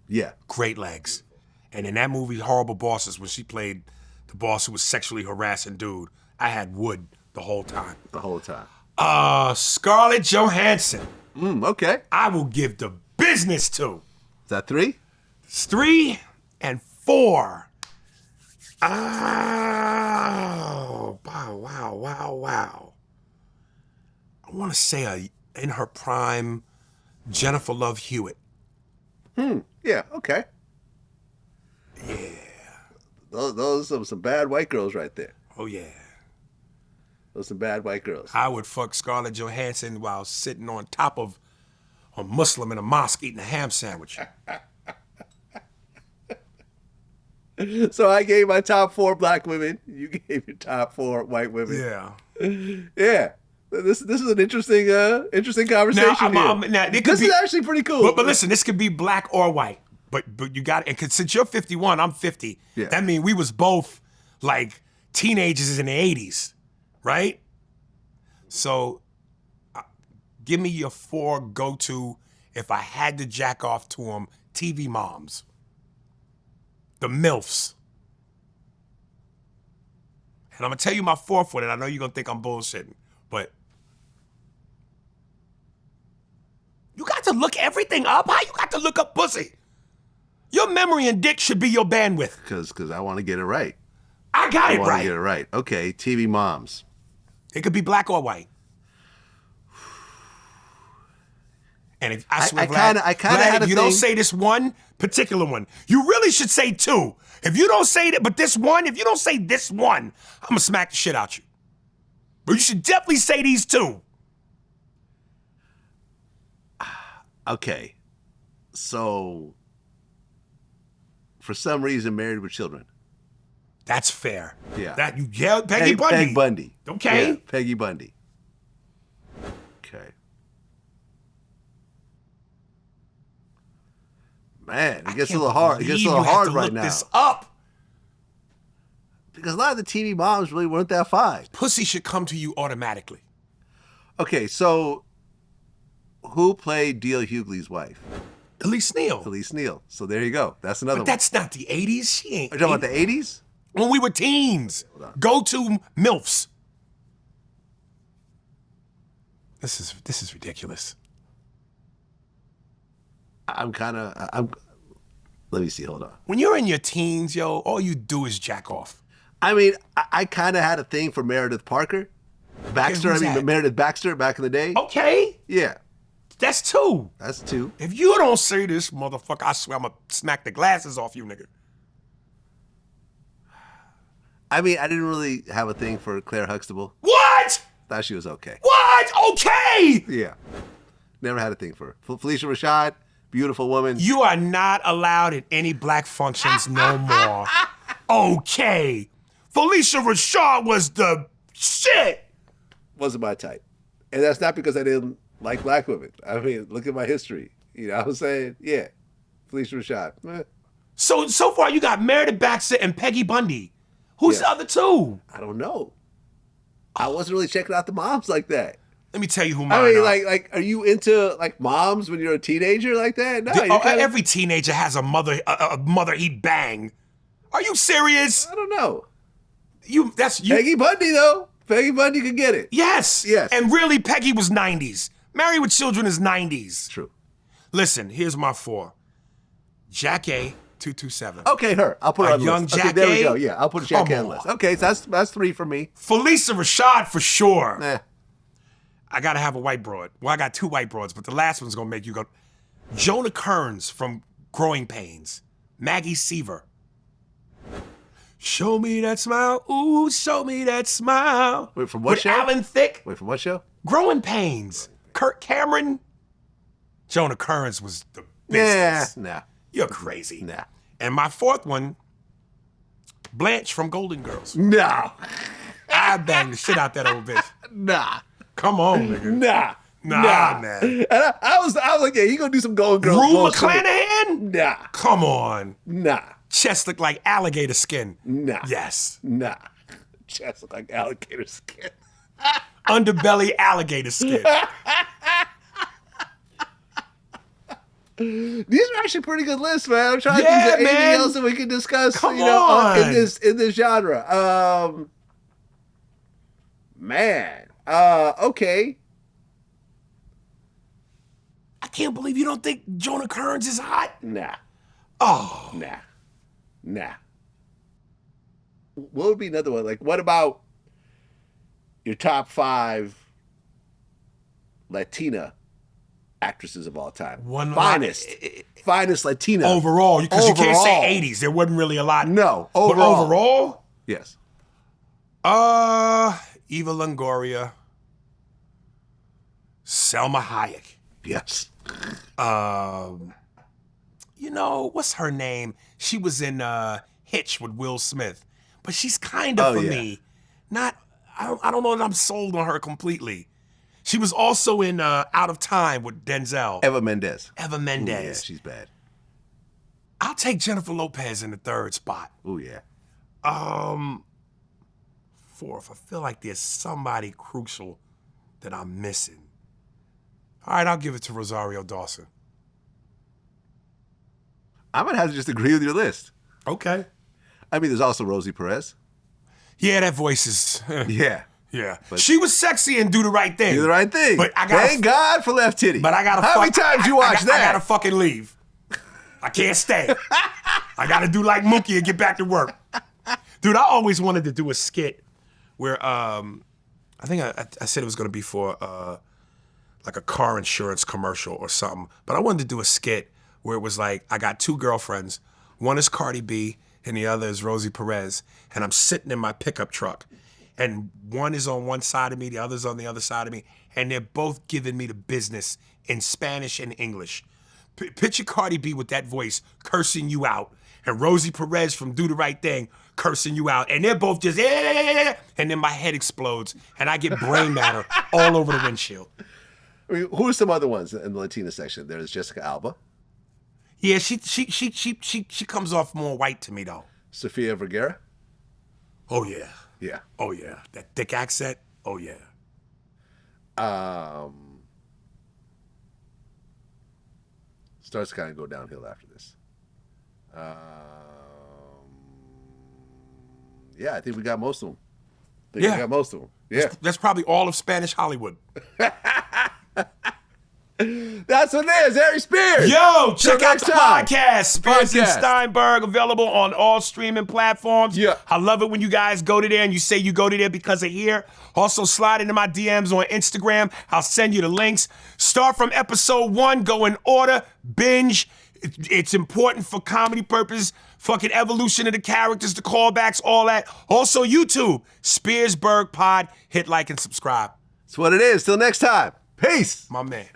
Yeah. Great legs. And in that movie, Horrible Bosses, when she played the boss who was sexually harassing dude, I had wood the whole time. The whole time. Scarlett Johansson. Okay. I will give the business to. Is that 3? It's 3 and 4. Oh, wow. I want to say in her prime, Jennifer Love Hewitt. Yeah, okay. Yeah. Those are some bad white girls right there. Oh, yeah. Those are some bad white girls. I would fuck Scarlett Johansson while sitting on top of a Muslim in a mosque eating a ham sandwich. So I gave my top 4 black women. You gave your top 4 white women. Yeah. Yeah. This is an interesting conversation Now, here. it could This is actually pretty cool. But listen, this could be black or white. But you got it. And since you're 51, I'm 50. Yeah. That means we was both like teenagers in the 80s, right? So give me your 4 go-to if I had to jack off to them TV moms. The MILFs. And I'm going to tell you my 4th one, and I know you're going to think I'm bullshitting, but you got to look everything up? How you got to look up pussy? Your memory and dick should be your bandwidth. Because I want to get it right. I got I it want right. to get it right. Okay, TV moms. It could be black or white. And if, I swear, I kinda Vlad, had if a you don't thing. say this one particular one, you really should say two. If you don't say that, but this one, if you don't say this one, I'm gonna smack the shit out you. But you should definitely say these two. Okay. So, for some reason, Married with Children. That's fair. Yeah. That you yelled Peggy Bundy. Peg Bundy. Okay. Yeah, Peggy Bundy. Okay. Man, it gets a little hard. It gets a little hard right look now. This up. Because a lot of the TV moms really weren't that fine. Pussy should come to you automatically. Okay, so who played Deal Hughley's wife? Elise Neal. Elise Neal. So there you go. That's another But that's not the 80s. She ain't. one. Are you talking about the 80s? When we were teens. Go-to MILFs. This is ridiculous. Let me see, hold on. When you're in your teens, yo, all you do is jack off. I mean, I kind of had a thing for Meredith Parker. Baxter, who's that? Meredith Baxter back in the day. Okay. Yeah, That's two. that's two. If you don't say this, motherfucker, I swear I'm gonna smack the glasses off you, nigga. I mean, I didn't really have a thing for Claire Huxtable. What? Thought she was okay. What? Okay. Yeah. Never had a thing for her. Felicia Rashad, beautiful woman. You are not allowed at any black functions no more. Okay. Felicia Rashad was the shit. Wasn't my type. And that's not because I didn't like black women. I mean, look at my history. You know what I'm saying? Yeah. Felicia Rashad. So far you got Meredith Baxter and Peggy Bundy. Who's Yes. the other two? I don't know. I wasn't really checking out the moms like that. Let me tell you who mine I mean, are. like, are you into like moms when you're a teenager like that? No, you're kinda, Every teenager has a mother he'd bang. Are you serious? I don't know. You. Peggy Bundy though. Peggy Bundy could get it. Yes. Yes. And really, Peggy was 90s. Married with Children is 90s. True. Listen, here's my four. Jack A, 227. Okay, her. I'll put her A on the young list. Okay, Jack there we A? go. Yeah, I'll put Jack A on Come the list. on. Okay, so that's three for me. Felicia Rashad for sure. Eh. I gotta have a white broad. Well, I got two white broads, but the last one's gonna make you go. Jonah Kearns from Growing Pains. Maggie Seaver. Show me that smile. Ooh, show me that smile. Wait, from what With show? Alan Thicke. Wait, from what show? Growing Pains. Kurt Cameron. Jonah Kearns was the Yeah, business. nah. You're crazy. Nah. And my fourth one, Blanche from Golden Girls. No. I banged the shit out that old bitch. Nah. Come on, nigga. Nah. Nah, man. And I was like, yeah, you gonna do some Golden Girls Rue bullshit. McClanahan? Nah. Come on. Nah. Chest looked like alligator skin. Nah. Yes. Nah. Chest look like alligator skin. Underbelly alligator skin. These are actually pretty good lists, man. I'm trying to Yeah, think of anything man. else that we can discuss, Come in on. this genre. Man. Okay. I can't believe you don't think Jonah Kearns is hot. Nah. Oh. Nah. What would be another one? Like, what about your top 5 Latina actresses of all time? Finest Latina. Overall, because you can't Overall. say 80s. There wasn't really a lot. No, But overall. overall? Yes. Eva Longoria. Selma Hayek. Yes. You know, what's her name? She was in Hitch with Will Smith. But she's kind of, for me, not, I don't know that I'm sold on her completely. She was also in Out of Time with Denzel. Eva Mendes. Eva Ooh, Mendes. yeah, she's bad. I'll take Jennifer Lopez in the third spot. Oh, yeah. Fourth, I feel like there's somebody crucial that I'm missing. All right, I'll give it to Rosario Dawson. I'm going to have to just agree with your list. Okay. I mean, there's also Rosie Perez. Yeah, that voice is... Yeah. Yeah. She was sexy and do the right thing. Do the right thing. But I gotta, Thank God for Left Titty. But I gotta How many times you watch that? I gotta fucking leave. I can't stay. I gotta do like Mookie and get back to work. Dude, I always wanted to do a skit where I think I said it was gonna be for like a car insurance commercial or something. But I wanted to do a skit where it was like, I got two girlfriends. One is Cardi B and the other is Rosie Perez. And I'm sitting in my pickup truck. And one is on one side of me, the other's on the other side of me. And they're both giving me the business in Spanish and English. Picture Cardi B with that voice cursing you out. And Rosie Perez from Do the Right Thing cursing you out. And they're both just, and then my head explodes. And I get brain matter all over the windshield. I mean, who are some other ones in the Latina section? There's Jessica Alba. Yeah, she comes off more white to me though. Sofia Vergara. Oh yeah. Yeah. Oh yeah. That thick accent. Oh yeah. Starts to kind of go downhill after this. Yeah, I think we got most of them. We got most of them. Yeah. That's probably all of Spanish Hollywood. That's what it is, Aries Spears. Yo, check Till out next the time. podcast, Spears and Podcast. Steinberg, available on all streaming platforms. Yeah. I love it when you guys go to there and you say you go to there because of here. Also, slide into my DMs on Instagram. I'll send you the links. Start from episode 1, go in order, binge. It's important for comedy purposes, fucking evolution of the characters, the callbacks, all that. Also, YouTube, Spearsburg Pod. Hit like and subscribe. That's what it is. Till next time. Peace. My man.